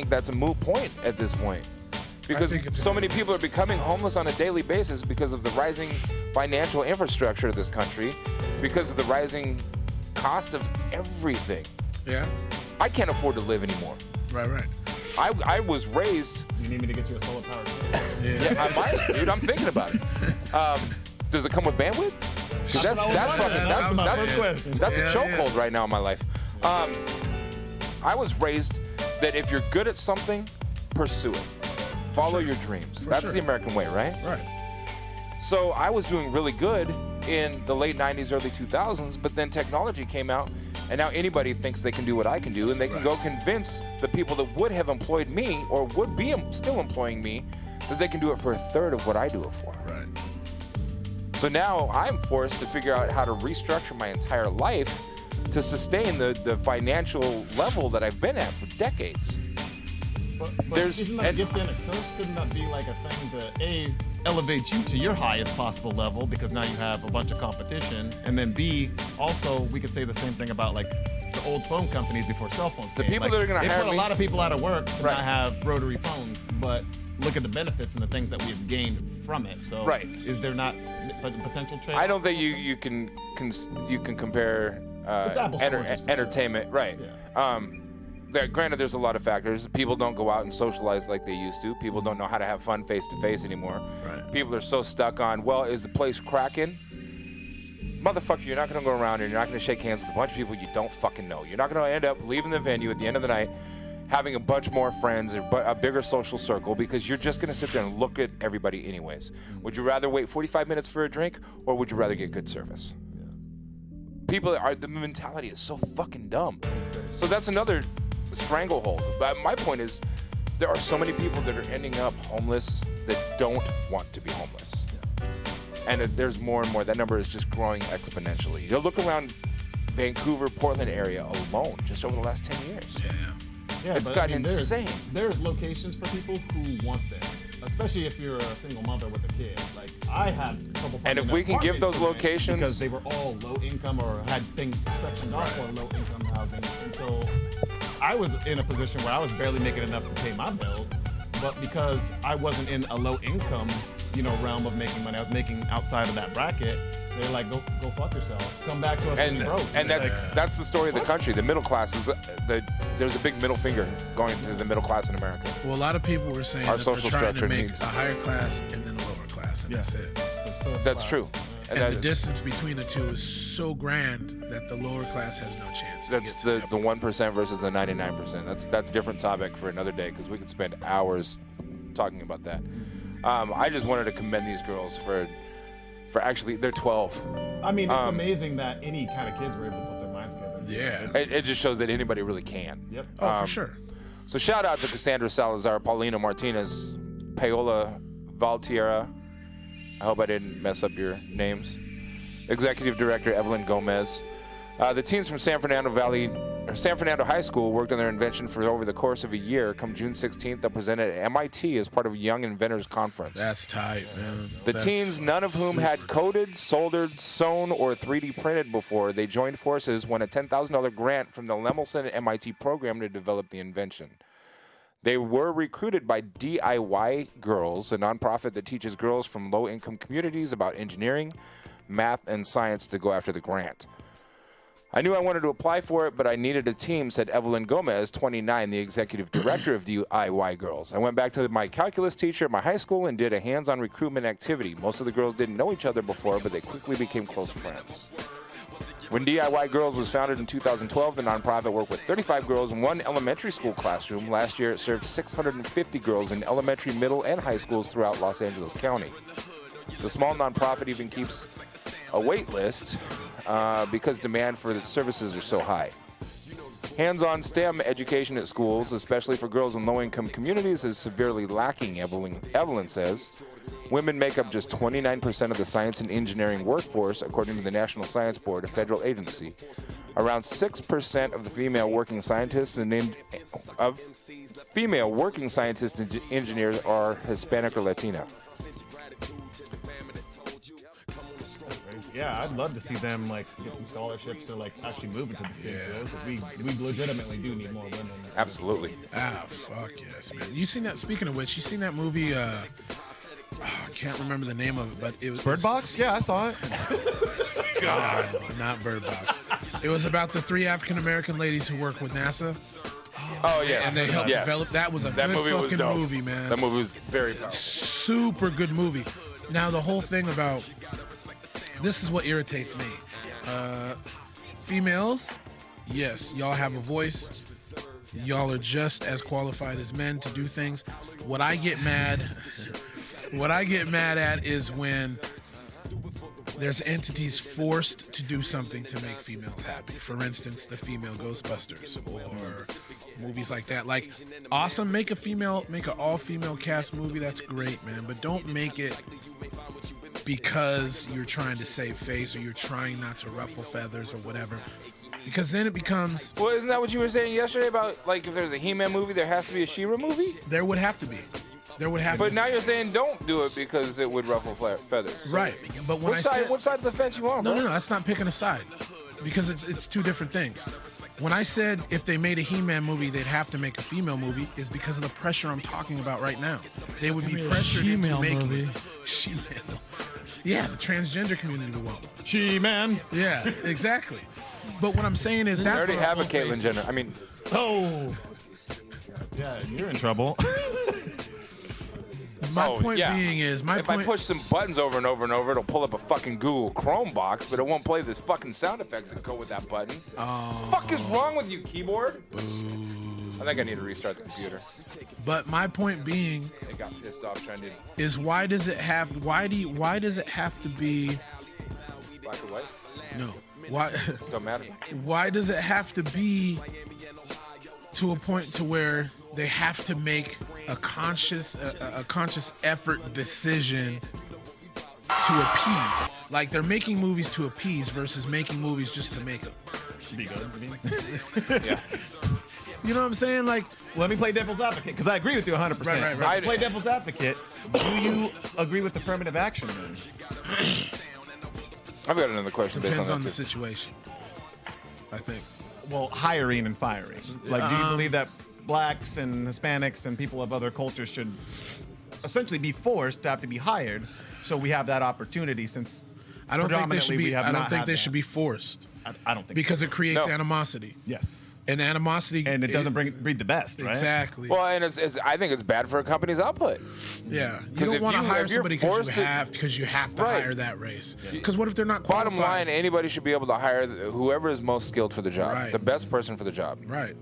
S2: that's a moot point at this point. Because so many people are becoming homeless on a daily basis because of the rising financial infrastructure of this country, because of the rising cost of everything.
S4: Yeah.
S2: I can't afford to live anymore.
S4: Right.
S2: I was raised.
S3: You need me to get you a solar powered car?
S2: Yeah, I might, dude. I'm thinking about it. Does it come with bandwidth? Because that's a chokehold right now in my life. I was raised that if you're good at something, pursue it. Follow your dreams. That's the American way, right?
S4: Right.
S2: So I was doing really good in the late 90s, early 2000s, but then technology came out, and now anybody thinks they can do what I can do, and they can go convince the people that would have employed me or would be still employing me that they can do it for a third of what I do it for.
S4: Right.
S2: So now I'm forced to figure out how to restructure my entire life to sustain the financial level that I've been at for decades.
S3: But isn't that a gift and a curse? Couldn't that be like a thing to A, elevate you to your highest possible level because now you have a bunch of competition, and then B, also we could say the same thing about like the old phone companies before cell phones came.
S2: The people that are going to hire
S3: put
S2: me,
S3: a lot of people out of work to not have rotary phones, but look at the benefits and the things that we have gained from it. So is there not potential trade?
S2: I don't think you can compare entertainment, right? Yeah. Granted, there's a lot of factors. People don't go out and socialize like they used to. People don't know how to have fun face-to-face anymore.
S4: Right.
S2: People are so stuck on, well, is the place cracking? Motherfucker, you're not going to go around and you're not going to shake hands with a bunch of people you don't fucking know. You're not going to end up leaving the venue at the end of the night having a bunch more friends or a bigger social circle because you're just going to sit there and look at everybody anyways. Would you rather wait 45 minutes for a drink, or would you rather get good service? Yeah. The mentality is so fucking dumb. So that's another stranglehold. But my point is, there are so many people that are ending up homeless that don't want to be homeless. Yeah. And there's more and more. That number is just growing exponentially. You look around Vancouver, Portland area alone, just over the last 10 years.
S3: Yeah,
S2: it's gotten insane.
S3: There's locations for people who want that, especially if you're a single mother with a kid. Like I had a couple.
S2: And if we can give those locations,
S3: because they were all low income or had things sectioned off for low income housing, and so I was in a position where I was barely making enough to pay my bills, but because I wasn't in a low income, realm of making money, I was making outside of that bracket. They're like, go fuck yourself. Come back to us when you're broke.
S2: And that's the story of the country. The middle class is there's a big middle finger going to the middle class in America.
S4: Well, a lot of people were saying that they're trying to make a higher class and then a lower class, and that's it.
S2: That's true.
S4: And the distance between the two is so grand that the lower class has no chance.
S2: That's the 1% versus the 99%. That's a different topic for another day because we could spend hours talking about that. I just wanted to commend these girls for actually, they're 12.
S3: I mean, it's amazing that any kind of kids were able to put their minds together.
S4: Yeah.
S2: It just shows that anybody really can.
S3: Yep.
S4: For sure.
S2: So shout out to Cassandra Salazar, Paulina Martinez, Paola Valtierra. I hope I didn't mess up your names. Executive Director Evelyn Gomez. The teens from San Fernando High School worked on their invention for over the course of a year. Come June 16th, they'll present it at MIT as part of a Young Inventors Conference.
S4: That's tight, man.
S2: The teens, none of whom had coded, soldered, sewn, or 3D printed before, they joined forces, won a $10,000 grant from the Lemelson MIT program to develop the invention. They were recruited by DIY Girls, a nonprofit that teaches girls from low-income communities about engineering, math, and science to go after the grant. I knew I wanted to apply for it, but I needed a team, said Evelyn Gomez, 29, the executive director of DIY Girls. I went back to my calculus teacher at my high school and did a hands-on recruitment activity. Most of the girls didn't know each other before, but they quickly became close friends. When DIY Girls was founded in 2012, the nonprofit worked with 35 girls in one elementary school classroom. Last year, it served 650 girls in elementary, middle, and high schools throughout Los Angeles County. The small nonprofit even keeps a wait list because demand for the services are so high. Hands-on STEM education at schools, especially for girls in low-income communities, is severely lacking, Evelyn says. Women make up just 29% of the science and engineering workforce, according to the National Science Board, a federal agency. Around 6% of the female working scientists and engineers are Hispanic or Latina.
S3: Yeah, I'd love to see them get some scholarships or actually move into the state field. We legitimately do need more women.
S2: Absolutely.
S4: Fuck yes, man. You seen that? Speaking of which, you seen that movie? I can't remember the name of it, but it was
S12: Bird Box. Yeah, I saw it.
S4: God, not Bird Box. It was about the 3 African American ladies who work with NASA.
S2: Oh yeah,
S4: and they helped develop. That was a good fucking movie, man.
S2: That movie was very powerful.
S4: Super good movie. Now the whole thing about this is what irritates me. Females, yes, y'all have a voice. Y'all are just as qualified as men to do things. What I get mad at is when there's entities forced to do something to make females happy. For instance, the female Ghostbusters or movies like that. Like, awesome, make an all-female cast movie. That's great, man. But don't make it because you're trying to save face or you're trying not to ruffle feathers or whatever. Because then it becomes...
S2: Well, isn't that what you were saying yesterday about, like, if there's a He-Man movie, there has to be a She-Ra movie?
S4: There would have to be.
S2: But now you're saying don't do it because it would ruffle feathers. So
S4: right. But when
S2: what side of the fence you on, bro?
S4: No, that's not picking a side. Because it's two different things. When I said if they made a He-Man movie, they'd have to make a female movie, is because of the pressure I'm talking about right now. They would be pressured into making it. She-Man. Yeah, the transgender community would want one.
S12: She-Man.
S4: Yeah, exactly. But what I'm saying is that...
S2: I already have a Caitlyn Jenner. I mean...
S12: Oh. Yeah, you're in trouble.
S4: My point being is,
S2: if I push some buttons over and over and over, it'll pull up a fucking Google Chrome box, but it won't play this fucking sound effects that go with that button. Fuck is wrong with you, keyboard? I think I need to restart the computer.
S4: But my point being,
S2: it got pissed off trying to.
S4: Is why does it have to be
S2: black or white?
S4: No. Why?
S2: Don't matter.
S4: Why does it have to be to a point to where they have to make a conscious effort decision to appease? Like, they're making movies to appease versus making movies just to make them.
S12: To be good, I mean.
S2: Yeah.
S4: You know what I'm saying? Like,
S12: let me play devil's advocate, because I agree with you 100%. Right. Play devil's advocate. Do you agree with affirmative action then?
S2: I've got another question.
S4: Depends on the situation, I think.
S12: Well, hiring and firing. Like, do you believe that blacks and Hispanics and people of other cultures should essentially be forced to have to be hired so we have that opportunity? Since
S4: I don't think they should be. I don't think they should be forced.
S12: I don't think
S4: because it creates animosity.
S12: Yes.
S4: And animosity,
S12: and it doesn't breed the best, right?
S4: Exactly.
S2: Well, and I think it's bad for a company's output.
S4: Yeah, you don't want to hire somebody because you have to hire that race. Because what if they're not qualified?
S2: Bottom line, anybody should be able to hire whoever is most skilled for the job, the best person for the job.
S4: Right.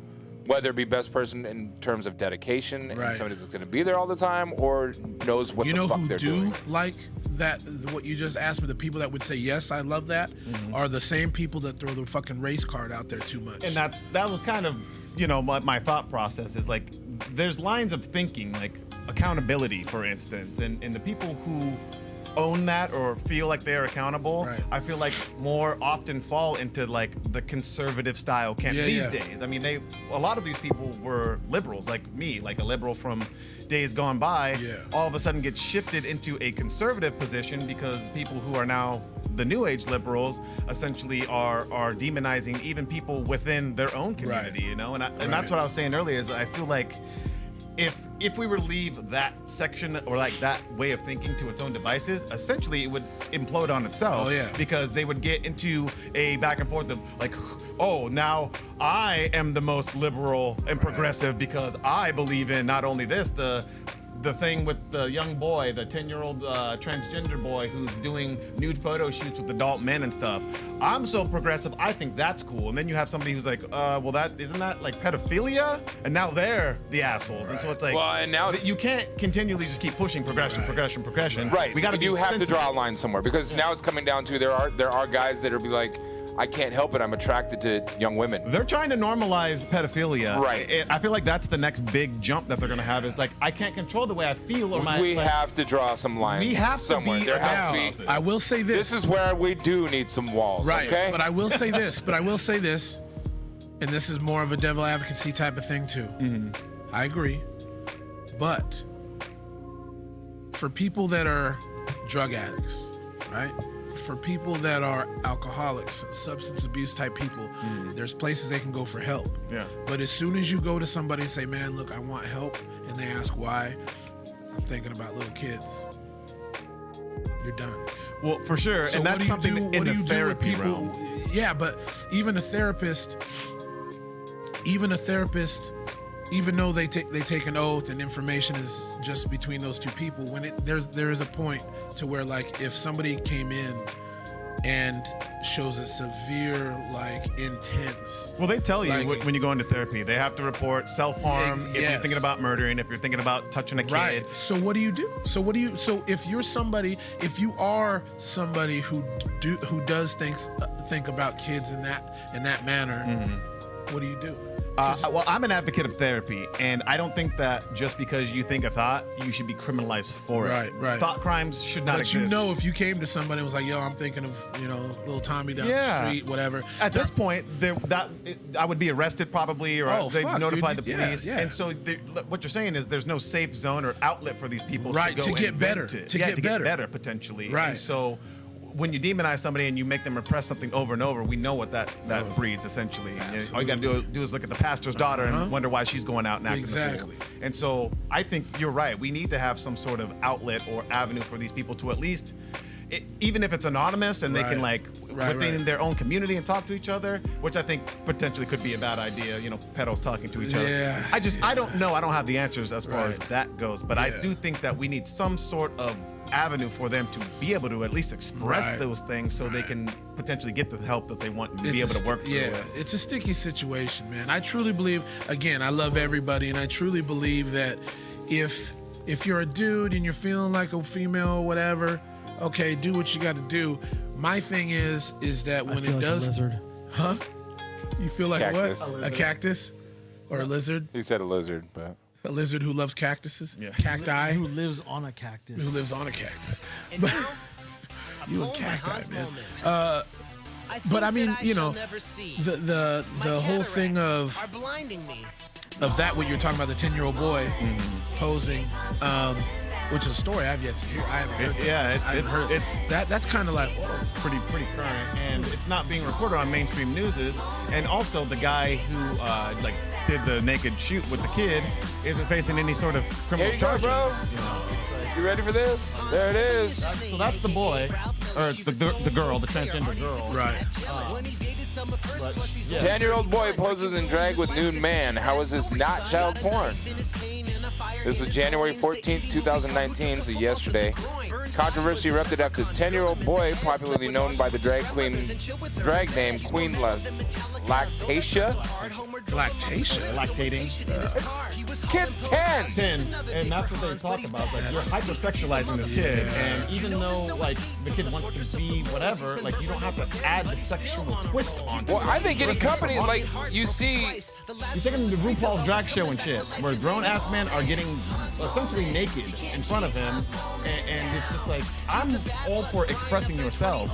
S2: Whether it be best person in terms of dedication and somebody that's going to be there all the time or knows what the fuck they're doing.
S4: You know who do like that, what you just asked me, the people that would say, yes, I love that, are the same people that throw the fucking race card out there too much.
S12: And that was kind of, my thought process is like, there's lines of thinking, like accountability, for instance, and the people who own that or feel like they're accountable, I feel like more often fall into like the conservative style camp these days. I mean, a lot of these people were liberals, like me, like a liberal from days gone by, all of a sudden gets shifted into a conservative position because people who are now the new age liberals essentially are demonizing even people within their own community, and that's what I was saying earlier is I feel like if we were to leave that section or like that way of thinking to its own devices, essentially it would implode on itself.
S4: Oh, yeah.
S12: Because they would get into a back and forth of like, oh, now I am the most liberal and progressive because I believe in not only this, the thing with the young boy, the 10-year-old transgender boy who's doing nude photo shoots with adult men and stuff. I'm so progressive, I think that's cool. And then you have somebody who's like, well, isn't that like pedophilia? And now they're the assholes. And so it's like,
S2: well, and now
S12: you can't continually just keep pushing progression.
S2: Right.
S12: We got to
S2: have to draw a line somewhere because now it's coming down to there are guys that are be like, I can't help it. I'm attracted to young women.
S12: They're trying to normalize pedophilia.
S2: Right.
S12: I feel like that's the next big jump that they're going to have is like, I can't control the way I feel or my...
S2: We have to draw some lines.
S12: We have
S2: somewhere. There has to be.
S4: I will say this.
S2: This is where we do need some walls.
S4: Right.
S2: Okay?
S4: But I will say this. And this is more of a devil advocacy type of thing too. I agree. But for people that are drug addicts, right? For people that are alcoholics, substance abuse type people, there's places they can go for help.
S12: Yeah.
S4: But as soon as you go to somebody and say, man, look, I want help, and they ask why, I'm thinking about little kids. You're done.
S12: Well, for sure,
S4: So
S12: and
S4: what
S12: that's
S4: do you
S12: something
S4: do?
S12: in
S4: What do
S12: the
S4: you do with
S12: therapy
S4: people?
S12: realm.
S4: Yeah, but even a therapist, even though they take an oath and information is just between those two people, when there is a point to where, like, if somebody came in and shows a severe, like, intense.
S12: Well, they tell you
S4: like,
S12: when you go into therapy, they have to report self-harm if you're thinking about murdering, if you're thinking about touching a kid.
S4: Right. So what do you do? So if you are somebody who does think about kids in that manner, what do you do?
S12: Well, I'm an advocate of therapy, and I don't think that just because you think a thought, you should be criminalized for it.
S4: Right.
S12: Thought crimes should not exist.
S4: But you know, if you came to somebody and was like, "Yo, I'm thinking of little Tommy down the street, whatever."
S12: At this point, I would be arrested probably, or they'd notify the police.
S4: Yeah.
S12: And so what you're saying is there's no safe zone or outlet for these people
S4: Right,
S12: to go
S4: to get
S12: and
S4: better.
S12: vent it.
S4: To
S12: Yeah,
S4: get
S12: to
S4: better.
S12: get better potentially.
S4: Right.
S12: And so when you demonize somebody and you make them repress something over and over, we know what that breeds essentially. All you got to do is look at the pastor's daughter and wonder why she's going out and acting the fool. And so I think you're right. We need to have some sort of outlet or avenue for these people to at least, even if it's anonymous and they can within their own community and talk to each other, which I think potentially could be a bad idea. Pedos talking to each other.
S4: Yeah.
S12: I don't know. I don't have the answers as far as that goes, but I do think that we need some sort of avenue for them to be able to at least express those things so they can potentially get the help that they want and be able to work through it.
S4: It's a sticky situation, man. I truly believe, again, I love everybody, and I truly believe that if you're a dude and you're feeling like a female or whatever, okay, do what you got to do. My thing is that when it does,
S1: like a lizard.
S4: Huh? You feel like
S2: Cactus.
S4: what? A cactus or a lizard?
S2: He said a lizard, but
S4: a lizard who loves cactuses, cacti,
S1: Who lives on a cactus.
S4: who lives on a cactus.
S14: And now,
S4: You and cacti, man. But I mean, the whole thing of that what you're talking about, the 10-year-old boy posing, which is a story I've yet to hear. I haven't heard. That's kind of like
S12: pretty current, and it's not being reported on mainstream news. And also the guy who did the naked shoot with the kid isn't facing any sort of criminal charges.
S2: Go, bro. You ready for this? There it is.
S12: So that's the boy, or the girl, the transgender girl.
S4: Right.
S2: 10-year-old boy poses in drag with nude man. How is this not child porn? This was January 14th, 2019, so yesterday. Controversy erupted after the 10-year-old boy, popularly known by the drag name Queen Lactatia.
S12: Lactating.
S2: Kid's 10.
S12: 10, and that's what they talk about. Like, you're hypersexualizing this kid, and even though the kid wants to be whatever, you don't have to add the sexual twist on it.
S2: Well, I think any company, you see,
S12: you take him to RuPaul's drag show and shit, where grown-ass men are getting essentially naked in front of him, and it's just like, I'm all for expressing yourself,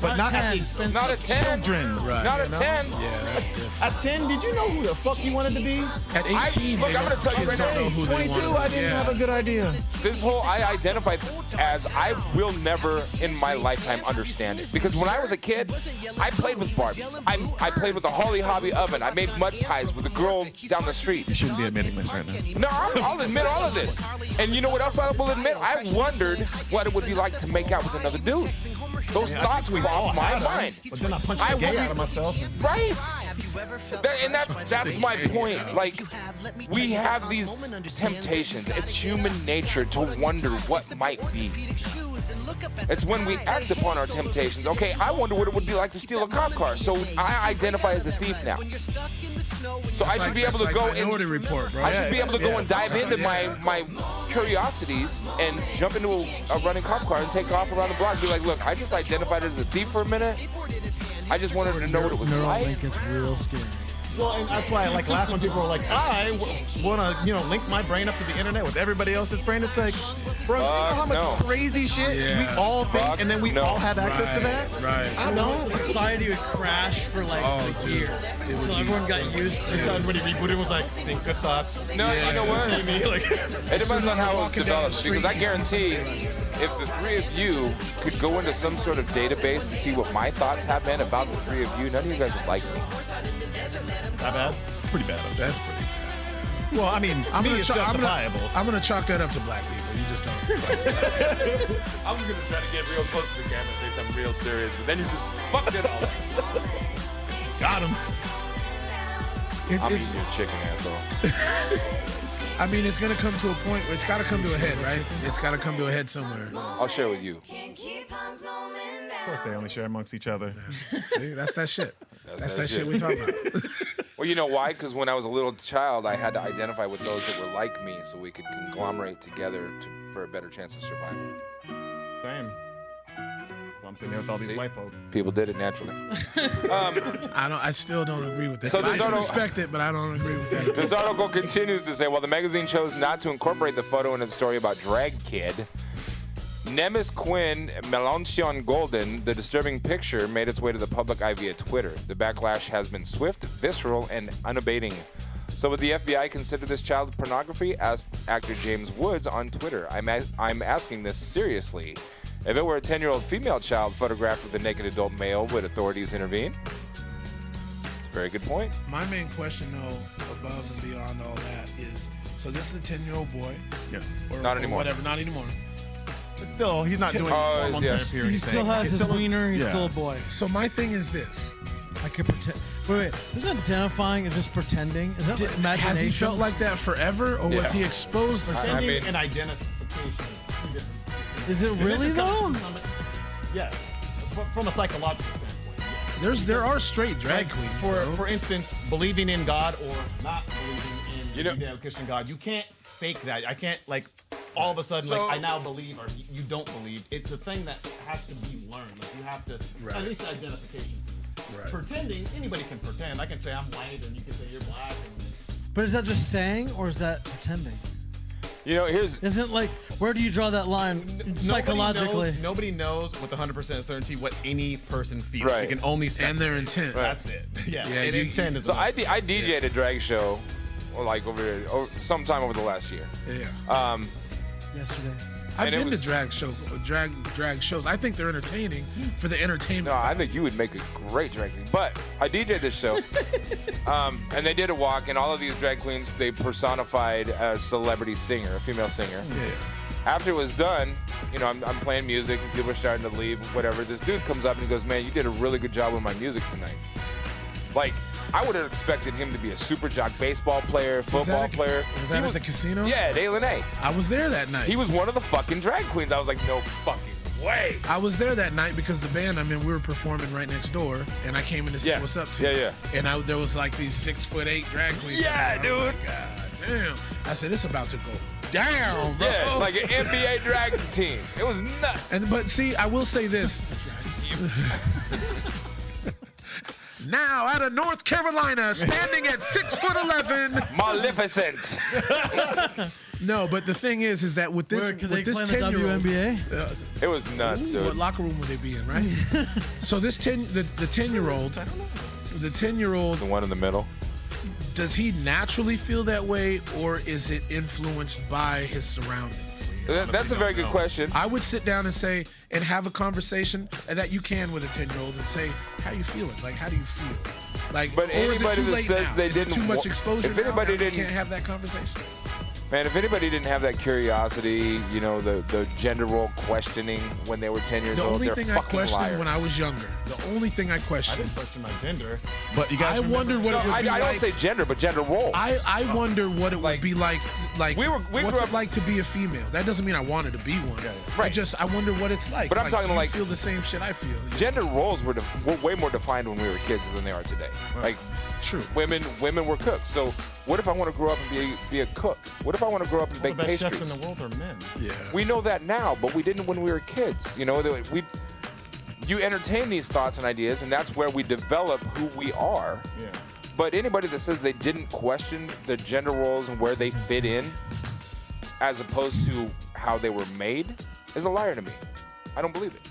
S12: but not at the expense
S2: not
S12: of
S2: at 10.
S12: children.
S2: Not at 10.
S4: Yeah, that's different.
S12: At 10, did you know who the fuck you wanted to be?
S4: At 18,
S2: Look, I'm gonna tell you right now,
S12: 22, I didn't have a good idea.
S2: This I identified as I will never in my lifetime understand it. Because when I was a kid, I played with Barbies. I played with a Holly Hobby oven. I made mud pies with a girl down the street.
S12: You shouldn't be admitting this right now.
S2: No, I'll admit all of this. And you know what else I will admit? I wondered what it would be like to make out with another dude. Those thoughts crossed my mind.
S12: But then I punched the gay out of myself.
S2: Right. And that's my point. We have these temptations. It's human nature to wonder what might be. It's when we act upon our temptations. Okay, I wonder what it would be like to steal a cop car. So I identify as a thief now. So I should be able to go and
S4: report, bro.
S2: I should be able to go and dive into my curiosities and jump into a running cop car and take off around the block. Be like, look, I just identified as a thief for a minute. I just wanted to know what it was like.
S1: Neuralink, it's real scary.
S12: Well, and that's why I laugh when people are like, I want to, link my brain up to the internet with everybody else's brain. It's like, bro, you know how much crazy shit we all think, and then we all have access to that?
S4: Right.
S12: I know.
S15: Society would crash for a year until everyone got used to it.
S12: Everybody rebooted was like, think good thoughts.
S2: No, you know what? It depends on how it's developed. Because I guarantee if the three of you could go into some sort of database to see what my thoughts have been about the three of you, none of you guys would like me.
S12: That bad? Pretty bad.
S4: That's pretty bad.
S12: Well, I mean,
S4: I'm
S12: it's justifiable.
S4: I'm gonna chalk that up to black people. You just don't.
S2: I'm gonna try to get real close to the camera and say something real serious, but then you just fucked it all.
S12: Got him.
S2: I'm eating your chicken, asshole.
S4: I mean, it's gonna come to a point where it's gotta come to a head, right? It's gotta come to a head somewhere.
S2: I'll share with you.
S12: Of course, they only share amongst each other.
S4: See, that's that shit. That's that shit we talk about.
S2: Well, you know why? Because when I was a little child, I had to identify with those that were like me so we could conglomerate together for a better chance of survival.
S12: Same. I'm sitting there with all these white folks.
S2: People did it naturally.
S4: I still don't agree with that.
S2: So
S4: I respect it, but I don't agree with that.
S2: This article continues to say, while the magazine chose not to incorporate the photo in its story about Drag Kid, Nemes Quinn Melanchon Golden, the disturbing picture made its way to the public eye via Twitter. The backlash has been swift, visceral, and unabating. So would the FBI consider this child pornography? Asked actor James Woods on Twitter. I'm asking this seriously. If it were a 10-year-old female child photographed with a naked adult male, would authorities intervene? It's a very good point.
S4: My main question, though, above and beyond all that is, so this is a 10-year-old boy.
S12: Yes.
S2: Not anymore.
S4: Whatever, not anymore.
S12: But still, he's not doing hormone therapy or
S15: He still has his wiener. He's still a boy.
S4: So my thing is this.
S15: I can pretend. Wait. Isn't identifying and just pretending? Is that like imagination?
S4: Has he felt like that forever, or was he exposed to something?
S12: Pretending and identification is two different things.
S15: Is it really though?
S12: Yes. From a psychological standpoint. Yes.
S4: There are straight drag queens.
S12: For instance, believing in God or not believing in Judeo-Christian God, you can't fake that. I can't all of a sudden I now believe or you don't believe. It's a thing that has to be learned. Like you have to at least identification. Right. Pretending, anybody can pretend. I can say I'm white and you can say you're black.
S15: But is that just saying or is that pretending?
S2: You know,
S15: isn't where do you draw that line psychologically?
S12: Nobody knows with 100% certainty what any person feels.
S2: Right.
S12: You can only
S4: and their intent.
S2: Right.
S12: That's it. Yeah. And intent is.
S2: So I DJ'd a drag show, sometime over the last year.
S4: Yeah.
S15: Yesterday.
S4: I've been to drag shows. I think they're entertaining for the entertainment.
S2: No, I think you would make a great drag queen. But I DJ'd this show, and they did a walk, and all of these drag queens, they personified a celebrity singer, a female singer.
S4: Yeah.
S2: After it was done, I'm playing music, and people are starting to leave, whatever. This dude comes up and he goes, "Man, you did a really good job with my music tonight." I would have expected him to be a super jock baseball player, football player.
S4: Was that at the casino?
S2: Yeah, at A.
S4: I was there that night.
S2: He was one of the fucking drag queens. I was like, no fucking way.
S4: I was there that night because the band, we were performing right next door, and I came in to see what's up to.
S2: Yeah.
S4: And there was these 6'8" drag queens.
S2: Yeah, dude.
S4: Like, God damn. I said, it's about to go down, bro.
S2: Yeah, like an NBA drag team. It was nuts.
S4: But see, I will say this. Now out of North Carolina, standing at 6'11",
S2: Maleficent.
S4: No, but the thing is that with this 10-year-old,
S15: WNBA?
S2: It was nuts, dude.
S4: What locker room would they be in, right? So this the 10-year-old,
S2: the one in the middle.
S4: Does he naturally feel that way, or is it influenced by his surroundings?
S2: That's a very good question.
S4: I would sit down and have a conversation that you can with a 10-year-old and say, how you feeling? How do you feel?
S2: But anybody that says they didn't,
S4: too much exposure.
S2: If anybody
S4: didn't, can't have that conversation.
S2: Man, if anybody didn't have that curiosity, the gender role questioning when they were 10 years old,
S4: the only thing I questioned when I was younger, I didn't
S12: question my gender, but you guys.
S4: I wondered what it would be like.
S2: I don't say gender, but gender role.
S4: I wonder what it would be like. What's it like to be a female? That doesn't mean I wanted to be one.
S2: Right.
S4: I wonder what it's like.
S2: But I'm talking
S4: do you feel the same shit I feel.
S2: Gender roles were way more defined when we were kids than they are today.
S4: Right. True.
S2: Women were cooks. So what if I want to grow up and be a cook? What if I want to grow up and bake pastries?
S12: The best chefs in the world are men.
S4: Yeah.
S2: We know that now, but we didn't when we were kids. You entertain these thoughts and ideas, and that's where we develop who we are.
S12: Yeah.
S2: But anybody that says they didn't question the gender roles and where they fit in, as opposed to how they were made, is a liar to me. I don't believe it.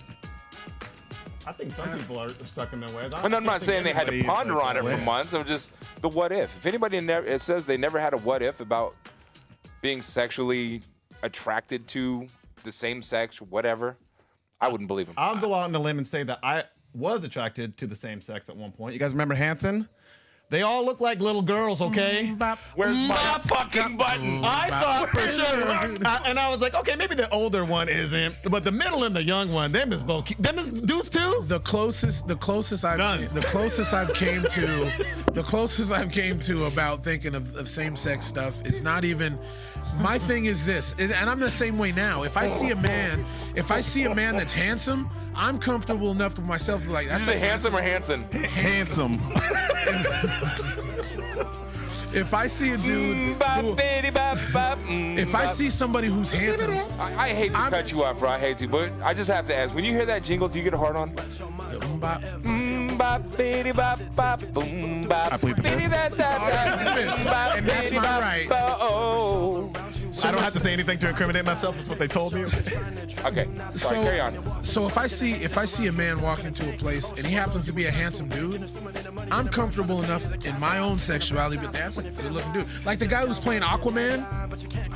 S12: I think some people are stuck in their ways.
S2: And I'm not saying they had to ponder on it for months. It was just the what if. If anybody it says they never had a what if about being sexually attracted to the same sex, whatever, I wouldn't believe them.
S12: I'll go out on a limb and say that I was attracted to the same sex at one point. You guys remember Hanson? They all look like little girls, okay?
S2: Where's my fucking button?
S12: I thought for sure. And I was like, okay, maybe the older one isn't, but the middle and the young one, them is dudes too?
S4: The closest I've came to about thinking of same-sex stuff is not even. My thing is this, and I'm the same way now. If I see a man that's handsome, I'm comfortable enough with myself to be like, that's
S2: you say handsome or Hanson?
S12: Handsome.
S4: If I see a dude, if I see somebody who's handsome,
S2: I hate to cut you off, bro. I hate to, but I just have to ask: when you hear that jingle, do you get a hard on?
S12: I plead the fifth.
S4: And that's my right.
S12: So I don't have to say anything to incriminate myself. That's what they told me.
S2: Okay, sorry, carry on.
S4: So if I see a man walk into a place and he happens to be a handsome dude, I'm comfortable enough in my own sexuality, but that's like a good-looking dude. Like the guy who's playing Aquaman,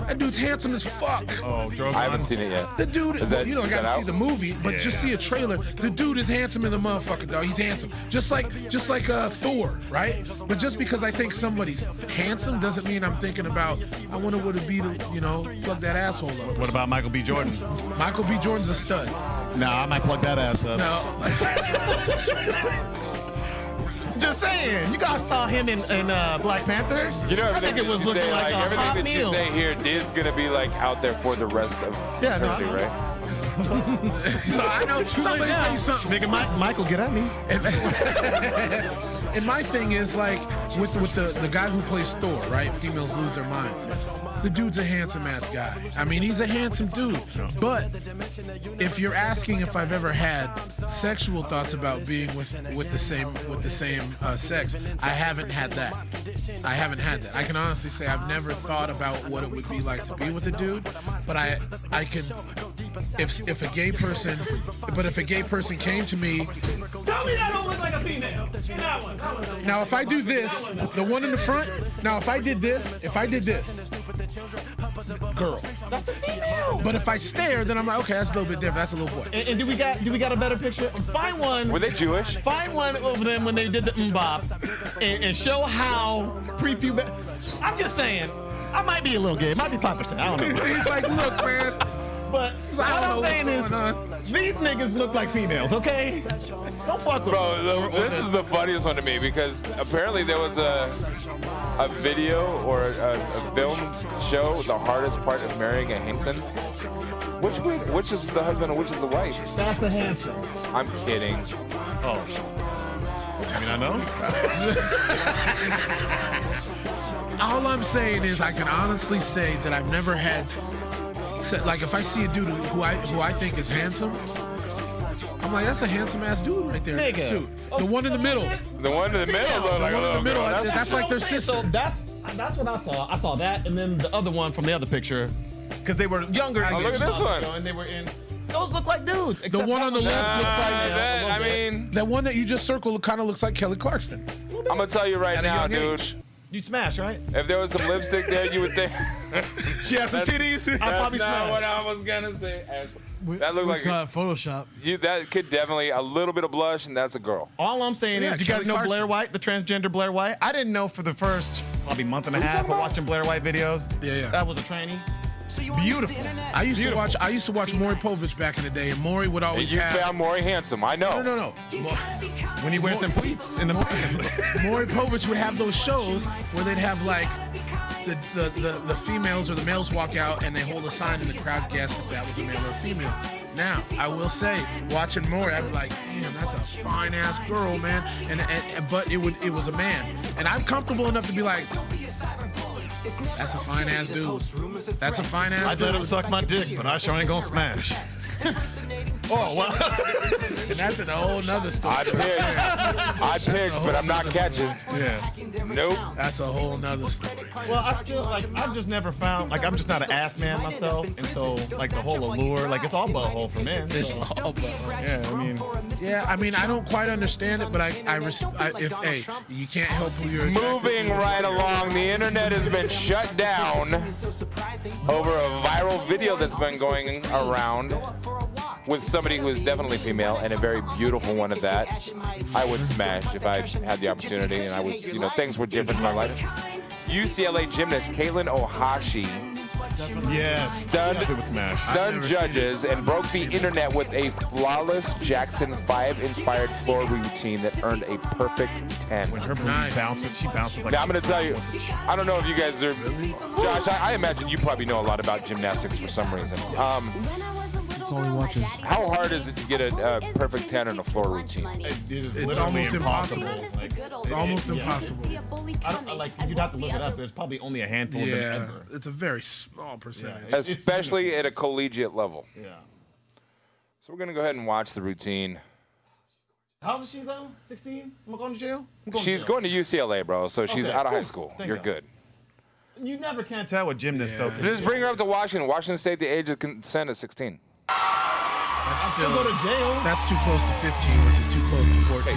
S4: that dude's handsome as fuck.
S12: Oh,
S2: I haven't seen it yet.
S4: The dude, you don't gotta see the movie, but just see a trailer. The dude is handsome in the motherfucker, dog. He's handsome, just like Thor, right? But just because I think somebody's handsome doesn't mean I'm thinking about I wonder what it'd be to plug that asshole up.
S12: What about Michael B. Jordan?
S4: Michael B. Jordan's a stud.
S12: Nah, I might plug that ass up.
S4: No.
S12: Just saying, you guys saw him in Black Panther. I think it was looking like a hot meal.
S2: Everything that you say here is gonna be like out there for the rest of eternity, right?
S4: So I know somebody say something.
S12: Nigga, Michael, get at me.
S4: And my thing is like with the guy who plays Thor, right? Females lose their minds. The dude's a handsome ass guy. I mean, he's a handsome dude. But if you're asking if I've ever had sexual thoughts about being with the same sex, I haven't had that. I can honestly say I've never thought about what it would be like to be with a dude. But I could. If a gay person came to me,
S14: tell me that don't look like a female. In that one.
S4: Now if I do this, the one in the front. Now if I did this, girl.
S14: That's a female.
S4: But if I stare, then I'm like, okay, that's a little bit different. That's a little boy.
S12: And do we got a better picture? Find one.
S2: Were they Jewish?
S12: Find one of them when they did the mbop, and show how prepubescent. I'm just saying, I might be a little gay. It might be 5%. I don't know.
S4: He's like, look, man.
S12: But all I'm saying is, these niggas look like females, okay? Don't fuck with
S2: them. Bro, this is the funniest one to me because apparently there was a video or a film show, the hardest part of marrying a Hanson. Which is the husband and which is the wife?
S14: That's the Hanson.
S2: I'm kidding.
S12: Oh. You mean I know?
S4: All I'm saying is I can honestly say that I've never had. Like if I see a dude who I think is handsome, I'm like, that's a handsome ass dude right there.
S12: Nigga.
S4: The one in the middle.
S2: The one in the middle.
S4: The one in the middle. That's like their sister.
S12: So that's what I saw. I saw that, and then the other one from the other picture, because they were younger.
S2: Oh, look at this one.
S12: And they were in. Those look like dudes.
S4: The one on the left looks like.
S2: That
S4: one that you just circled kind of looks like Kelly Clarkson.
S2: I'm gonna tell you right now, dude.
S12: You'd smash, right?
S2: If there was some lipstick there, you would think.
S12: She has some titties. I'd probably smash.
S2: That's not what I was gonna say. That looked like
S1: Photoshop.
S2: That could definitely a little bit of blush, and that's a girl.
S12: All I'm saying is, you guys know Blair White, the transgender Blair White? I didn't know for the first probably month and a half of watching Blair White videos.
S4: Yeah.
S12: That was a tranny. Beautiful.
S4: I used to watch Maury Povich back in the day, and Maury would always
S2: have. You found Maury handsome, I know.
S4: No.
S12: When he wears them pleats in the pants.
S4: Maury Povich would have those shows where they'd have like the females or the males walk out and they hold a sign in the crowd guess if that was a male or a female. Now, I will say, watching Maury, I'd be like, damn, that's a fine ass girl, man. But it was a man, and I'm comfortable enough to be like, that's a fine ass dude. That's a fine ass dude.
S12: I'd let him suck my dick, but I sure ain't gonna smash. Oh, well.
S4: And that's a whole nother story.
S2: I picked, but I'm not catching.
S12: Yeah.
S2: Nope.
S4: That's a whole nother story.
S12: Well, I've just never found, I'm just not an ass man myself, and so, like, the whole allure, it's all butthole for men.
S4: It's all butthole.
S12: Yeah,
S4: I mean, I don't quite understand it, but you can't help who you're
S2: moving right along. The internet has been shut down over a viral video that's been going around with somebody who is definitely female and a very beautiful one at that, I would smash if I had the opportunity and I was, things were different in my life. UCLA gymnast Caitlin Ohashi stunned judges and broke the internet with a flawless Jackson 5 inspired floor routine that earned a perfect 10.
S12: When her booty bounces, she bounces like.
S2: Now I'm gonna tell you, I don't know if you guys are, Josh. I imagine you probably know a lot about gymnastics for some reason.
S1: That's all he watches.
S2: How hard is it to get a perfect 10 in a floor routine?
S4: It's almost impossible. It's almost impossible.
S12: You'd have to look it up. There's probably only a handful of them ever.
S4: It's a very small percentage.
S2: Especially at a collegiate level.
S12: Yeah.
S2: So we're going to go ahead and watch the routine.
S3: How old is she, though? 16? Am I going to jail?
S2: She's going to UCLA, bro, so she's out of high school. You're good.
S12: You never can tell with gymnasts, though.
S2: Just bring her up to Washington. Washington State, the age of consent is 16.
S4: That's still
S3: go to jail.
S4: That's too close to 15, which is too close to 14.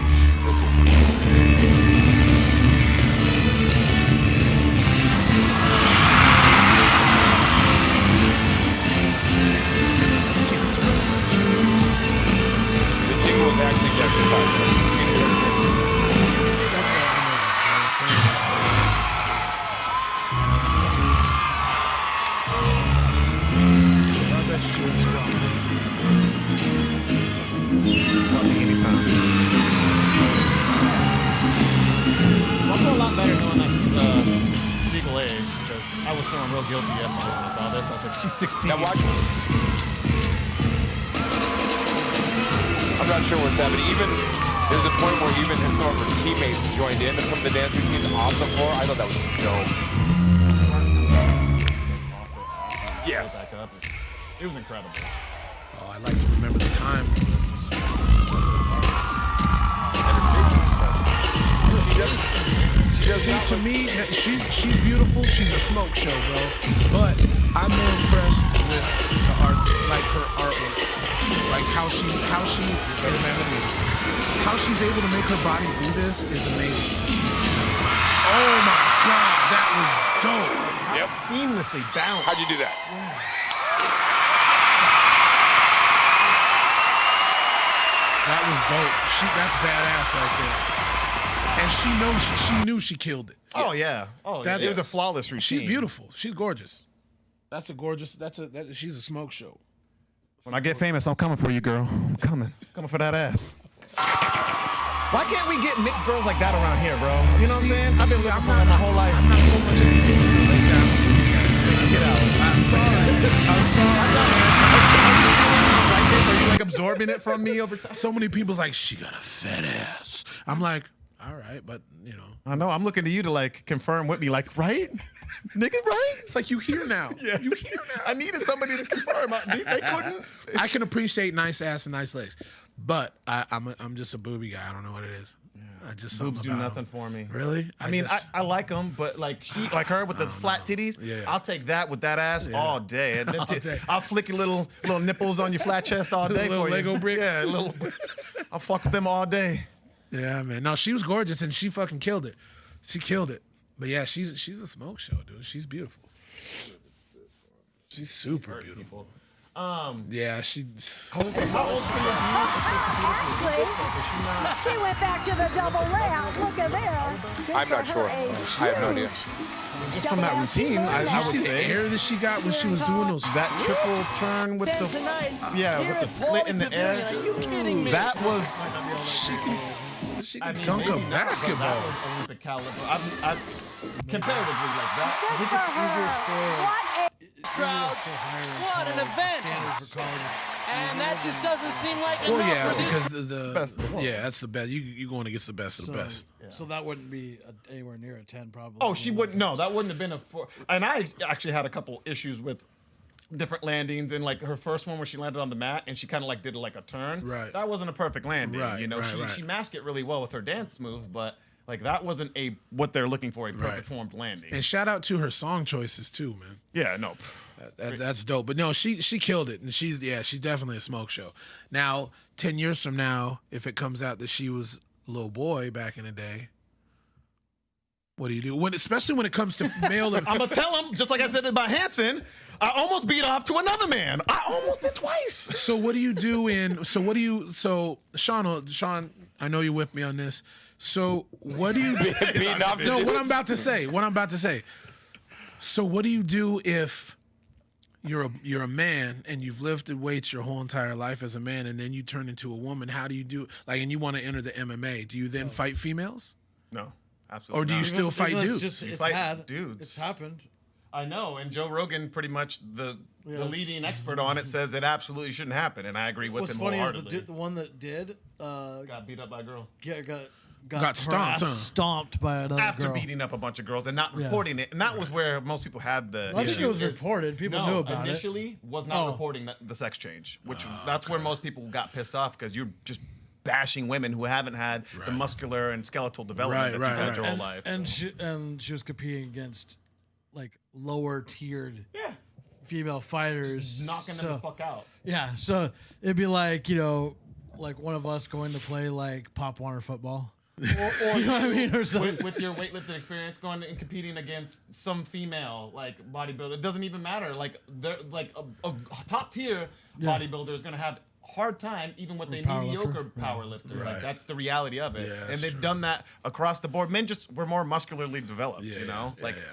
S2: The jingle was actually Jackson 5.
S3: I feel a lot better knowing that she's legal age because I was feeling real guilty yesterday when I saw this. I was like, she's 16.
S2: Now watch. I'm not sure what's happening. Even there's a point where even some of her teammates joined in and some of the dance routines off the floor. I thought that was dope. Yes.
S3: It was incredible.
S4: Oh, I like to remember the time. See, to me, she's beautiful. She's a smoke show, bro. But I'm more impressed with the art, like her artwork, like how she's able to make her body do this is amazing to me. Oh my God, that was dope.
S2: Yep.
S12: Seamlessly balanced.
S2: How'd you do that?
S4: That was dope. That's badass right there. And she knew she killed it.
S12: Oh yeah. Oh, it was a flawless routine.
S4: She's beautiful. She's gorgeous. She's a smoke show.
S12: When I get famous, I'm coming for you, girl. I'm coming for that ass. Why can't we get mixed girls like that around here, bro? You know what I'm saying? I've been looking for her my whole life.
S4: I'm not so much of this.
S12: Get out. I'm sorry. Are you like absorbing it from me over time?
S4: So many people's like, she got a fat ass. I'm like, all right, but
S12: I know. I'm looking to you to like confirm with me, like, right? Nigga, right?
S4: It's like you here now.
S12: Yeah. You here now. I needed somebody to confirm. They couldn't.
S4: I can appreciate nice ass and nice legs, but I'm just a booby guy. I don't know what it is. I just
S3: boobs do nothing for me.
S4: Really?
S12: I like them, but like her with the flat titties, I'll take that with that ass all day. And I'll flick your little nipples on your flat chest all day
S4: little
S12: for
S4: Lego
S12: you.
S4: bricks.
S12: Yeah, I'll fuck with them all day.
S4: Yeah, man. No, she was gorgeous and she fucking killed it. She killed it. But yeah, she's a smoke show, dude. She's beautiful. She's super beautiful. Yeah, she.
S16: Actually, she went back to the double layout. Look at there.
S2: I'm not sure. I have no idea.
S12: Just from that routine, I would
S4: see
S12: say.
S4: the air that she got when she was doing those.
S12: That triple turn with the with the split in the air. That was.
S4: She can dunk a basketball.
S3: That was Olympic caliber. Comparatively like that.
S4: I think it's easier still.
S14: Crowd, what an event! And that just doesn't seem like enough for this.
S4: Because the best of the world. Yeah, that's the best. You going against the best of the best.
S1: So that wouldn't be anywhere near a 10, probably.
S12: Oh, she wouldn't. No, that wouldn't have been a 4. And I actually had a couple issues with different landings, and like her first one where she landed on the mat and she kind of like did like a turn.
S4: Right.
S12: That wasn't a perfect landing.
S4: Right,
S12: You know, she masked it really well with her dance moves, but like that wasn't what they're looking for, a perfect formed landing.
S4: And shout out to her song choices too, man.
S12: Yeah, no.
S4: That's dope. But no, she killed it, and she's definitely a smoke show. Now, 10 years from now, if it comes out that she was a little boy back in the day, what do you do? Especially when it comes to male.
S12: I'm gonna tell him, just like I said about Hanson. I almost beat off to another man. I almost did twice.
S4: So what do you do so Shawn, I know you're with me on this. So what do you do? What I'm about to say. So what do you do if you're a man and you've lifted weights your whole entire life as a man, and then you turn into a woman? How do you do, like, and you want to enter the MMA? Do you then fight females?
S12: No, absolutely.
S4: Or do you still fight dudes?
S12: You fight dudes.
S15: It's happened.
S12: I know, and Joe Rogan, pretty much the leading expert on it, says it absolutely shouldn't happen, and I agree with him wholeheartedly.
S15: What's funny is the one that did
S12: got beat up by a girl.
S4: Got stomped,
S15: stomped by another
S12: after
S15: girl.
S12: beating up a bunch of girls and not reporting it, and that was where most people had the.
S15: I think it was reported. People knew about
S12: initially was not reporting the sex change, which that's where most people got pissed off because you're just bashing women who haven't had the muscular and skeletal development that you've had your whole life.
S15: And she was competing against like lower tiered female fighters,
S12: she's knocking them the fuck out.
S15: Yeah, so it'd be like like one of us going to play like Pop Warner football.
S12: Or
S15: you know what I mean? Or something.
S12: With your weightlifting experience, going and competing against some female like bodybuilder, it doesn't even matter. Like they're like a top tier bodybuilder is gonna have hard time even with a mediocre power lifter.
S4: Right.
S12: Like that's the reality of it.
S4: Yeah,
S12: and they've done that across the board. Men just were more muscularly developed,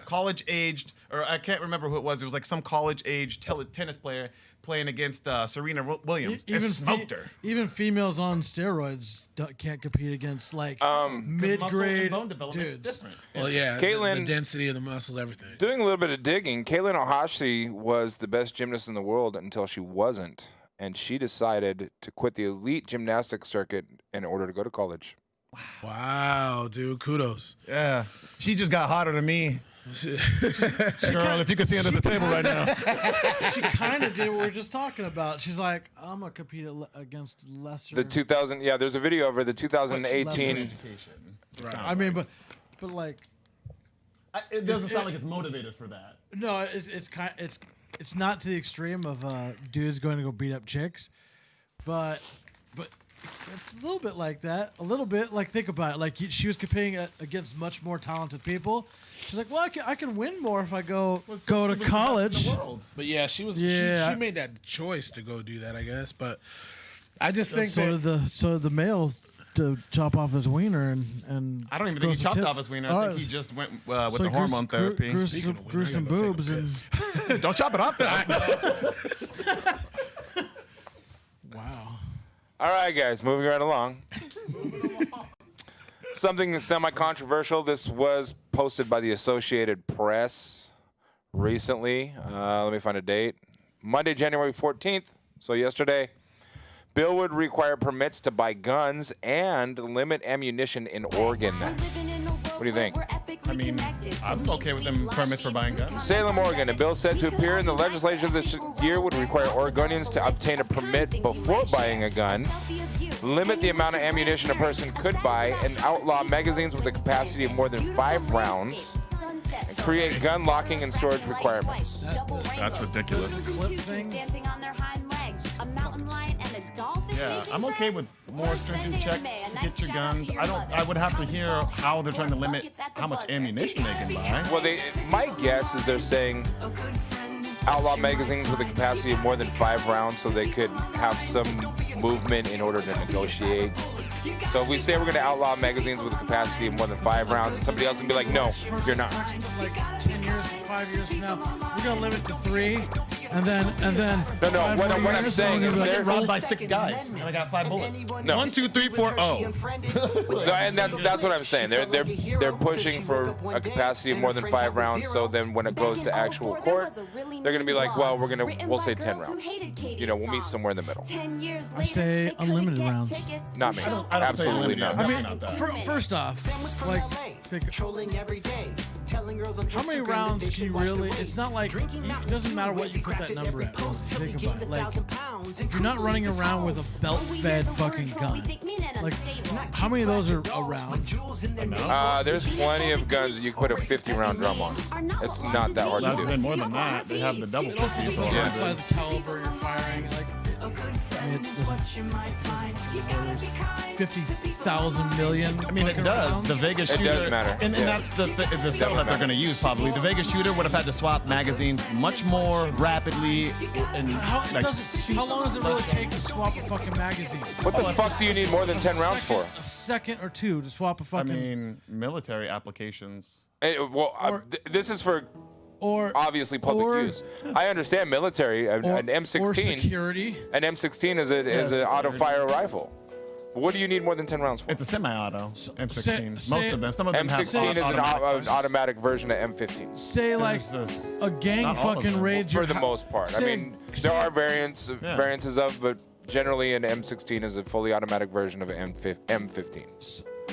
S12: college aged, or I can't remember who it was. It was like some college aged tennis player playing against Serena Williams and smoked her.
S15: Even females on steroids can't compete against like mid-grade dudes.
S4: Well, yeah,
S2: Caitlin,
S4: the density of the muscles, everything.
S2: Doing a little bit of digging, Caitlin Ohashi was the best gymnast in the world until she wasn't, and she decided to quit the elite gymnastics circuit in order to go to college.
S4: Wow, dude, kudos.
S12: Yeah, she just got hotter than me. Girl, if you could see under the table right now.
S15: She kind of did what we were just talking about. She's like, I'm going to compete against lesser.
S2: The 2000, there's a video of her, the 2018.
S15: Right. I mean, but like.
S12: It doesn't sound like it's motivated for that.
S15: No, it's not to the extreme of dudes going to go beat up chicks, but it's a little bit like that. A little bit. Like, think about it. Like, she was competing against much more talented people. She's like, well, I can win more if I go to college.
S4: But yeah, she made that choice to go do that, I guess. But I just think
S15: so did the male to chop off his wiener and
S12: I don't even think he chopped off his wiener. I think he just went with the hormone therapy.
S15: Grew some boobs and
S12: don't chop it off that.
S15: Wow.
S2: All right, guys, moving right along. Something semi-controversial. This was posted by the Associated Press recently. Let me find a date. Monday, January 14th, so yesterday. Bill would require permits to buy guns and limit ammunition in Oregon. What do you think?
S12: I mean, I'm okay with them permits for buying guns.
S2: Salem, Oregon. A bill said to appear in the legislature this year would require Oregonians to obtain a permit before buying a gun, limit the amount of ammunition a person could buy, and outlaw magazines with a capacity of more than 5 rounds, and create gun locking and storage requirements.
S12: That's ridiculous. Yeah, I'm okay with more stringent checks to get your guns. I would have to hear how they're trying to limit how much ammunition they can buy.
S2: Well, my guess is they're saying outlaw magazines with a capacity of more than 5 rounds so they could have some movement in order to negotiate. So if we say we're going to outlaw magazines with a capacity of more than 5 rounds, and somebody else will be like, no, you're not.
S15: Like 10 years, 5 years from now, we're going to limit to 3. And then
S2: no. What I'm saying is
S12: they're rolled by 6 guys, and I got 5 bullets.
S2: No.
S12: 1, 2, 3, 4, oh.
S2: No, and that's what I'm saying. They're pushing for a capacity of more than 5 rounds. So then when it goes to actual court, they're going to be like, well, we'll say 10 rounds. We'll meet somewhere in the middle.
S15: I say unlimited rounds.
S2: Not me. Absolutely not.
S15: I mean, first off, like, how many rounds can you really? It's not like it doesn't matter what you put that number at. Think about it. Like, you're not running around with a belt-fed fucking gun. Like, how many of those are around?
S2: There's plenty of guns that you put a 50-round drum on. It's not that hard to do.
S12: That's more than that. They have the double 50. So
S2: yeah.
S15: Size of caliber you're firing. Like, 50,000 million.
S3: I mean, it does.
S15: rounds.
S3: The Vegas
S2: It
S3: shooter,
S2: does matter.
S3: and
S2: Yeah.
S3: that's the cell that they're going to use probably. The Vegas shooter would have had to swap magazines much more rapidly. And
S15: How
S3: like,
S15: long does it really take to swap a fucking magazine?
S2: What the fuck do you need more than 10 rounds for?
S15: A second or two to swap a
S3: I
S15: fucking.
S3: mean, military applications.
S2: This is for
S15: or
S2: obviously public use. I understand military. An M16.
S15: Or security.
S2: An M16 is an auto-fire rifle. What do you need more than 10 rounds for?
S3: It's a semi-auto M16.
S15: say-
S3: Most of them. Some of them
S2: M16
S3: have
S2: is an
S3: automatic.
S2: automatic version of M15.
S15: Say like a gang
S3: not all of
S15: fucking
S3: them.
S15: raids
S2: For
S15: your
S2: the
S15: hou-
S2: most part. I
S15: Say-
S2: mean,
S15: say-
S2: there are variances of, but generally an M16 is a fully automatic version of an M15.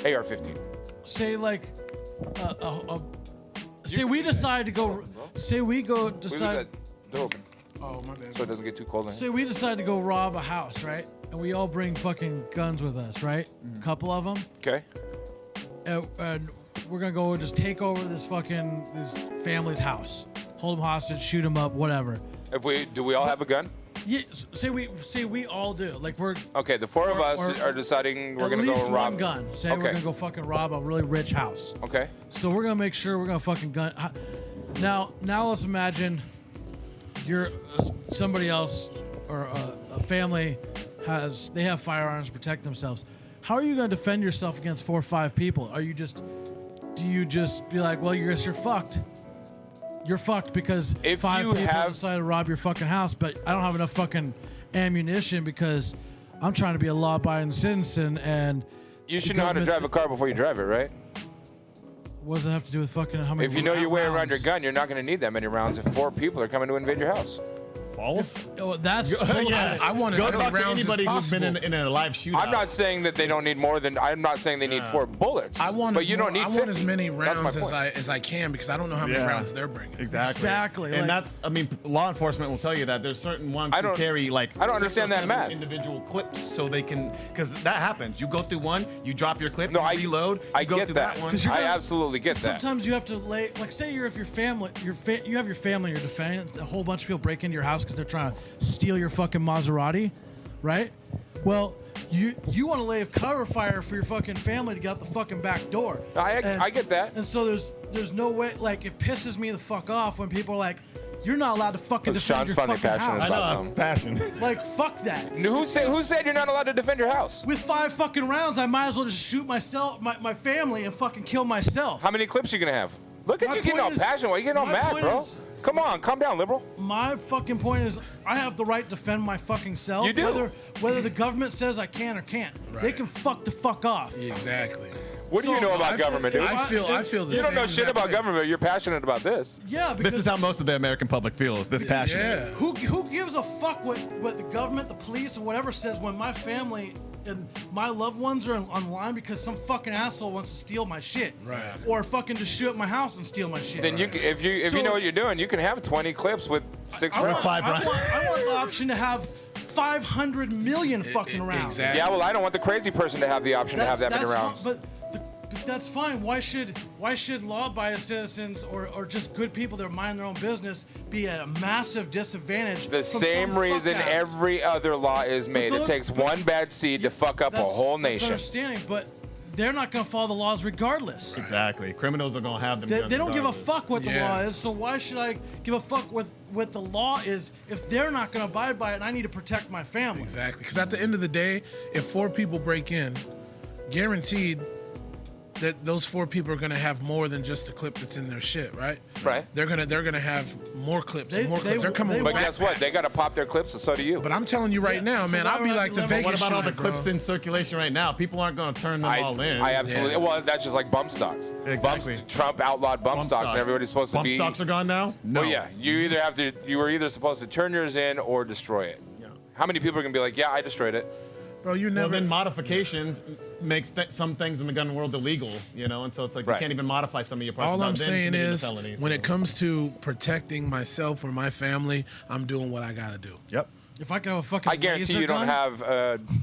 S2: AR-15.
S15: Say like say we decide to go. Say we go
S2: We leave
S15: decide.
S2: that door open
S4: Oh, my bad.
S2: so it doesn't get too cold in here.
S15: Say we decide to go rob a house, right? And we all bring fucking guns with us, right? A couple of them.
S2: Okay.
S15: And we're gonna go and just take over this family's house, hold them hostage, shoot them up, whatever.
S2: Do we all have a gun?
S15: Yeah. Say we all do. Like we're
S2: Okay, the four of us
S15: or-
S2: are deciding we're
S15: at
S2: gonna
S15: least
S2: go rob.
S15: one gun. Say
S2: okay.
S15: we're gonna go fucking rob a really rich house.
S2: Okay.
S15: So we're gonna make sure we're gonna fucking gun. Now let's imagine you're somebody else or a family they have firearms to protect themselves. How are you gonna defend yourself against 4 or 5 people? Do you just be like, well, you're fucked? You're fucked because
S2: If
S15: 5
S2: you
S15: people
S2: have-
S15: decided to rob your fucking house, but I don't have enough fucking ammunition because I'm trying to be a law-abiding citizen and
S2: You should
S15: the
S2: know how to
S15: government's-
S2: drive a car before you drive it, right?
S15: What does that have to do with fucking how many?
S2: If you know your way around
S15: rounds?
S2: your gun, you're not going to need that many rounds if 4 people are coming to invade your house.
S3: Balls?
S15: Oh, that's
S3: Yeah.
S4: I want
S3: Go
S4: as many
S3: talk to
S4: rounds as
S3: anybody who's been
S4: possible.
S3: in a live shootout.
S2: I'm not saying that they don't need more than. I'm not saying they need 4 bullets.
S4: I want
S2: but
S4: as
S2: you don't need.
S4: I want as
S2: 50.
S4: many
S2: That's my
S4: rounds
S2: point.
S4: as I can because I don't know how many
S3: Yeah.
S4: rounds they're bringing.
S3: Exactly. And
S15: like-
S3: that's, I mean, law enforcement will tell you that there's certain ones
S2: I
S3: who
S2: don't-
S3: carry like
S2: I don't
S3: 6
S2: understand
S3: or
S2: that
S3: 7
S2: math.
S3: individual clips so they can, because that happens. You go through one, you drop your clip,
S2: No,
S3: you
S2: I
S3: reload, you
S2: I
S3: go
S2: get
S3: through
S2: that.
S3: that one.
S2: I absolutely get that.
S15: Sometimes you have to lay, like, say you're if your family, you have your family, you're defending. A whole bunch of people break into your house because they're trying to steal your fucking Maserati, right? Well, you want to lay a cover fire for your fucking family to get out the fucking back door.
S2: I get that.
S15: And so there's no way. Like, it pisses me the fuck off when people are like, you're not allowed to fucking
S2: Look,
S15: defend
S2: Sean's
S15: your
S2: finally
S15: fucking
S2: passionate
S15: house.
S2: about something.
S3: Passion.
S15: Like, fuck that.
S2: Who said you're not allowed to defend your house?
S15: With 5 fucking rounds, I might as well just shoot myself, my family, and fucking kill myself.
S2: How many clips you gonna have? Look at
S15: My
S2: you getting
S15: point
S2: all
S15: is-
S2: passionate. Why you getting all
S15: my
S2: mad,
S15: point
S2: bro?
S15: is-
S2: Come on, calm down, liberal.
S15: My fucking point is, I have the right to defend my fucking self.
S2: You do.
S15: Whether the government says I can or can't. They can fuck the fuck off.
S4: Exactly.
S2: What do you know about
S4: I
S2: government,
S4: feel-
S2: dude?
S4: I feel the
S2: You don't
S4: same
S2: know shit
S4: exact
S2: about
S4: way.
S2: government, but you're passionate about this.
S15: Yeah, because
S3: This is how most of the American public feels, this passionate.
S15: Who gives a fuck what the government, the police, or whatever says when my family and my loved ones are online because some fucking asshole wants to steal my shit,
S4: Right.
S15: Or fucking just shoot up my house and steal my shit.
S2: Then if you
S15: So-
S2: know what you're doing, you can have 20 clips with 6 rounds.
S15: I want the option to have 500 million fucking rounds.
S4: Exactly.
S2: Yeah, well, I don't want the crazy person to have the option to have that many rounds.
S15: But that's fine. Why should law-abiding citizens or just good people that mind their own business be at a massive disadvantage?
S2: The
S15: from
S2: same
S15: some
S2: reason
S15: fuck-ass?
S2: every other law is made. It
S15: those-
S2: takes one bad seed to fuck up a whole
S15: That's
S2: nation.
S15: understanding, but they're not going to follow the laws regardless.
S3: Exactly. Criminals are going to have them.
S15: They don't give a
S3: regardless.
S15: fuck what the
S4: Yeah.
S15: law is, so why should I give a fuck what the law is if they're not going to abide by it and I need to protect my family?
S4: Exactly. Because at the end of the day, if 4 people break in, guaranteed that those 4 people are gonna have more than just the clip that's in their shit, right?
S2: Right.
S4: They're gonna have more clips and more clips. They're coming with
S2: But guess what? They
S4: backpacks.
S2: got to pop their clips, and so do you.
S4: But I'm telling you right now, man, I'll be like the Vegas
S3: What about all the
S4: shooter,
S3: clips
S4: bro.
S3: in circulation right now? People aren't going to turn them all in.
S2: I absolutely. Well, that's just like bump stocks.
S3: Exactly.
S2: Trump outlawed bump stocks, and everybody's supposed to
S3: Bump
S2: be.
S3: stocks are gone now? No.
S2: Well, yeah. You were either supposed to turn yours in or destroy it.
S3: Yeah.
S2: How many people are gonna be like, yeah, I destroyed it?
S4: Bro, you
S3: Well,
S4: never.
S3: then modifications makes some things in the gun world illegal, you know, and so it's like
S2: Right.
S3: you can't even modify some of your parts.
S4: All
S3: without
S4: I'm
S3: then
S4: saying
S3: committing a
S4: is,
S3: felony,
S4: when
S3: so.
S4: it comes to protecting myself or my family, I'm doing what I gotta do.
S3: Yep.
S15: If I can have a fucking
S2: I guarantee
S15: laser
S2: you don't
S15: gun,
S2: have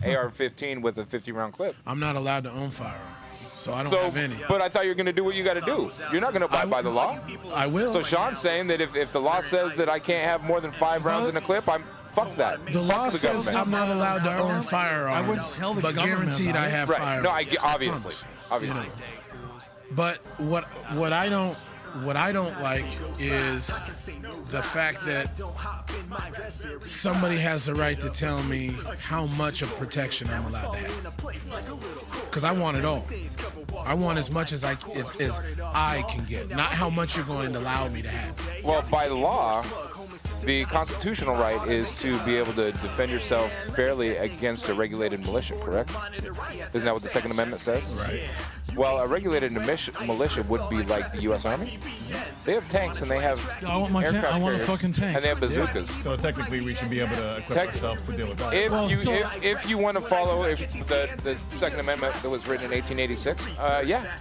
S2: AR-15 with a 50-round clip.
S4: I'm not allowed to own firearms, so I don't
S2: So,
S4: have any.
S2: but I thought you were gonna do what you got to do. You're not gonna abide by the law.
S4: I will.
S2: So Sean's saying that if the law says that I can't have more than 5 rounds in a clip, I'm Fuck that.
S4: The law says I'm not allowed to own firearms.
S15: I wouldn't tell the
S4: but
S15: government
S4: guaranteed
S2: about
S4: I
S2: it.
S4: have
S2: Right.
S4: firearms.
S2: No, obviously.
S4: You know. But what I don't like is the fact that somebody has the right to tell me how much of protection I'm allowed to have. Because I want it all. I want as much as I can get, not how much you're going to allow me to have.
S2: Well, by law, the constitutional right is to be able to defend yourself fairly against a regulated militia, correct? Isn't that what the Second Amendment says?
S4: Right.
S2: Well, a regulated militia would be like the U.S. Army. They have tanks and they have
S15: I want my
S2: aircraft
S15: tank. I want a
S2: carriers,
S15: fucking tank.
S2: and they have bazookas.
S12: So technically, we should be able to equip ourselves to deal with that.
S2: If you want to follow the Second Amendment that was written in 1886, yeah.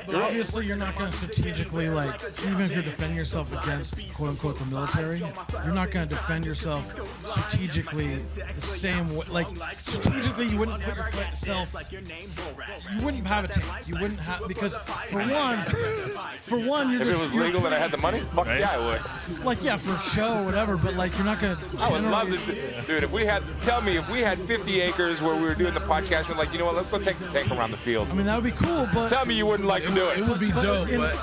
S15: But obviously, you're not going to strategically, like, even if you're defending yourself against, quote unquote, the military, you're not going to defend yourself strategically the same way. Like, strategically, you wouldn't put yourself, you wouldn't have a tank. You wouldn't have, because for one, you're
S2: if it was legal and I had the money, fuck yeah, I would.
S15: Like, yeah, for show or whatever, but like, you're not going to.
S2: I would love to, dude. If we had 50 acres where we were doing the podcast, we're like, you know what? Let's go take the tank around the field.
S15: I mean, that would be cool, but
S2: tell me you wouldn't like to do it.
S4: It would be dope, but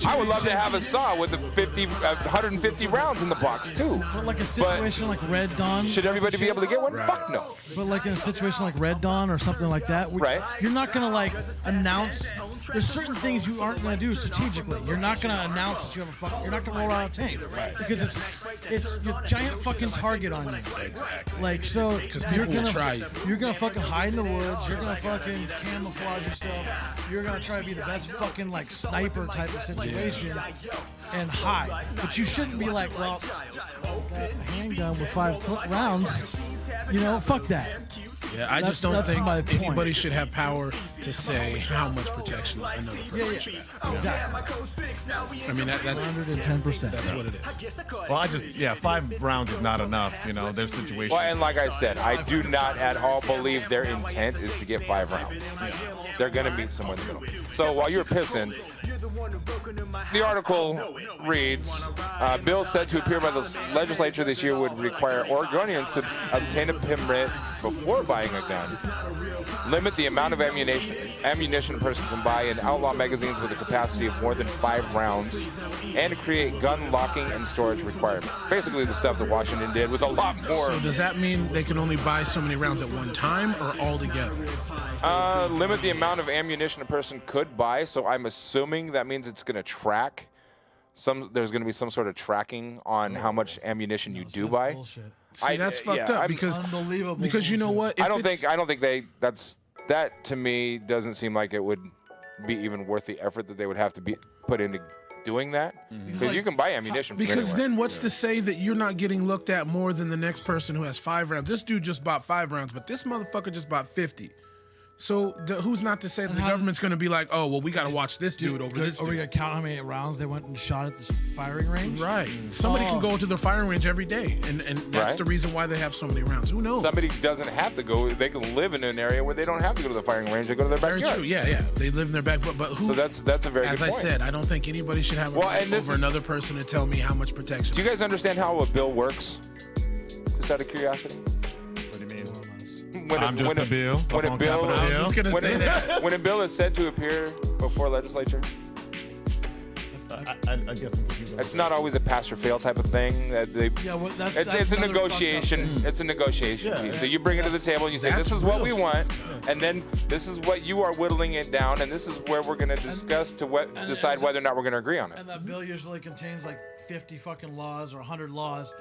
S2: I would love to have a saw with the 150 rounds in the box too.
S15: But like a situation like Red Dawn.
S2: Should everybody be able to get one?
S4: Right.
S2: Fuck no.
S15: But like in a situation like Red Dawn or something like that,
S2: right?
S15: You're not gonna like announce. There's certain things you aren't gonna do strategically. You're not gonna announce that you have a fucking. You're not gonna roll out a tank, because it's your giant fucking target on you.
S4: Exactly.
S15: Like so,
S4: because people will try you.
S15: You're gonna fucking hide in the woods. You're gonna fucking camouflage yourself. You're gonna try to be the best fucking like sniper type of situation and hide. But you shouldn't be like, well, that handgun with 5 rounds. You know, fuck that.
S4: Yeah, I just don't think
S15: my point.
S4: anybody should have power to say how much protection another person should have.
S15: Exactly.
S4: I mean, that's
S15: 110%.
S4: That's what it is.
S12: Well, 5 rounds is not enough. You know, there's situations.
S2: Well, and like I said, I do not at all believe their intent is to get 5 rounds. They're going to meet somewhere in the middle. So while you're pissing, the article reads, bill set to appear by the legislature this year would require Oregonians to obtain a permit before buying a gun, limit the amount of ammunition a person can buy, and outlaw magazines with a capacity of more than 5 rounds, and create gun locking and storage requirements. Basically the stuff that Washington did with a lot more.
S4: So does that mean they can only buy so many rounds at one time or all together?
S2: Limit the amount of ammunition a person could buy, so I'm assuming that means it's going to track. There's going to be some sort of tracking on how much ammunition you do buy.
S15: Bullshit.
S4: See, that's fucked up because
S15: unbelievable.
S4: Because you know what?
S2: I don't think that to me doesn't seem like it would be even worth the effort that they would have to be put into doing that, because you can buy ammunition from
S4: because
S2: anywhere.
S4: then what's to say that you're not getting looked at more than the next person who has 5 rounds? This dude just bought 5 rounds, but this motherfucker just bought 50. So who's not to say that the government's going to be like, oh, well, we got to watch this dude over this
S15: Are we
S4: dude?
S15: going to count how many rounds they went and shot at the firing range?
S4: Right. Somebody can go to the firing range every day, and that's the reason why they have so many rounds. Who knows?
S2: Somebody doesn't have to go. They can live in an area where they don't have to go to the firing range. They go to their
S4: Very
S2: backyard.
S4: true. Yeah. They live in their back. But who?
S2: So that's a very good
S4: As I
S2: point.
S4: said, I don't think anybody should have a right over another person to tell me how much protection.
S2: Do you guys understand how a bill works? Just out of curiosity.
S12: I'm just a bill.
S2: When a bill,
S4: I was just gonna say that.
S2: When a bill is said to appear before legislature,
S12: I guess I'm confused.
S2: it's not always a pass or fail type of thing. That they, it's a negotiation. It's a negotiation piece. So you bring it to the table and you say, this is what we want, and then this is what you are whittling it down, and this is where we're going to discuss decide whether or not we're going to agree on it.
S15: And that bill usually contains like 50 fucking laws or 100 laws,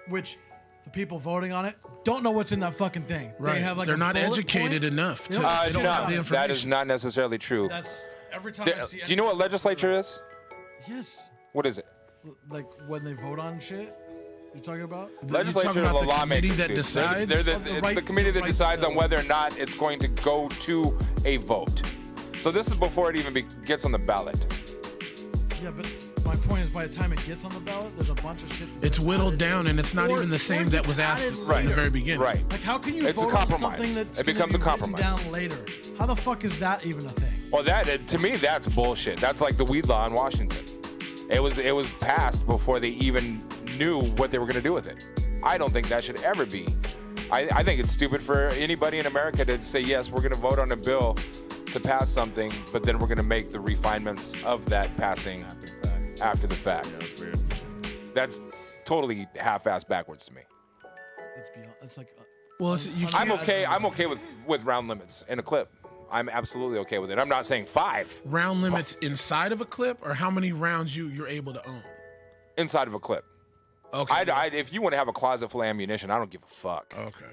S15: which the people voting on it don't know what's in that fucking thing.
S4: Right.
S15: They have like
S4: They're
S15: a
S4: not
S15: bullet
S4: educated
S15: point.
S4: enough to.
S2: No,
S4: they don't have the information.
S2: that is not necessarily true.
S15: That's every time I see.
S2: Do you know what legislature is?
S15: Yes.
S2: What is it?
S15: Like when they vote on shit. You're talking about?
S2: Legislature is the lawmakers.
S4: that decides?
S2: It's the committee that decides on whether or not it's going to go to a vote. So this is before it even gets on the ballot.
S15: Yeah, but my point is, by the time it gets on the ballot, there's a bunch of shit.
S4: It's whittled down, and it's not even the same that was asked in the very beginning.
S2: Right.
S15: Like, how can you
S2: It's a
S15: vote on
S2: compromise.
S15: something that's
S2: It becomes
S15: gonna
S2: a
S15: be written
S2: compromise.
S15: down later? How the fuck is that even a thing?
S2: Well, to me, that's bullshit. That's like the weed law in Washington. It was passed before they even knew what they were going to do with it. I don't think that should ever be. I think it's stupid for anybody in America to say, yes, we're going to vote on a bill to pass something, but then we're going to make the refinements of that passing after the fact.
S12: Yeah, that's weird.
S2: That's totally half-assed backwards to me.
S15: It's like.
S2: I'm okay with round limits in a clip. I'm absolutely okay with it. I'm not saying 5
S4: round limits inside of a clip, or how many rounds you're able to own
S2: inside of a clip.
S4: Okay.
S2: If you want to have a closet full of ammunition, I don't give a fuck.
S4: Okay.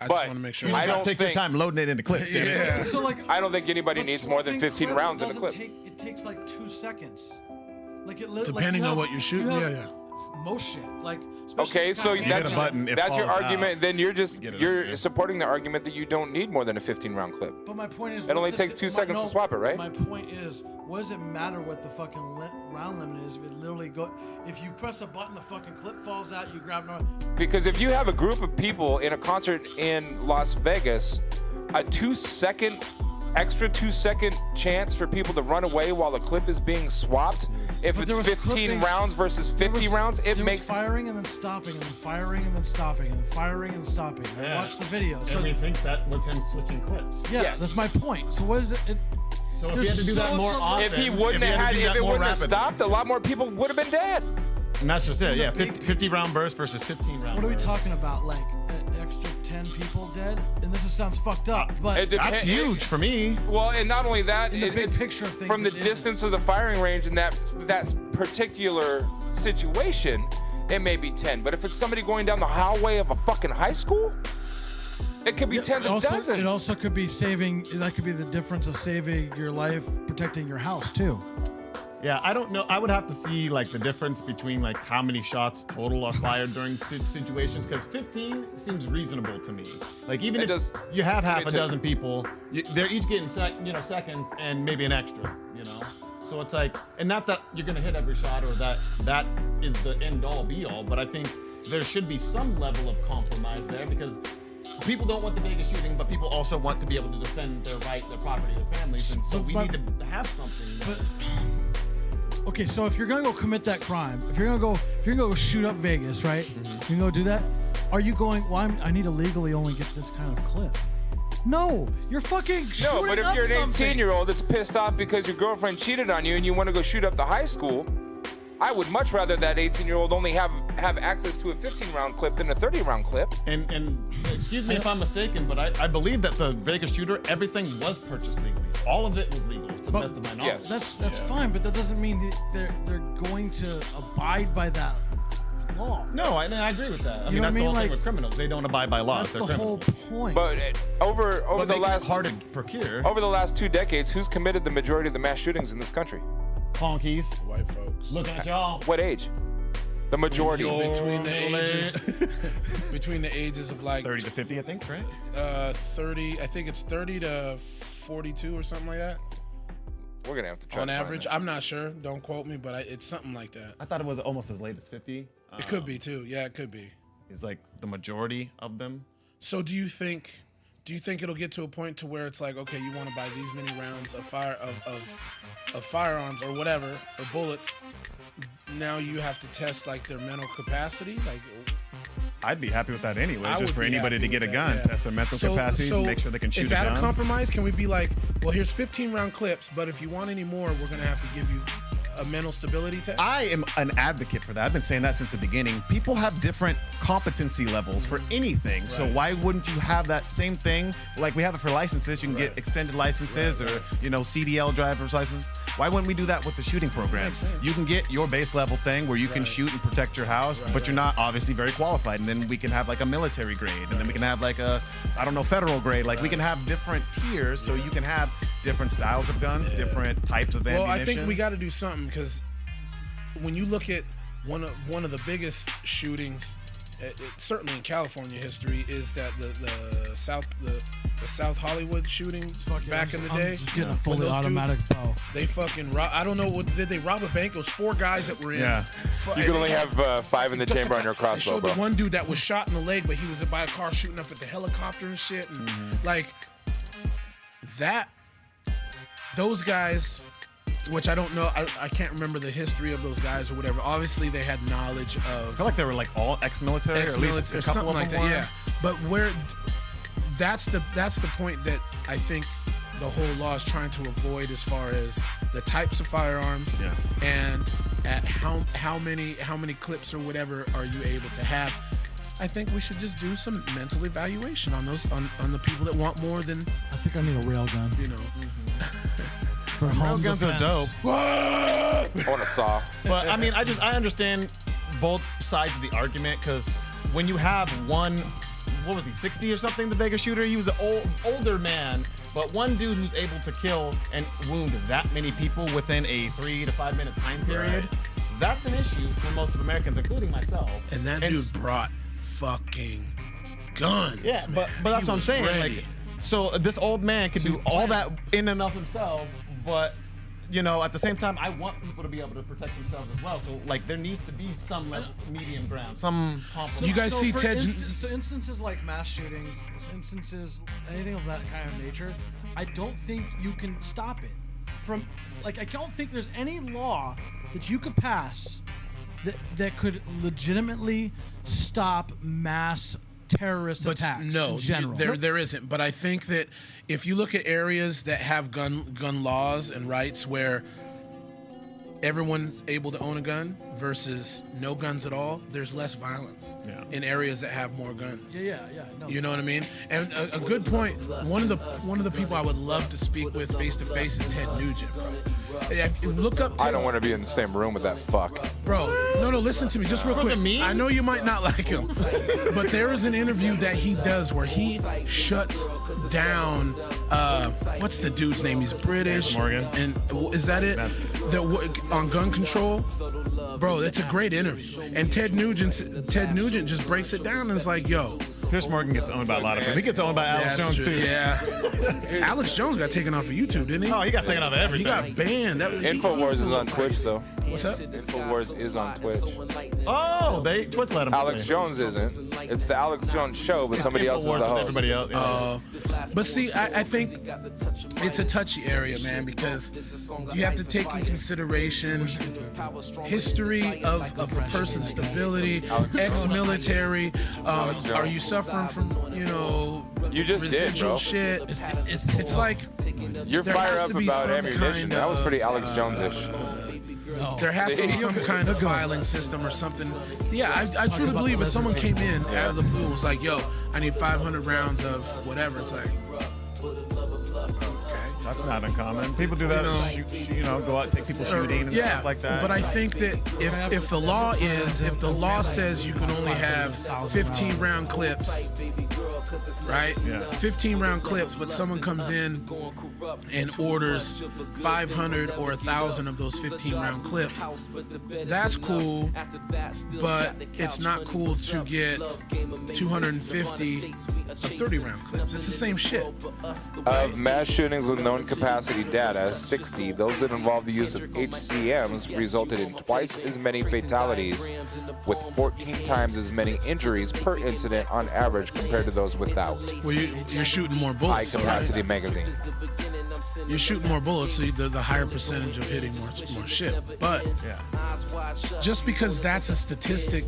S4: I just want to make sure.
S2: I don't
S12: take your time loading it into clips.
S4: Yeah.
S15: So like,
S2: I don't think anybody needs more than 15
S15: clips
S2: rounds in a clip.
S15: It takes like 2 seconds. Like
S4: depending on what you're shooting. Yeah.
S15: Most shit. Like.
S2: Okay, so that's your argument.
S12: Out.
S2: Then you're supporting the argument that you don't need more than a 15-round clip.
S15: But my point is,
S2: it only takes 2 seconds to swap it, right?
S15: My point is, what does it matter what the fucking round limit is? If it literally if you press a button, the fucking clip falls out. You grab another.
S2: Because if you have a group of people in a concert in Las Vegas, a 2-second chance for people to run away while the clip is being swapped. If it's 15 rounds versus 50 rounds, it makes
S15: firing and then stopping and then firing and then stopping and then firing and stopping. I watched the video.
S3: And we think that was him switching clips.
S15: Yeah, that's my point. So what is it?
S3: So if he had to do that more often,
S2: if it wouldn't have stopped, a lot more people would have been dead.
S12: And that's just it. Yeah, 50 round burst versus 15 round.
S15: What are we talking about? Like an extra 10 people dead? And this sounds fucked up, but
S12: that's huge for me.
S2: Well, and not only that,
S15: in the big picture of things,
S2: from the distance of the firing range in that particular situation, it may be 10. But if it's somebody going down the hallway of a fucking high school, it could be tens of dozens.
S15: It also could be that could be the difference of saving your life, protecting your house too.
S12: Yeah, I don't know. I would have to see like the difference between like how many shots total are fired during situations, because 15 seems reasonable to me. Like even if you have half a dozen people, they're each getting seconds and maybe an extra, So it's like, and not that you're gonna hit every shot or that is the end all be all, but I think there should be some level of compromise there, because people don't want the Vegas shooting, but people also want to be able to defend their property, their families, and so we need to have something.
S15: Okay, so if you're gonna go commit that crime, if you're gonna go shoot up Vegas, right?
S2: Mm-hmm.
S15: You're gonna go do that. Are you going? Well, I need to legally only get this kind of clip. No, you're fucking shooting up.
S2: No, but if you're an 18-year-old that's pissed off because your girlfriend cheated on you and you want to go shoot up the high school, I would much rather that 18-year-old only have access to a 15-round clip than a 30-round clip.
S12: And excuse me if I'm mistaken, but I believe that the Vegas shooter, everything was purchased legally. All of it was legal, to the best of my knowledge.
S15: That's fine, but that doesn't mean that they're going to abide by that law.
S12: No, I agree with that. I mean, that's the whole thing with criminals. They don't abide by laws.
S15: That's
S12: They're
S15: the whole point.
S2: But over the last
S12: hard to procure.
S2: Over the last 2 decades, who's committed the majority of the mass shootings in this country?
S12: Honkies.
S4: White folks.
S12: Looking at y'all.
S2: What age? The majority.
S4: Between the ages of like
S12: 30 to 50, I think, right?
S4: 30. I think it's 30 to 42 or something like that.
S2: We're gonna have to try
S4: on average. I'm not sure. Don't quote me, but it's something like that.
S12: I thought it was almost as late as 50.
S4: It could be too. Yeah, it could be.
S12: It's like the majority of them.
S4: So do you think it'll get to a point to where it's like, okay, you want to buy these many rounds of firearms or whatever, or bullets? Now you have to test like their mental capacity, like.
S12: I'd be happy with that anyway, just for anybody to get a gun, test their mental capacity, make sure they can shoot it down.
S4: Is that a compromise? Can we be like, well, here's 15-round clips, but if you want any more, we're going to have to give you a mental stability test?
S12: I am an advocate for that. I've been saying that since the beginning. People have different competency levels for anything, so why wouldn't you have that same thing? Like we have it for licenses. You can get extended licenses or, CDL driver's license. Why wouldn't we do that with the shooting program? You can get your base level thing where you can shoot and protect your house, but you're not obviously very qualified. And then we can have like a military grade, and then we can have like a, federal grade. Like we can have different tiers, so you can have different styles of guns, different types of ammunition.
S4: Well, I think we got to do something, because when you look at one of the biggest shootings, certainly in California history, is that the South Hollywood shootings back in the day.
S15: Just getting a fully automatic bow.
S4: They fucking I don't know what did they rob a bank? It was 4 guys that were in.
S2: Yeah. You can only have 5 in the chamber on your crossbow.
S4: Showed the one dude that was shot in the leg, but he was by a car shooting up at the helicopter and shit, and like that. Those guys, which I don't know. I can't remember the history of those guys or whatever. Obviously, they had knowledge of.
S12: I feel like they were like all ex-military, or at least a couple
S4: something
S12: of
S4: like
S12: them
S4: that.
S12: were.
S4: Yeah, but where that's the point that I think the whole law is trying to avoid, as far as the types of firearms and at how many clips or whatever are you able to have. I think we should just do some mental evaluation on those on the people that want more than.
S15: I think I need a rail gun.
S4: You know.
S15: For
S12: rail guns are dope.
S2: I want a saw.
S12: But I mean, I understand both sides of the argument, because when you have one, what was he, 60 or something, the Vegas shooter? He was an older man, but one dude who's able to kill and wound that many people within a 3 to 5 minute time period. Right. That's an issue for most of Americans, including myself.
S4: And that dude brought fucking guns.
S12: Yeah, but that's what I'm saying.
S4: Ready.
S12: Like, so this old man could do all that in and of himself, but you know, at the same time, I want people to be able to protect themselves as well. So like, there needs to be some like medium ground, some compromise.
S4: You guys see Ted?
S15: So instances like mass shootings, instances anything of that kind of nature, I don't think you can stop it. From like, I don't think there's any law that you could pass that could legitimately stop mass terrorist attacks in general.
S4: There isn't. But I think that if you look at areas that have gun laws and rights where everyone's able to own a gun versus no guns at all, there's less violence in areas that have more guns.
S15: Yeah. No.
S4: You know what I mean? And a good point. One of the people I would love to speak with face to face is Ted Nugent. Look up.
S2: I don't want to be in the same room with that fuck.
S4: Bro, no, listen to me just real quick. I know you might not like him, but there is an interview that he does where he shuts down. What's the dude's name? He's British.
S12: Morgan.
S4: And is that it? On gun control, bro. It's a great interview. And Ted Nugent just breaks it down and is like, "Yo,
S12: Piers Morgan gets owned by a lot of people. He gets owned by Alex Jones
S4: true.
S12: too.
S4: Yeah, Alex Jones got taken off of YouTube, didn't he?
S12: Oh, he got taken off of everything.
S4: He got banned.
S2: InfoWars is on Twitch though.
S4: What's up?
S2: InfoWars is on Twitch.
S12: Oh, Twitch let him.
S2: Alex Jones isn't. It's the Alex Jones show, but somebody else is the host.
S12: Everybody else.
S4: But see, I think it's a touchy area, man, because you have to take in consideration history of the person's stability, ex-military. Are you suffering from,
S2: you just
S4: residual
S2: did, bro.
S4: shit? It's like
S2: you're fired up about ammunition. That was pretty Alex Jones-ish.
S4: There has to be some kind of filing system or something. Yeah, I truly believe if someone came in out of the blue and was like, yo, I need 500 rounds of whatever, it's like,
S12: that's not uncommon. People do that, go out and take people shooting and stuff like that.
S4: But I think that if the law says you can only have 15 round clips, right? Yeah. 15 round clips, but someone comes in and orders 500 or 1,000 of those 15 round clips, that's cool, but it's not cool to get 250 of 30 round clips. It's the same shit.
S2: Of mass shootings with known capacity data, 60, those that involve the use of HCMs resulted in twice as many fatalities, with 14 times as many injuries per incident on average compared to those without.
S4: Well, you're shooting more bullets.
S2: High capacity magazine.
S4: You're shooting more bullets, so the higher percentage of hitting more shit. But just because that's a statistic,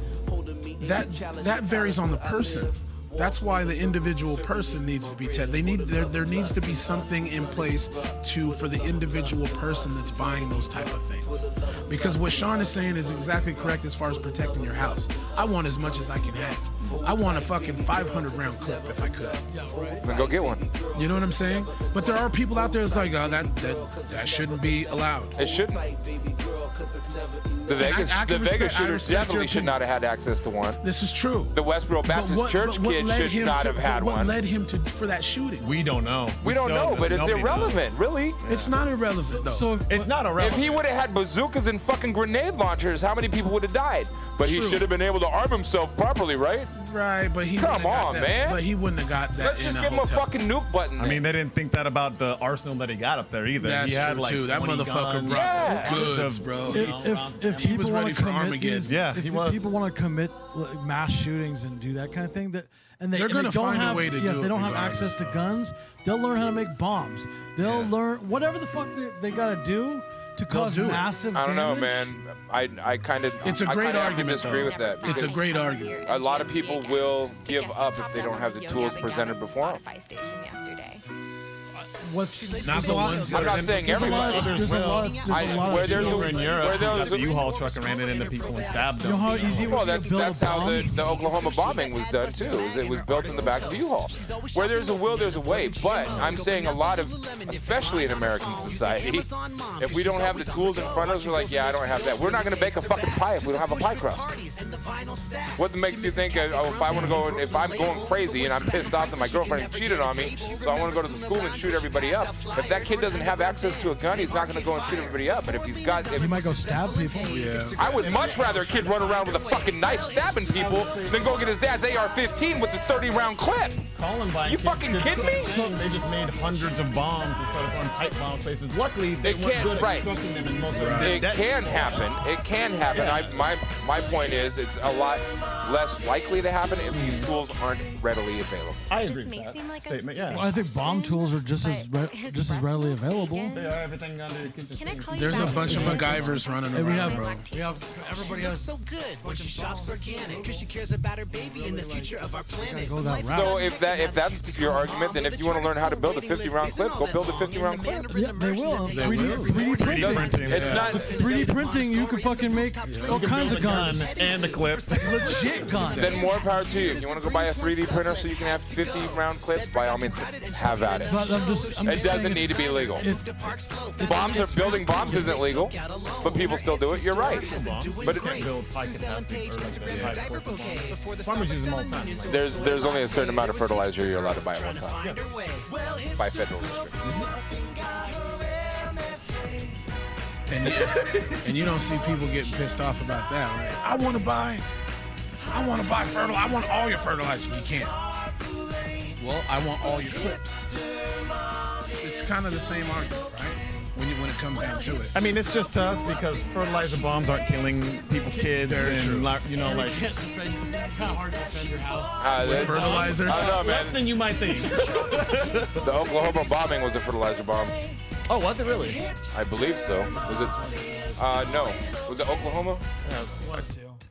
S4: that varies on the person. That's why the individual person needs to be tested. There needs to be something in place for the individual person that's buying those type of things. Because what Shawn is saying is exactly correct as far as protecting your house. I want as much as I can have. I want a fucking 500 round clip if I could.
S2: Then go get one.
S4: You know what I'm saying? But there are people out there that's like, oh, that shouldn't be allowed.
S2: It shouldn't. The Vegas shooters definitely should not have had access to one.
S4: This is true.
S2: The Westboro Baptist Church kid should not have had one.
S4: What led him for that shooting?
S12: We don't know.
S2: We don't know, but it's irrelevant, really.
S4: It's not irrelevant, though.
S15: So
S12: it's not irrelevant.
S2: If he would have had bazookas and fucking grenade launchers, how many people would have died? But he should have been able to arm himself properly, right?
S4: Right, but he
S2: come on, man.
S4: But he wouldn't have got that.
S2: Let's just give him a fucking nuke button.
S12: I mean, they didn't think that about the arsenal that he got up there either.
S4: That's
S12: he had
S4: true
S12: like
S4: too. That motherfucker brought the goods, bro.
S15: If
S4: he was ready for Armageddon,
S15: if people want to commit mass shootings and do that kind of thing, they're
S4: going to find a way to do it.
S15: If they don't have access to guns, they'll learn how to make bombs. They'll learn whatever the fuck they got to do to cause massive
S2: I don't know,
S15: damage?
S2: man. I kind of.
S4: It's a great argument.
S2: Disagree with that.
S4: It's a great argument.
S2: A lot of people will give up if they don't have the tools presented before them.
S4: Not the ones that
S2: I'm not saying everybody.
S3: Where there's a U-Haul truck and ran it into people and stabbed them.
S15: You know how easy it was
S2: Well,
S15: to build
S2: that's
S15: a
S2: how
S15: bomb?
S2: the Oklahoma bombing was done too. It was built in the back of the U-Haul. Where there's a will, there's a way. But I'm saying a lot of, especially in American society, if we don't have the tools in front of us, we're like, yeah, I don't have that. We're not going to bake a fucking pie if we don't have a pie crust. What makes you think, oh, if I'm going crazy and I'm pissed off that my girlfriend cheated on me, so I want to go to the school and shoot everybody up. If that kid doesn't have access to a gun, he's not going to go and shoot everybody up. But if he's got,
S15: He might go stab people.
S4: Yeah.
S2: I would much rather a kid run around with a fucking knife stabbing people than go get his dad's AR-15 with the 30-round clip.
S3: Columbine.
S2: You fucking kidding me?
S3: They just made hundreds of bombs instead of on pipe bomb places. Luckily, they weren't good at constructing them, and most of them
S2: It can happen. It can happen.
S3: Yeah.
S2: My point is, it's a lot less likely to happen if these tools aren't readily available.
S3: I agree with that statement. Yeah.
S15: Well, I think bomb tools are just as readily available.
S3: They are everything under your kitchen.
S4: There's a bunch of MacGyvers running around, bro.
S15: Everybody has
S17: so good when she shops organic because she cares about her baby and the future of our planet.
S2: So if that's your argument, then if you want to learn how to build a 50-round clip, go build a 50-round clip.
S15: Yeah, they will. 3D printing.
S2: It's not
S15: 3D printing. You can fucking make all kinds of guns
S3: and a clip.
S15: Legit guns.
S2: Then more power to you. If you want to go buy a 3D printer so you can have 50-round clips, by all means, have at it.
S15: But
S2: It doesn't need to be legal. Building bombs isn't legal, but people still do it. You're right. But
S3: you can't build high capacity farmers use them all the time.
S2: there's only a certain amount of fertilizer you're allowed to buy at one time by federal restriction.
S4: And you don't see people getting pissed off about that, right? I want to buy fertilizer. I want all your fertilizer. You can't. Well, I want all your clips. It's kind of the same argument, right? When it comes down to it.
S3: I mean, it's just tough because fertilizer bombs aren't killing people's kids.
S4: Very true.
S3: You know, like
S15: kind of hard to defend your house.
S4: Fertilizer?
S2: I don't know, man.
S3: Less than you might think.
S2: The Oklahoma bombing was a fertilizer bomb.
S3: Oh, was it really?
S2: I believe so. Was it? No. Was it Oklahoma?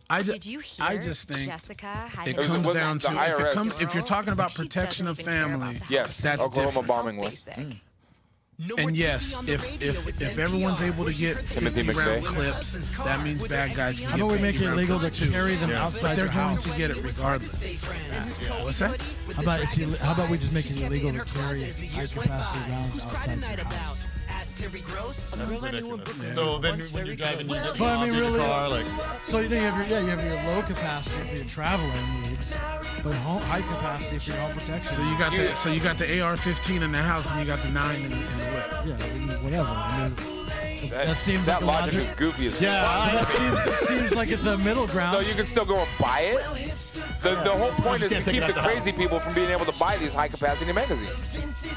S4: I
S18: Did you hear
S4: I just think
S18: Jessica had
S4: it
S18: to-
S4: comes
S2: was
S4: down
S2: the
S4: to
S2: IRS.
S4: if you're talking about protection of family.
S2: Yes,
S4: that's
S2: Oklahoma
S4: different.
S2: bombing was.
S4: And yes, if everyone's able to get
S2: Timothy
S4: 50-round
S2: McVeigh.
S4: clips, that means bad guys can
S15: How
S4: get
S15: about we make it
S4: 50-round
S15: illegal
S4: clips
S15: to
S4: too.
S15: carry them
S4: But
S15: outside
S4: they're
S15: your
S4: going
S15: house?
S4: to get it regardless. What's that?
S15: How about we just make it illegal to carry high-capacity rounds outside your house?
S3: So then when you're driving, you get
S15: But I mean,
S3: in your
S15: really,
S3: car, like.
S15: so you have your low capacity for your traveling needs, but high capacity for your home protection.
S4: So you got the AR-15 in the house and you got the 9 in the whip.
S15: Yeah, I mean, whatever. I mean, that seems
S2: that
S15: like
S2: logic is goofy as
S15: Yeah,
S2: fuck.
S15: it seems like it's a middle ground.
S2: So you can still go and buy it. The whole point is to keep the crazy people from being able to buy these high capacity magazines.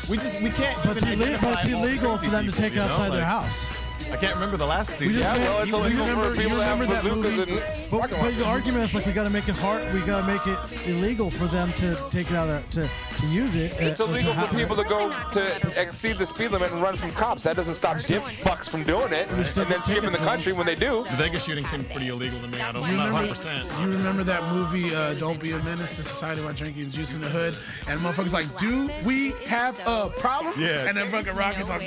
S3: We can't.
S15: But it's illegal for them to take it outside their house.
S3: I can't remember the last dude.
S2: Yeah, well, it's illegal for people to have bazookas and
S15: But the argument is like we got to make it hard. We got to make it illegal for them to take it out of there to use it.
S2: It's illegal for people to go to exceed the speed limit and run from cops. That doesn't stop dip fucks from doing it and then skipping the country when they do.
S3: The Vegas shooting seemed pretty illegal to me. I'm not 100%.
S4: You remember that movie, Don't Be a Menace to Society while drinking juice in the hood? And the motherfucker's like, do we have a problem?
S3: Yeah.
S4: And then fucking Rocket's like,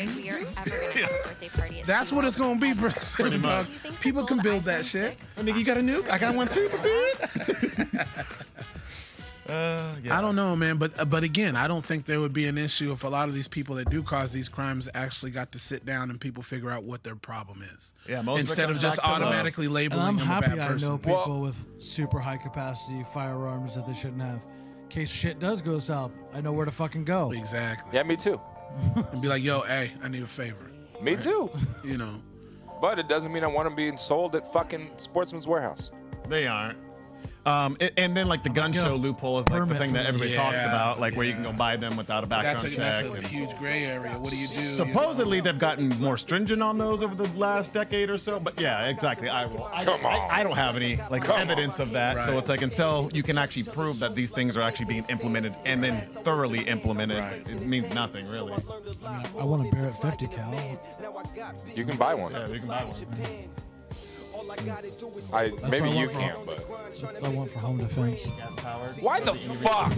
S4: that's what it's going to be, bro.
S3: Pretty much.
S4: People can build that shit.
S3: Oh, nigga, you got a nuke? I got one too.
S4: I don't know, man, but again, I don't think there would be an issue if a lot of these people that do cause these crimes actually got to sit down and people figure out what their problem is.
S3: Yeah, most
S4: instead of just automatically labeling
S15: And I'm
S4: them
S15: happy
S4: a bad person.
S15: I know people with super high capacity firearms that they shouldn't have. In case shit does go south, I know where to fucking go.
S4: Exactly.
S2: Yeah, me too.
S4: And be like, yo, hey, I need a favor.
S2: Me too.
S4: You know.
S2: But it doesn't mean I want them being sold at fucking Sportsman's Warehouse.
S3: They aren't.
S12: And then like the gun show loophole is like the thing that everybody talks about, like where you can go buy them without a background check.
S4: That's a huge gray area. What do you do?
S12: Supposedly they've gotten more stringent on those over the last decade or so, but yeah, exactly. I don't have any evidence of that, so it's like until you can actually prove that these things are actually being implemented and then thoroughly implemented, it means nothing really.
S15: I want a Barrett 50 cal.
S2: You can buy one.
S12: Yeah, you can buy one.
S2: Maybe you can't, but
S15: I want for home defense.
S2: Why the fuck?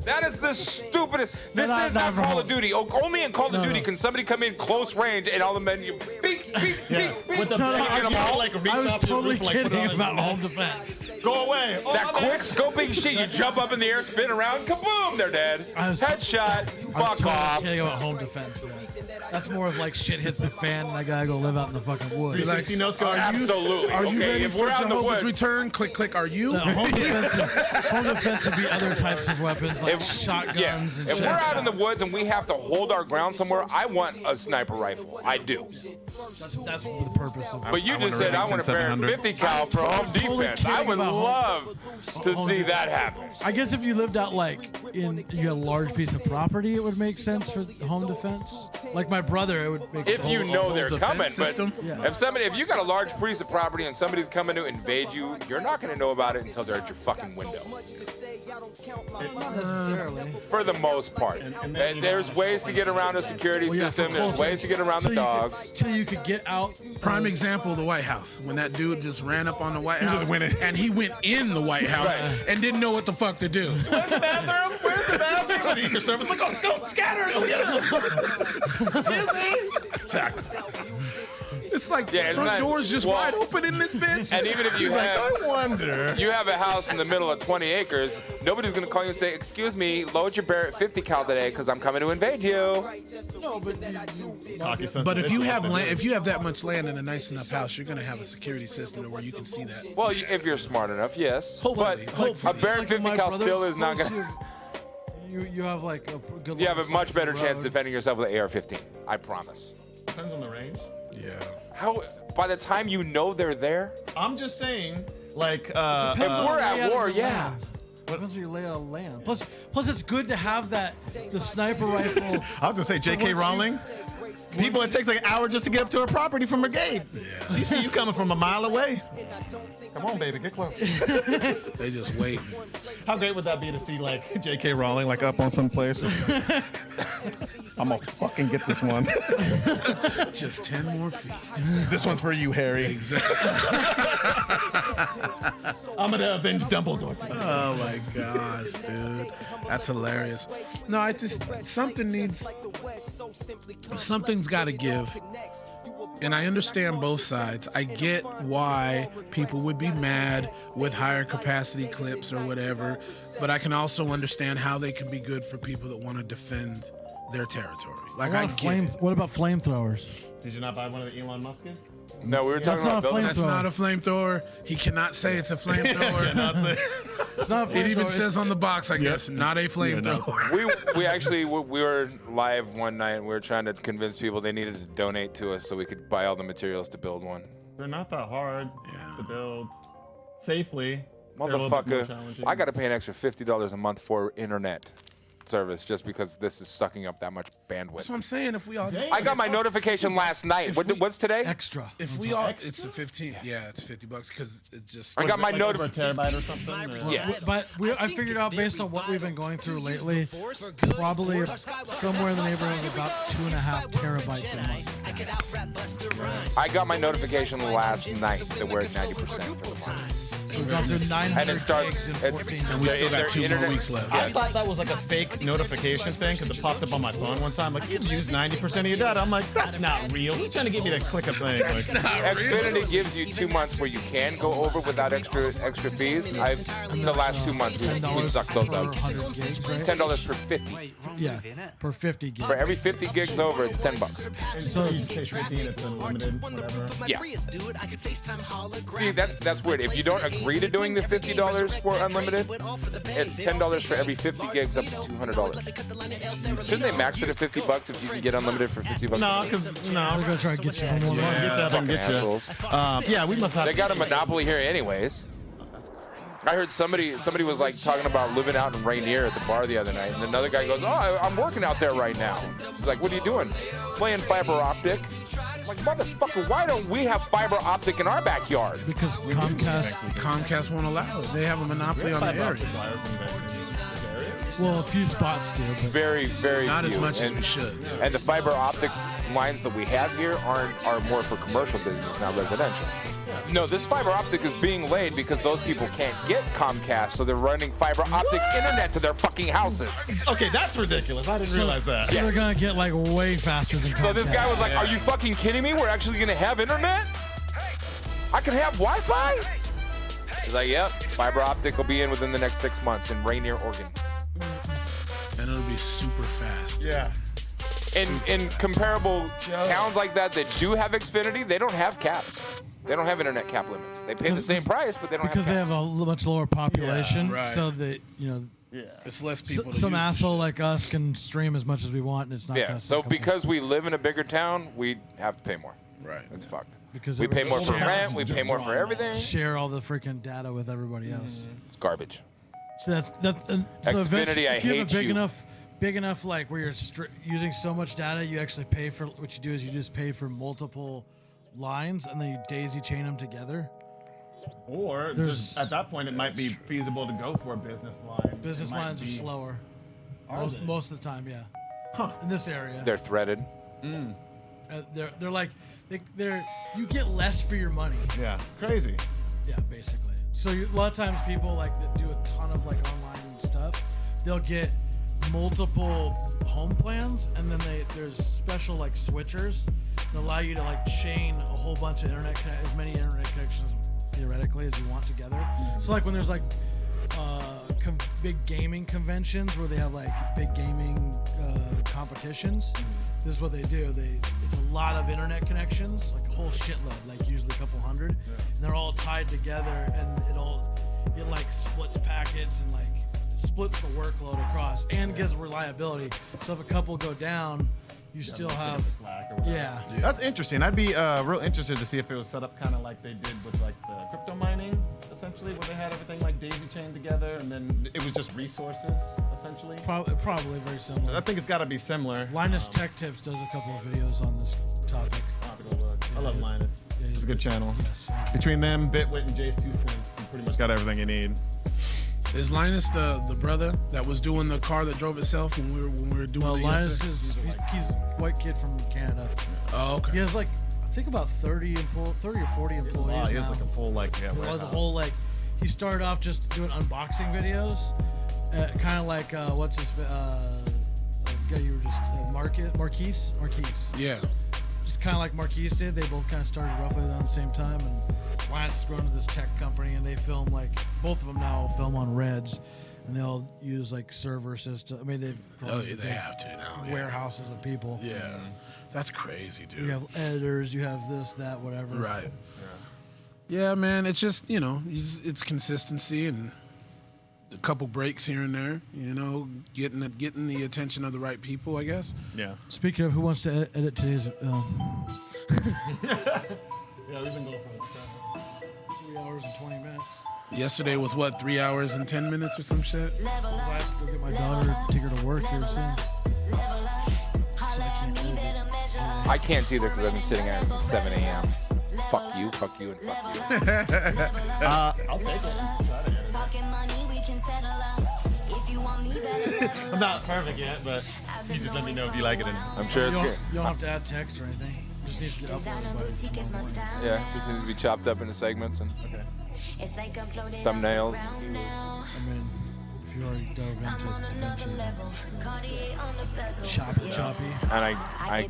S2: That is the stupidest. This is not Call of Duty. Only in Call of Duty can somebody come in close range and all the men you beep.
S12: With the
S15: I was totally kidding about home defense.
S12: Go away.
S2: That quick scoping shit, you jump up in the air, spin around, kaboom, they're dead. Headshot, fuck off.
S15: Kidding about home defense. That's more of like shit hits the fan and I gotta go live out in the fucking woods.
S2: Absolutely.
S4: Are you ready
S2: if
S4: for
S2: we're out in the
S4: Jehovah's
S2: woods,
S4: return? Click. Are you?
S15: Home defense would be other types of weapons like shotguns and
S2: if
S15: shit.
S2: we're out in the woods and we have to hold our ground somewhere, I want a sniper rifle. I do.
S15: That's the purpose of it.
S2: But you just said I want a Barrett 50 cal for home defense. I would love to see that happen.
S15: I guess if you lived out like you had a large piece of property, it would make sense for home defense. Like my brother, it would make sense.
S2: If you know they're coming,
S4: system?
S2: but if you got a large piece of property and somebody's coming to invade you, you're not going to know about it until they're at your fucking window.
S15: Not necessarily.
S2: For the most part. And there's ways to get around a security system. There's ways to get around the dogs.
S15: Till you could get out.
S4: Prime example, the White House. When that dude just ran up on the White House.
S12: just went in.
S4: And he went in the White House and didn't know what the fuck to do.
S12: Where's the bathroom? Where's the bathroom? The Secret Service like, let's go, scatter.
S4: It's like the front door's just wide open in this bitch.
S2: And even if you
S12: you
S2: have a house in the middle of 20 acres, nobody's going to call you and say, excuse me, load your Barrett 50 cal today because I'm coming to invade you.
S15: No,
S4: but if you have land, if you have that much land in a nice enough house, you're going to have a security system where you can see that.
S2: Well, if you're smart enough, yes.
S4: Hopefully.
S2: A Barrett 50 cal still is not going to...
S15: You have like a good.
S2: You have a much better chance defending yourself with an AR-15. I promise.
S12: Depends on the range.
S4: Yeah.
S2: How? By the time you know they're there.
S12: I'm just saying, like,
S2: if we're at war, yeah.
S15: Depends on your layout of land. Plus, it's good to have the sniper rifle.
S12: I was gonna say, J.K. Rowling. People, it takes like an hour just to get up to her property from brigade. Yeah. She see you coming from a mile away. Come on, baby, get close.
S4: They just wait.
S12: How great would that be to see like J.K. Rowling like up on some place? I'm gonna fucking get this one.
S4: Just 10 more feet.
S12: This one's for you, Harry.
S4: Exactly.
S12: I'm gonna avenge Dumbledore today.
S4: Oh my gosh, dude, that's hilarious. No, I just something's got to give. And I understand both sides. I get why people would be mad with higher capacity clips or whatever, but I can also understand how they can be good for people that want to defend their territory. Like
S15: What about flamethrowers?
S12: Did you not buy one of the Elon Musk's?
S2: No, we were talking about building.
S4: That's not a flamethrower. He cannot say it's a flamethrower.
S15: It's not a flamethrower.
S4: It even says on the box, I guess, not a flamethrower.
S2: We actually we were live one night and we were trying to convince people they needed to donate to us so we could buy all the materials to build one.
S12: They're not that hard to build safely.
S2: Motherfucker, I got to pay an extra $50 a month for internet service just because this is sucking up that much bandwidth.
S4: That's what I'm saying. If we all just
S2: I got my notification last night. What's today?
S15: Extra.
S4: If we all, it's the 15th. Yeah, it's $50 because it just.
S2: I got my
S12: notification. Terabyte or something.
S2: Yeah.
S15: But I figured out based on what we've been going through lately, probably somewhere in the neighborhood of about 2.5 terabytes a month.
S2: I got my notification last night that we're at 90% for the month. And it starts.
S4: And we still got 2 more weeks left.
S12: I thought that was like a fake notification thing because it popped up on my phone one time. Like, you've used 90% of your data. I'm like, that's not real. He's trying to get me to click a thing.
S2: Xfinity gives you 2 months where you can go over without extra fees. In the last 2 months, we sucked those out. $10 per 50.
S15: Yeah, per 50 gigs.
S2: For every 50 gigs over, it's $10.
S12: And so you pay 15 if it's unlimited, whatever.
S2: Yeah. See, that's weird. If you don't agree to doing the $50 for unlimited, it's $10 for every 50 gigs up to $200. Shouldn't they max it at $50 if you can get unlimited for $50?
S12: No, because
S15: We're gonna try to get you for more.
S2: Fucking assholes.
S12: Yeah, we must have.
S2: They got a monopoly here, anyways. I heard somebody was like talking about living out in Rainier at the bar the other night, and another guy goes, "Oh, I'm working out there right now." He's like, "What are you doing?" "Playing fiber optic." I'm like, motherfucker, why don't we have fiber optic in our backyard?
S15: Because
S4: Comcast won't allow it. They have a monopoly on the area.
S15: Well, a few spots do, but
S2: Very, very
S4: Not
S2: few.
S4: as much as we should.
S2: And the fiber optic lines that we have here are more for commercial business, not residential. No, this fiber optic is being laid because those people can't get Comcast, so they're running fiber optic internet to their fucking houses.
S12: Okay, that's ridiculous. I didn't realize that.
S15: So they're gonna get like way faster than.
S2: So this guy was like,
S4: Yeah.
S2: "Are you fucking kidding me? We're actually gonna have internet? I can have Wi-Fi?" He's like, "Yep, fiber optic will be in within the next 6 months in Rainier, Oregon."
S4: And it'll be super fast.
S12: Yeah.
S2: In comparable towns like that do have Xfinity, they don't have caps. They don't have internet cap limits. They pay the same price, but they don't have
S15: because
S2: caps.
S15: they have a much lower population,
S4: Yeah, right.
S15: so that
S4: It's less people.
S15: some asshole like us can stream as much as we want, and it's not.
S2: Yeah,
S15: gonna
S2: so
S15: suck up.
S2: because we live in a bigger town, we have to pay more.
S4: Right.
S2: It's fucked.
S15: Because
S2: we pay more for
S15: everybody-
S2: rent, we pay more for everything.
S15: share all the freaking data with everybody else.
S2: It's garbage.
S15: So so
S2: Xfinity,
S15: eventually,
S2: I
S15: if you have
S2: hate
S15: a
S2: you.
S15: big enough like where you're using so much data, you actually pay for what you do is you just pay for multiple lines and then you daisy chain them together.
S12: Or just at that point, it might be feasible to go for a business line.
S15: Business
S12: It might
S15: lines are
S12: be-
S15: slower.
S12: Are they?
S15: Most of the time, yeah. In this area,
S2: They're threaded.
S15: they're like they're you get less for your money.
S12: Yeah, crazy.
S15: Yeah, basically. So a lot of times people like that do a ton of like online stuff. They'll get multiple home plans, and then there's special like switchers that allow you to like chain a whole bunch of as many internet connections theoretically as you want together. So like when there's like big gaming conventions where they have like big gaming competitions, this is what they do. It's a lot of internet connections, like a whole shitload, like usually a couple hundred, and they're all tied together, and it like splits packets and like splits the workload across and gives reliability. So if a couple go down, you still have yeah.
S12: That's interesting. I'd be real interested to see if it was set up kind of like they did with like the crypto mining, essentially, where they had everything like daisy chained together, and then it was just resources, essentially.
S15: Probably very similar.
S12: I think it's got to be similar.
S15: Linus Tech Tips does a couple of videos on this topic.
S12: I'll have to go look. I love Linus. It's a good channel. Between them, Bitwit, and Jay's 2 cents, you pretty much got everything you need.
S4: Is Linus the brother that was doing the car that drove itself when we were doing
S15: No,
S4: it
S15: Linus
S4: yesterday?
S15: he's a white kid from Canada.
S4: Oh, okay.
S15: He has like I think about 30 or 40 employees.
S12: Wow, he has
S15: now.
S12: like a full like
S15: He was a whole like he started off just doing unboxing videos, kind of like what's his guy you were just Marquise.
S4: Yeah.
S15: Just kind of like Marquise did. They both kind of started roughly around the same time, and Lance has grown to this tech company, and they film like both of them now film on Reds, and they'll use like server system. I mean,
S4: they have to now. Yeah.
S15: Warehouses of people.
S4: Yeah. That's crazy, dude.
S15: You have editors, you have this, that, whatever.
S4: Right. Yeah, man. It's just it's consistency and a couple breaks here and there. Getting the attention of the right people, I guess.
S12: Yeah.
S15: Speaking of, who wants to edit today's?
S12: Yeah, we've been going for
S15: 3 hours and 20 minutes.
S4: Yesterday was what, 3 hours and 10 minutes or some shit?
S15: I have to go get my daughter, take her to work here soon. So I can't do it.
S2: I can't either because I've been sitting at it since 7 a.m. Fuck you, and fuck you.
S12: I'll take it. I'm not perfect yet, but you just let me know if you like it. And
S2: I'm sure it's good.
S15: You don't have to add text or anything. It just needs to get uploaded by tomorrow morning.
S2: Yeah, it just needs to be chopped up into segments and thumbnails.
S15: I mean, if you already dove into choppy.
S2: And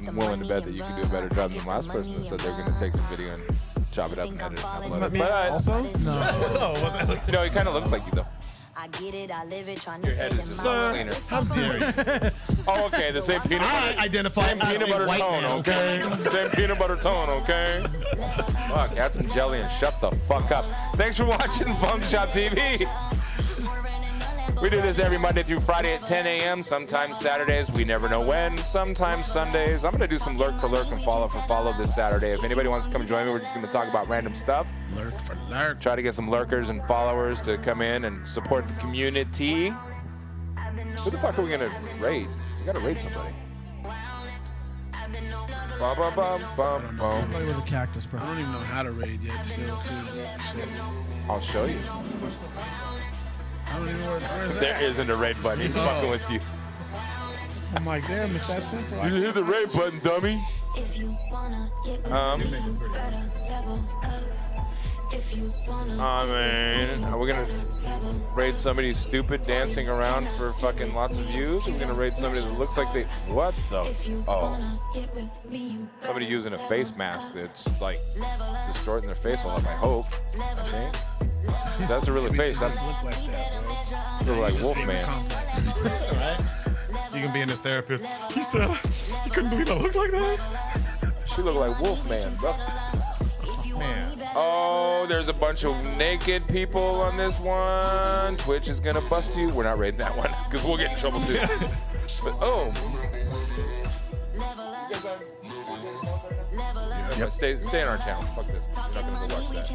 S2: I'm willing to bet that you can do a better job than the last person that said they're going to take some video and chop it up and edit it and upload it. But
S12: also?
S15: No.
S2: You know, he kind of looks like you, though.
S18: I get it, I live it, trying
S2: Your
S18: to
S2: head
S18: fade
S2: is
S18: in
S2: just
S18: my
S2: cleaner.
S12: How dare you?
S2: Oh, okay, the same peanut butter.
S12: I identify
S2: same
S12: as
S2: peanut
S12: a
S2: butter
S12: white
S2: tone,
S12: man,
S2: okay? Same peanut butter tone, okay? Fuck, add some jelly and shut the fuck up. Thanks for watching FunkShop TV. We do this every Monday through Friday at 10 a.m. Sometimes Saturdays. We never know when. Sometimes Sundays. I'm going to do some lurk for lurk and follow for follow this Saturday. If anybody wants to come join me, we're just going to talk about random stuff.
S4: Lurk for lurk.
S2: Try to get some lurkers and followers to come in and support the community. Who the fuck are we going to raid? We got to raid somebody. Bum, bum, bum, bum, bum.
S15: Somebody with a cactus, bro.
S4: I don't even know how to raid yet still, too. Shit.
S2: I'll show you.
S4: I don't even know where's that.
S2: There isn't a raid button. He's fucking with you.
S4: I'm like, damn, it's that simple.
S2: You hit the raid button, dummy. Oh man, are we gonna raid somebody stupid dancing around for fucking lots of views? Are we gonna raid somebody that looks like they... What the... Oh. Somebody using a face mask that's like distorting their face a lot, I hope. I think. That's a real face. That's
S4: look like that,
S2: bro. Look like Wolfman.
S12: Right? You can be in the therapist. He said, you couldn't believe I look like that?
S2: She looked like Wolfman, bro.
S12: Man.
S2: Oh, there's a bunch of naked people on this one. Twitch is gonna bust you. We're not raiding that one because we'll get in trouble too. But yep. Stay on our channel. Fuck this. You're not gonna go watch that.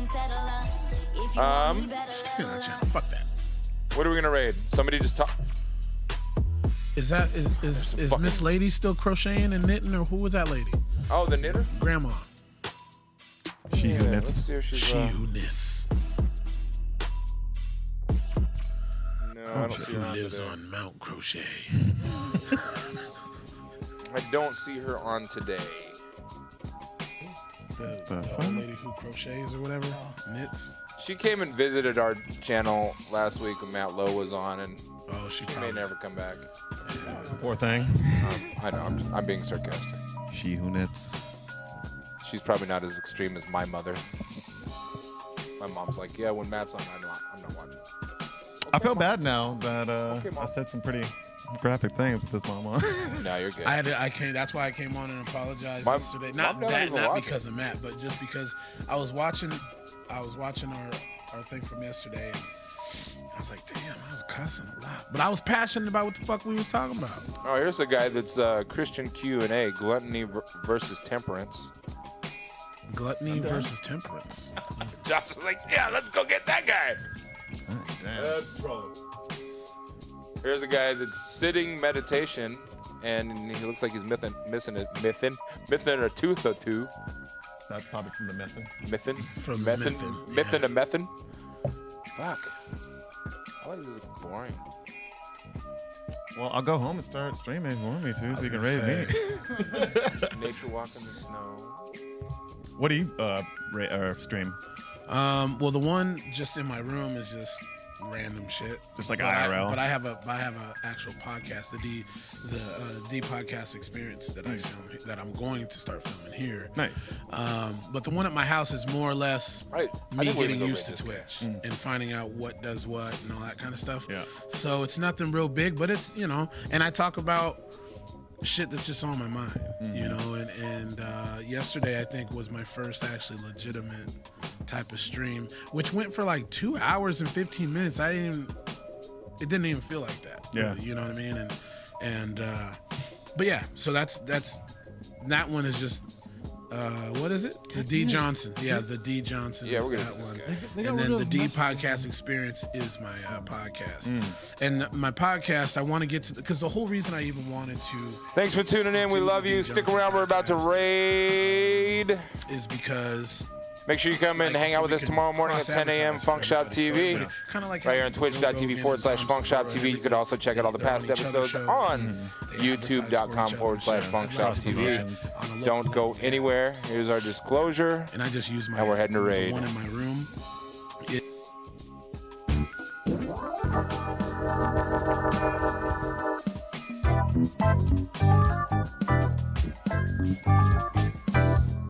S4: Stay on our channel. Fuck that.
S2: What are we gonna raid? Somebody just talk.
S4: Is Miss Lady still crocheting and knitting, or who was that lady?
S2: Oh, the knitter?
S4: Grandma.
S12: She who knits.
S2: Let's see if she's,
S4: She who knits.
S2: No, I don't see her on
S4: lives
S2: today.
S4: on Mount Crochet.
S2: I don't see her on today.
S4: The old lady who crochets or whatever, knits.
S2: She came and visited our channel last week when Matt Lowe was on, and
S4: she
S2: may never come back.
S12: Poor thing.
S2: I know. I'm being sarcastic.
S12: She who knits.
S2: She's probably not as extreme as my mother. My mom's like, yeah, when Matt's on, I'm not watching.
S12: I feel bad now that I said some pretty graphic things with this mom on.
S2: No, you're good.
S4: That's why I came on and apologized yesterday. Not because of Matt, but just because I was watching our thing from yesterday, and I was like, damn, I was cussing a lot. But I was passionate about what the fuck we was talking about.
S2: Oh, here's a guy that's Christian Q&A, gluttony versus temperance.
S4: Gluttony versus temperance.
S2: Josh was like, yeah, let's go get that guy.
S12: That's
S2: trouble. Here's a guy that's sitting meditation, and he looks like he's missing a tooth or two.
S12: That's probably from the method.
S2: Method?
S4: From
S2: method?
S4: method,
S2: Method and method? Fuck. I like this is boring.
S12: Well, I'll go home and start streaming if you want me to, so you can raid me.
S2: Nature walk in the snow.
S12: What do you stream?
S4: Well, the one just in my room is just random shit.
S12: Just like IRL.
S4: But I have a actual podcast, the D podcast experience that I film, that I'm going to start filming here.
S12: Nice.
S4: But the one at my house is more or less me getting used to
S2: Twitch.
S4: Twitch and finding out what does what and all that kind of stuff.
S12: Yeah.
S4: So it's nothing real big, but it's, and I talk about shit that's just on my mind, and yesterday I think was my first actually legitimate type of stream, which went for like 2 hours and 15 minutes. It didn't even feel like that.
S12: Yeah.
S4: Really, you know what I mean? But yeah, so that one is just what is it? The D Johnson. Yeah, the D Johnson is that one. And then the D podcast experience is my podcast. And my podcast, I want to get to, because the whole reason I even wanted to.
S2: Thanks for tuning in. We love you. Stick around. We're about to raid.
S4: Is because.
S2: Make sure you come and hang out with us tomorrow morning at 10 a.m. FunkShop TV. Right here on twitch.tv/FunkShop TV. You could also check out all the past episodes on youtube.com/FunkShop TV. Don't go anywhere. Here's our disclosure.
S4: And I just use my.
S2: And we're heading to raid.
S4: One in my room.